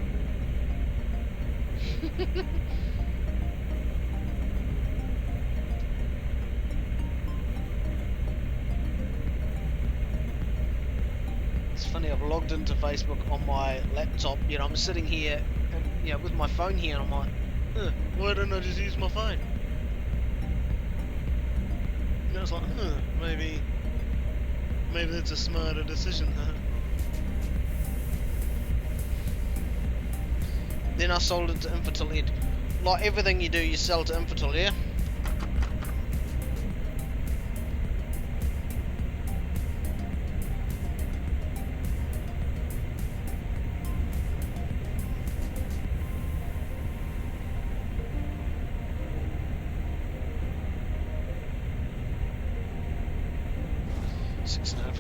It's funny, I've logged into Facebook on my laptop, you know, I'm sitting here, and, you know, with my phone here, and I'm like, why don't I just use my phone? And I was like, maybe that's a smarter decision, huh? Then I sold it to Infotil Ed. Like everything you do, you sell to Infotil, yeah?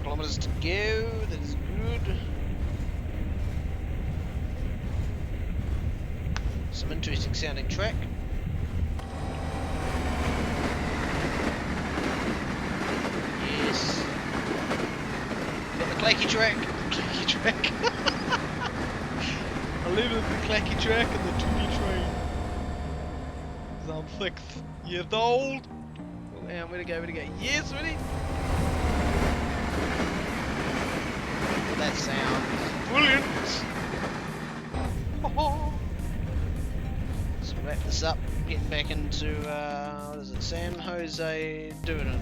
Kilometers to go, that is good. Some interesting sounding track. Yes. Got the clacky track. Clacky track. I live with the clacky track and the toonie train. I'm 6 years old. Oh, man, where to go, Yes, ready? That sound is brilliant. Let's wrap this up, getting back into what is it, San Jose Durden.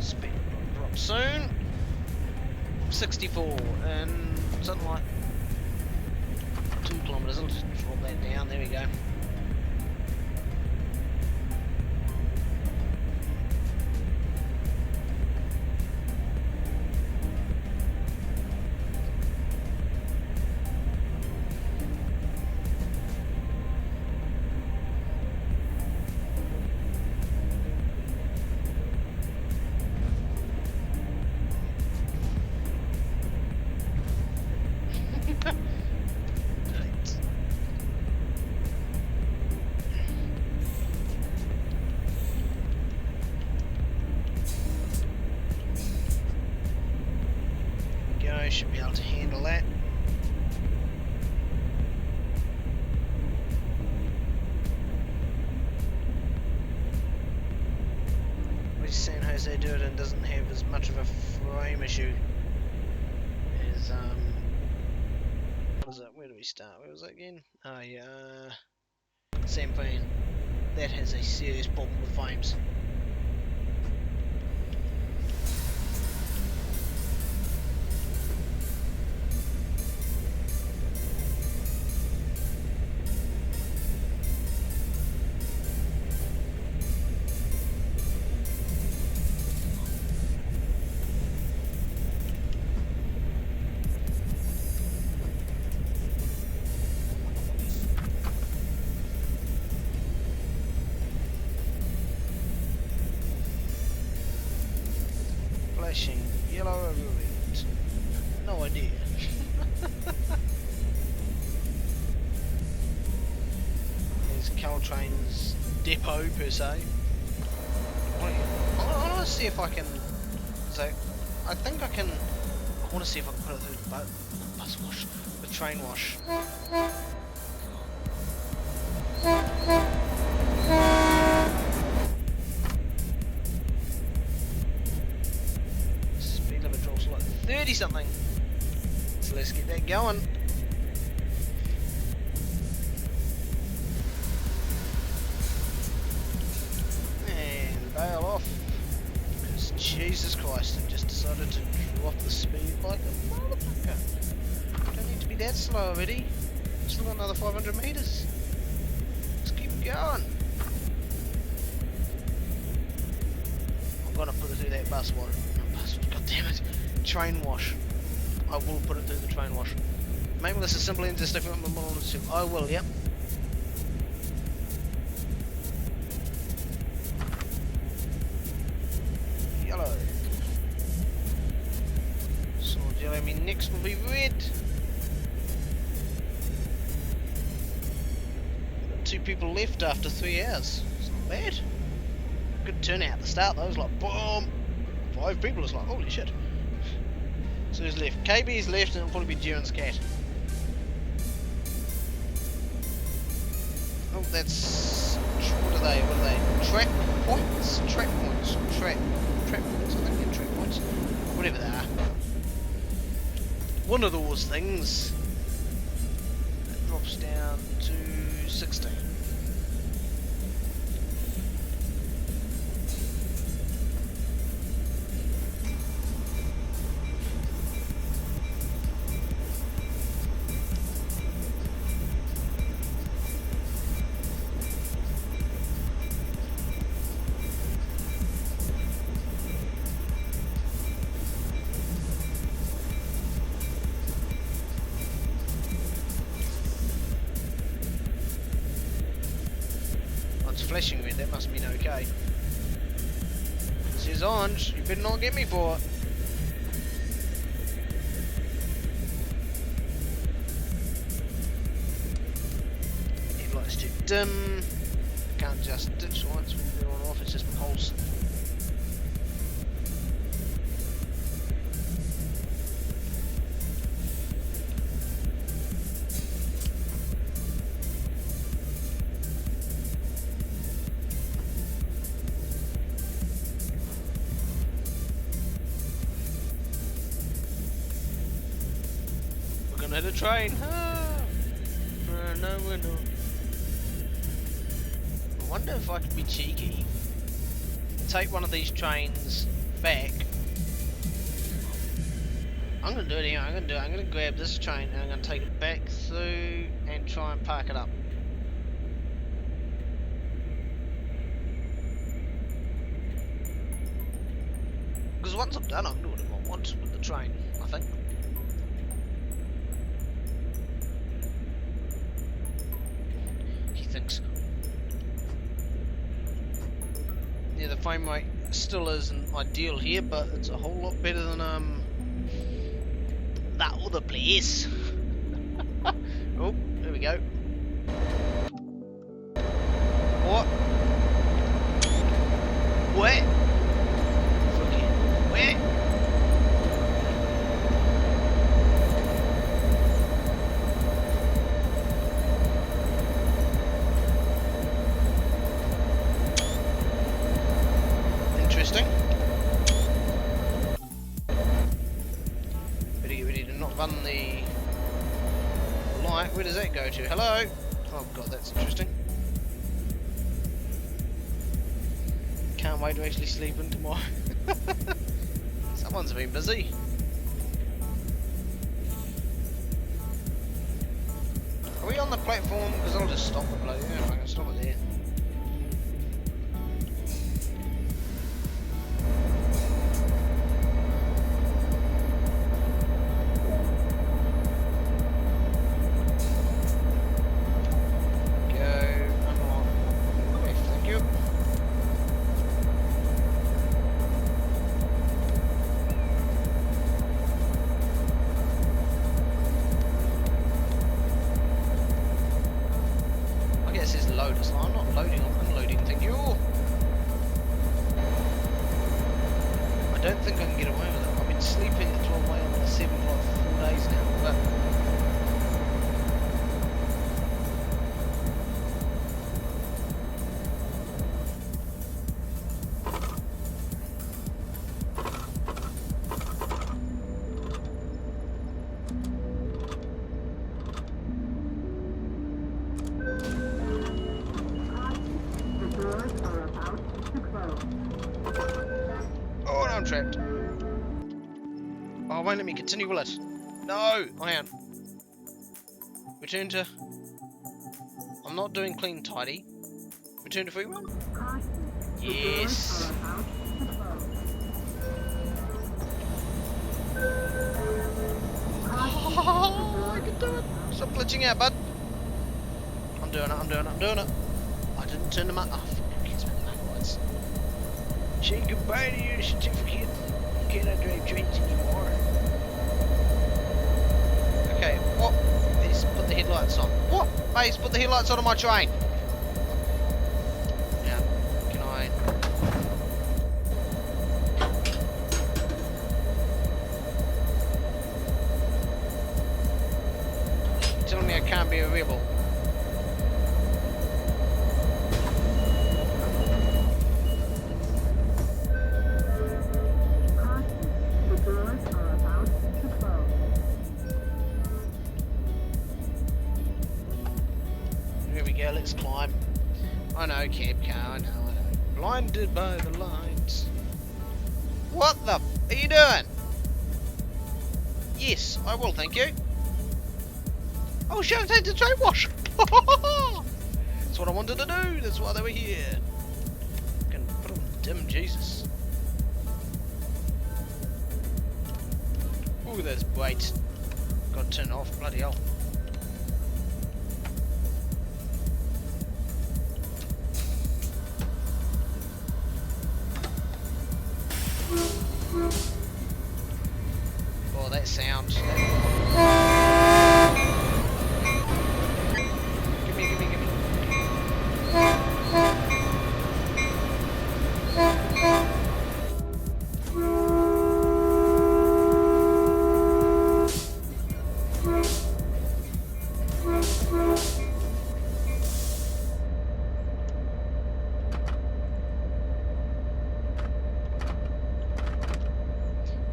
Speed drop soon. 64 and something like 2 kilometers. I'll just drop that down. There we go. Should be able to handle that. Which San Jose Durden doesn't have as much of a frame issue as what is it? Where do we start? Where was that again? Oh yeah, Sampan. That has a serious problem with frames. Yellow over red. No idea. There's Caltrain's depot per se. I want to see if I can. So I think I can. I want to see if I can put it through the bus wash, the train wash. Speed limit drops like 30 something. let's get that going. And bail off. Because Jesus Christ, I just decided to drop the speed like a motherfucker. Don't need to be that slow already. Still got another 500 meters. Let's keep going. I'm gonna put it through that bus wash. No, bus, god damn it. Train wash. I will put it through the train wash. Maybe this is simply just sticking up my model to. I will, yep. Yellow. Solid yellow, I mean next will be red. Got 2 people left after 3 hours. It's not bad. Good turnout at the start though, it was like boom! 5 people, it's like holy shit. So who's left? KB's left and it'll probably be Duran's cat. Oh, that's... What are they? Track points? Track points. Track points. I think they're track points. Whatever they are. One of those things. That drops down to 16. Flashing red, that must mean okay. It says orange, you better not get me for it. Headlights too dim. Can't just ditch lights when they're on off, it's just pulse. At a train, for no window. I wonder if I could be cheeky, take one of these trains back. I'm gonna do it here. I'm gonna grab this train and I'm gonna take it back through and try and park it up. Because once I'm done, I can do whatever I want with the train, I think. Thinks. Yeah, the frame rate still isn't ideal here, but it's a whole lot better than that other place. Oh, there we go. What? What? Where? Run the light. Where does that go to? Hello? Oh god, that's interesting. Can't wait to actually sleep in tomorrow. Someone's been busy. Are we on the platform? Because I'll just stop the bloody. Yeah, I can stop it there. This is load, so I'm not I'm trapped. Oh, it won't let me continue, will it? No! I am. Return to... I'm not doing clean tidy. Return to free run? Yes! Oh, I can do it! Stop glitching out, bud! I'm doing it. I didn't turn them up. Oh, fuck, kids with the lights. Say goodbye to your certificate. You cannot drive trains anymore. Okay, what? Let's put the headlights on. What? Maze, put the headlights on my train. Now, can I... You're telling me I can't be a rebel? Let's climb. I know, cab car, I know. Blinded by the lights. What the f are you doing? Yes, I will, thank you. Oh, shall I take the train wash? That's what I wanted to do. That's why they were here. Can put on dim, Jesus. Ooh, that's bright. Got to turn it off, bloody hell. Oh, that sound. Give me.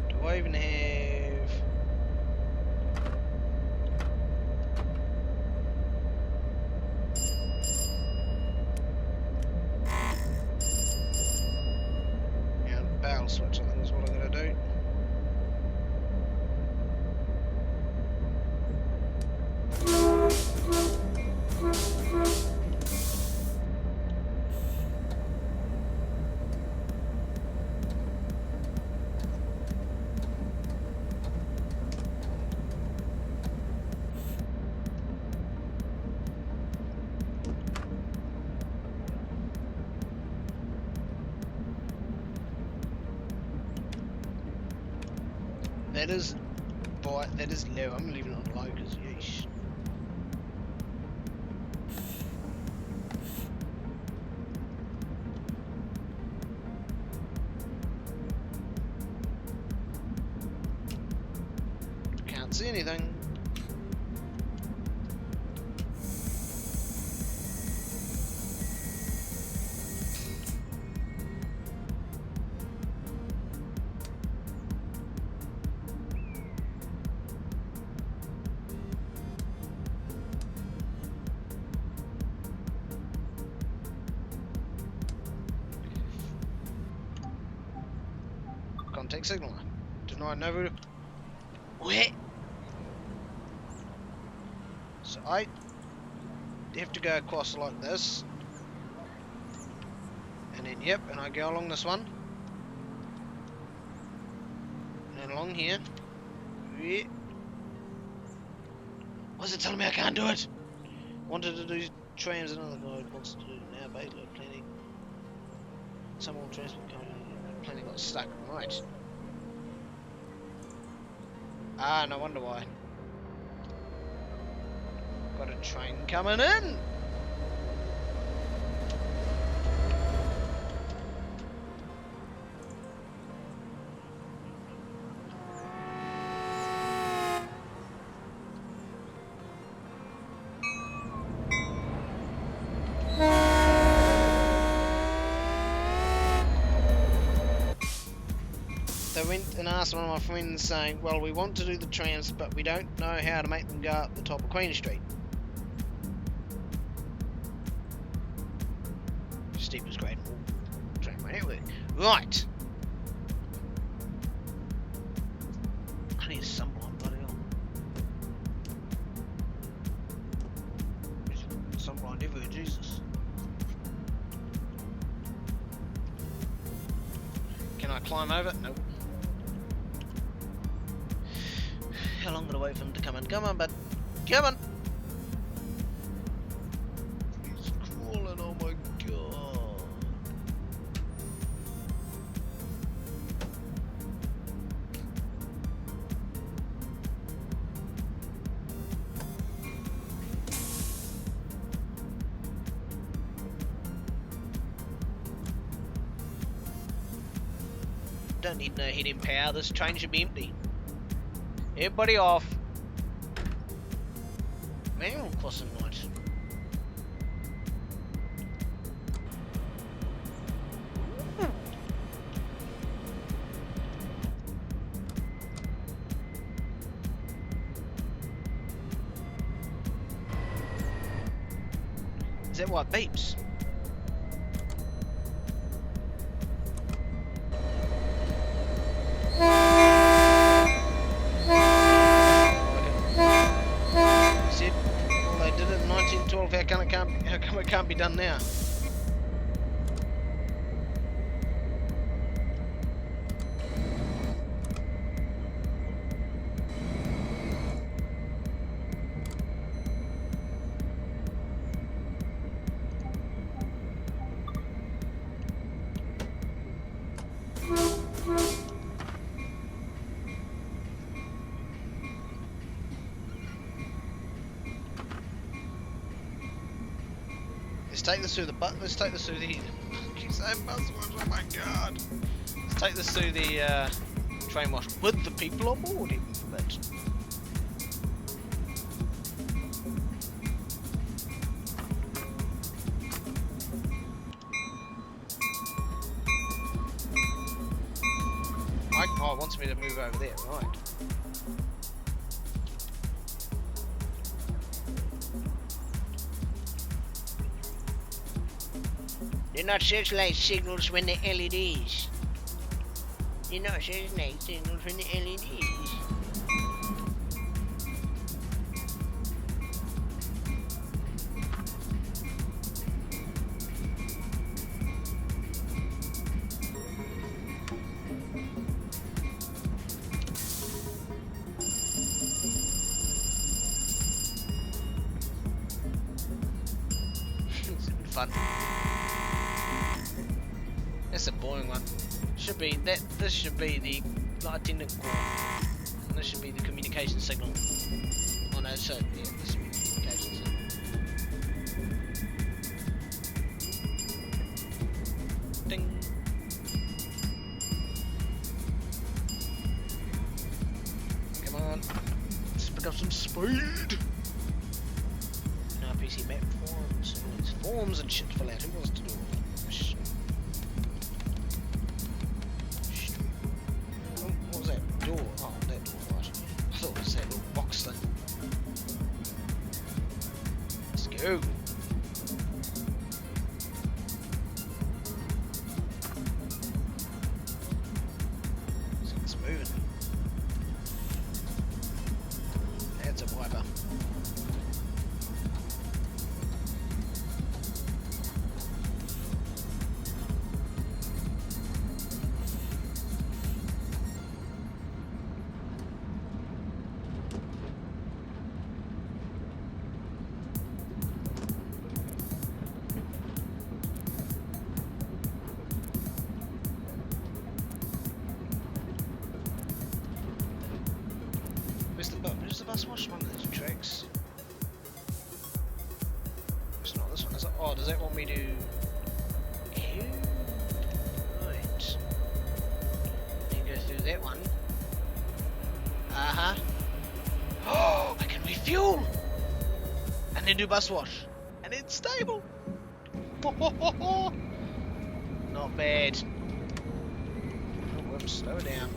Do I even have... Yeah, barrel switch I think is what I'm going to do. That is low. I'm leaving it on low because yeesh. Can't see anything. Contact signal. Denied no route. Where? So I have to go across like this. And then yep, and I go along this one. And then along here. Yeah. Why is it telling me I can't do it? Wanted to do trams, another guy wants to do it now, Baylor planning. Some more transport company planning got stuck, right. Ah, no wonder why. Got a train coming in! They went and asked one of my friends saying, well, we want to do the trams, but we don't know how to make them go up the top of Queen Street. Steep as great tramway network. Right. Someone, bloody hell. Someone ever, Jesus. Can I climb over? Nope. How long gotta wait for him to come in? Come on, bud. Come on! He's crawling, oh my god. Don't need no heating power, this train should be empty. Everybody off. Manual crossing light. Is that what beeps? How come it can't be done now? Let's take this through the let's take this through the I keep saying bus wash, oh my god. Let's take this through the train wash with the people on board even for that. Oh, it wants me to move over there, right. They're not searchlight signals when the LEDs. They're not searchlight signals when the LEDs. It's fun. That's a boring one. Should be that. This should be the light attendant call. And this should be the communication signal. Oh no, so yeah, this should be the communication signal. Ding. Come on, let's pick up some speed. Now PC map forms. It's forms and shit to fill out. Who wants to do it? Door. Oh, that door, right. I thought it was that little box thing. Let's go. It's moving. That's a wiper. Where's the bus wash? One of these tracks. It's not this one, is it? Oh, does that want me to... Ew. Right. Then go through that one. Uh-huh. Oh, I can refuel! And then do bus wash. And it's stable! Not bad. Oh, whoops, slow down.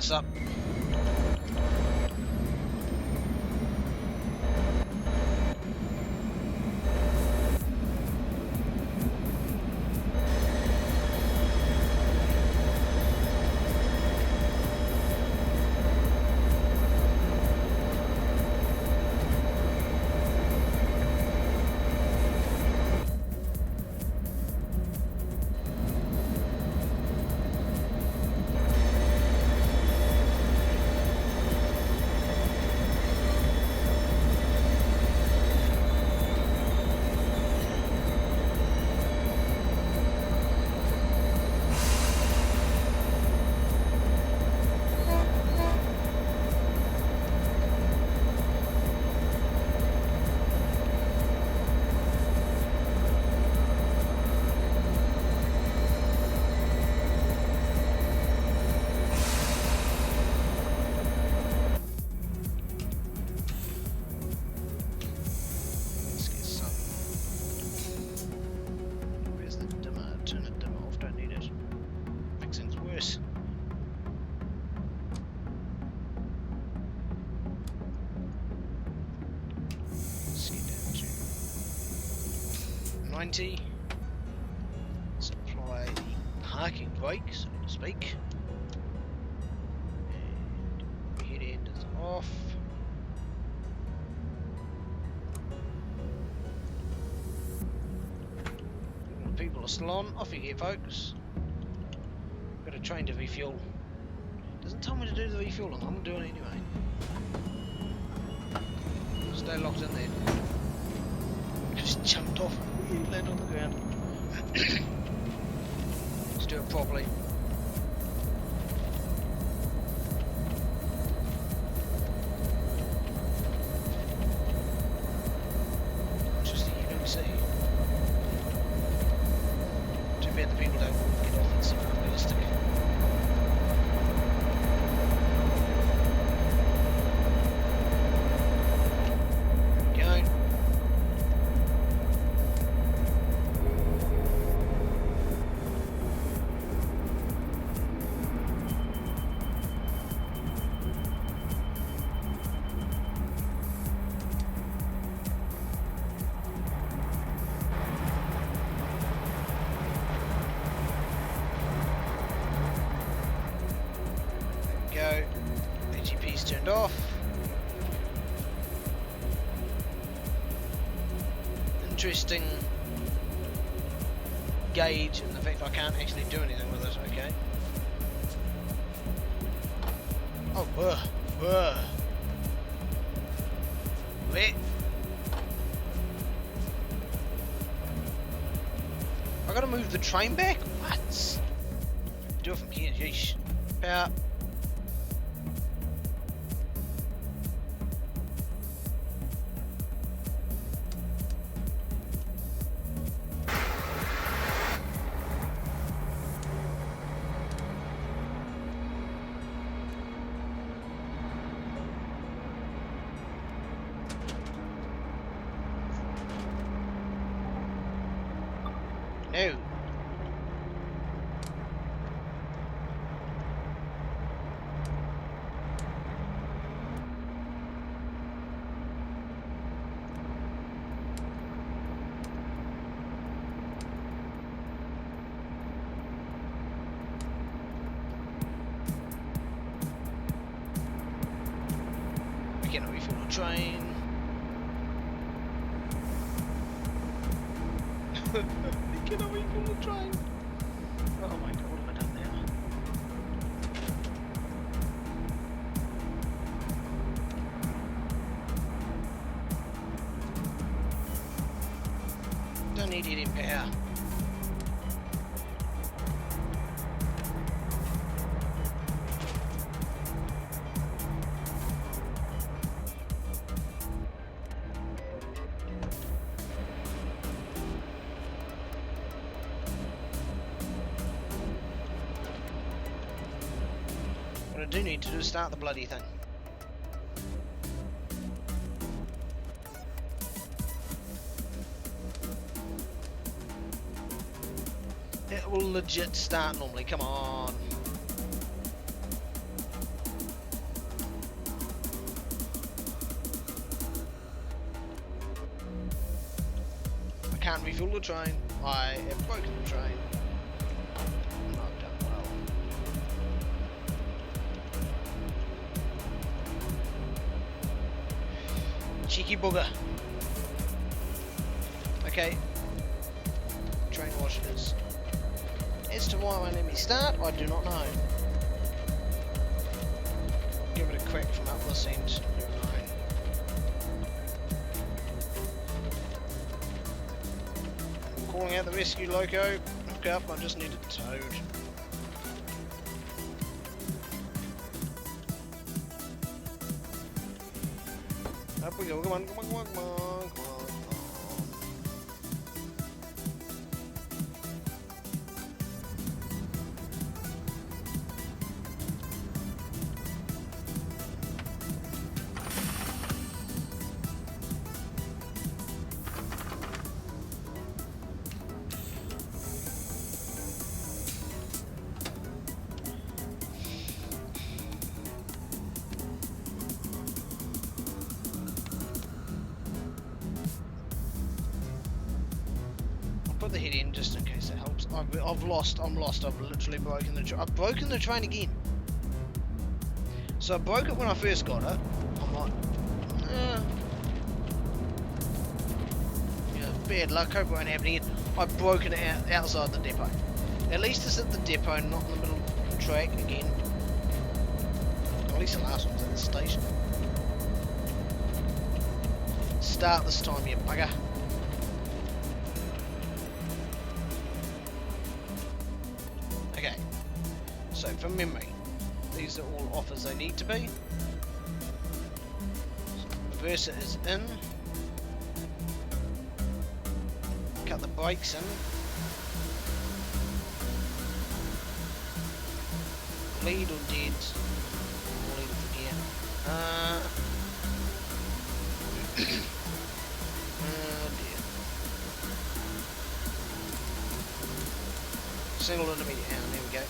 this up. Let's apply the parking brake, so to speak. And head end is off. All the people are still on. Off you get, folks. Got a train to refuel. Doesn't tell me to do the refueling. I'm doing it anyway. Stay locked in there. Just jumped off, landed on the ground. Let's do it properly. Just the UMC. Too bad the people don't get off and see realistic. AGP's turned off. Interesting gauge and the fact I can't actually do anything with it, okay. Oh, Wait. I gotta move the train back? What? Do it from here, yeesh. Power. No. We cannot refuel the train. Can I refuel the train? Oh my god, what have I done now? Don't need it in power. What I do need to do is start the bloody thing. It will legit start normally, come on. can't refuel the train. I have broken the train. And I've done well. Cheeky bugger. Okay. Train wash it is. As to why it won't let me start, I do not know. Give it a crack from up this end. Never know. I'm calling out the rescue loco. Look up, I just need it towed. Up we go, come on, come on, come on, come on, come on, come on. Put the head in just in case it helps. I'm lost. I've literally broken the train. I've broken the train again. So I broke it when I first got it. I'm like, yeah, bad luck. Hope it won't happen again. I've broken it outside the depot. At least it's at the depot, not in the middle of the track again. At least the last one's at the station. Start this time, you bugger. Okay, so from memory, these are all off as they need to be. So reverser is in. Cut the brakes in. Lead or dead? I'll leave it for gear. Oh dear. Single intermediate down, there we go.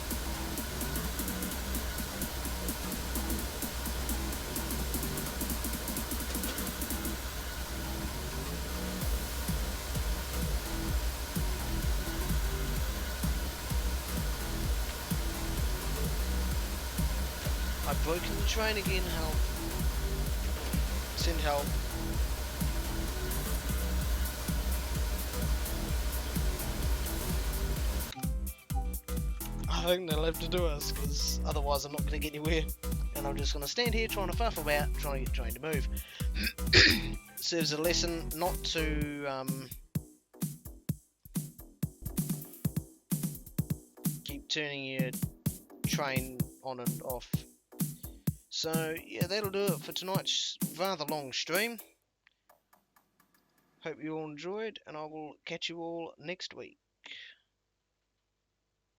I've broken the train again, help. Send help. I think they'll have to do us, because otherwise I'm not going to get anywhere. And I'm just going to stand here trying to fuff about, trying to get the train to move. Serves a lesson not to keep turning your train on and off. So yeah, that'll do it for tonight's rather long stream. Hope you all enjoyed, and I will catch you all next week.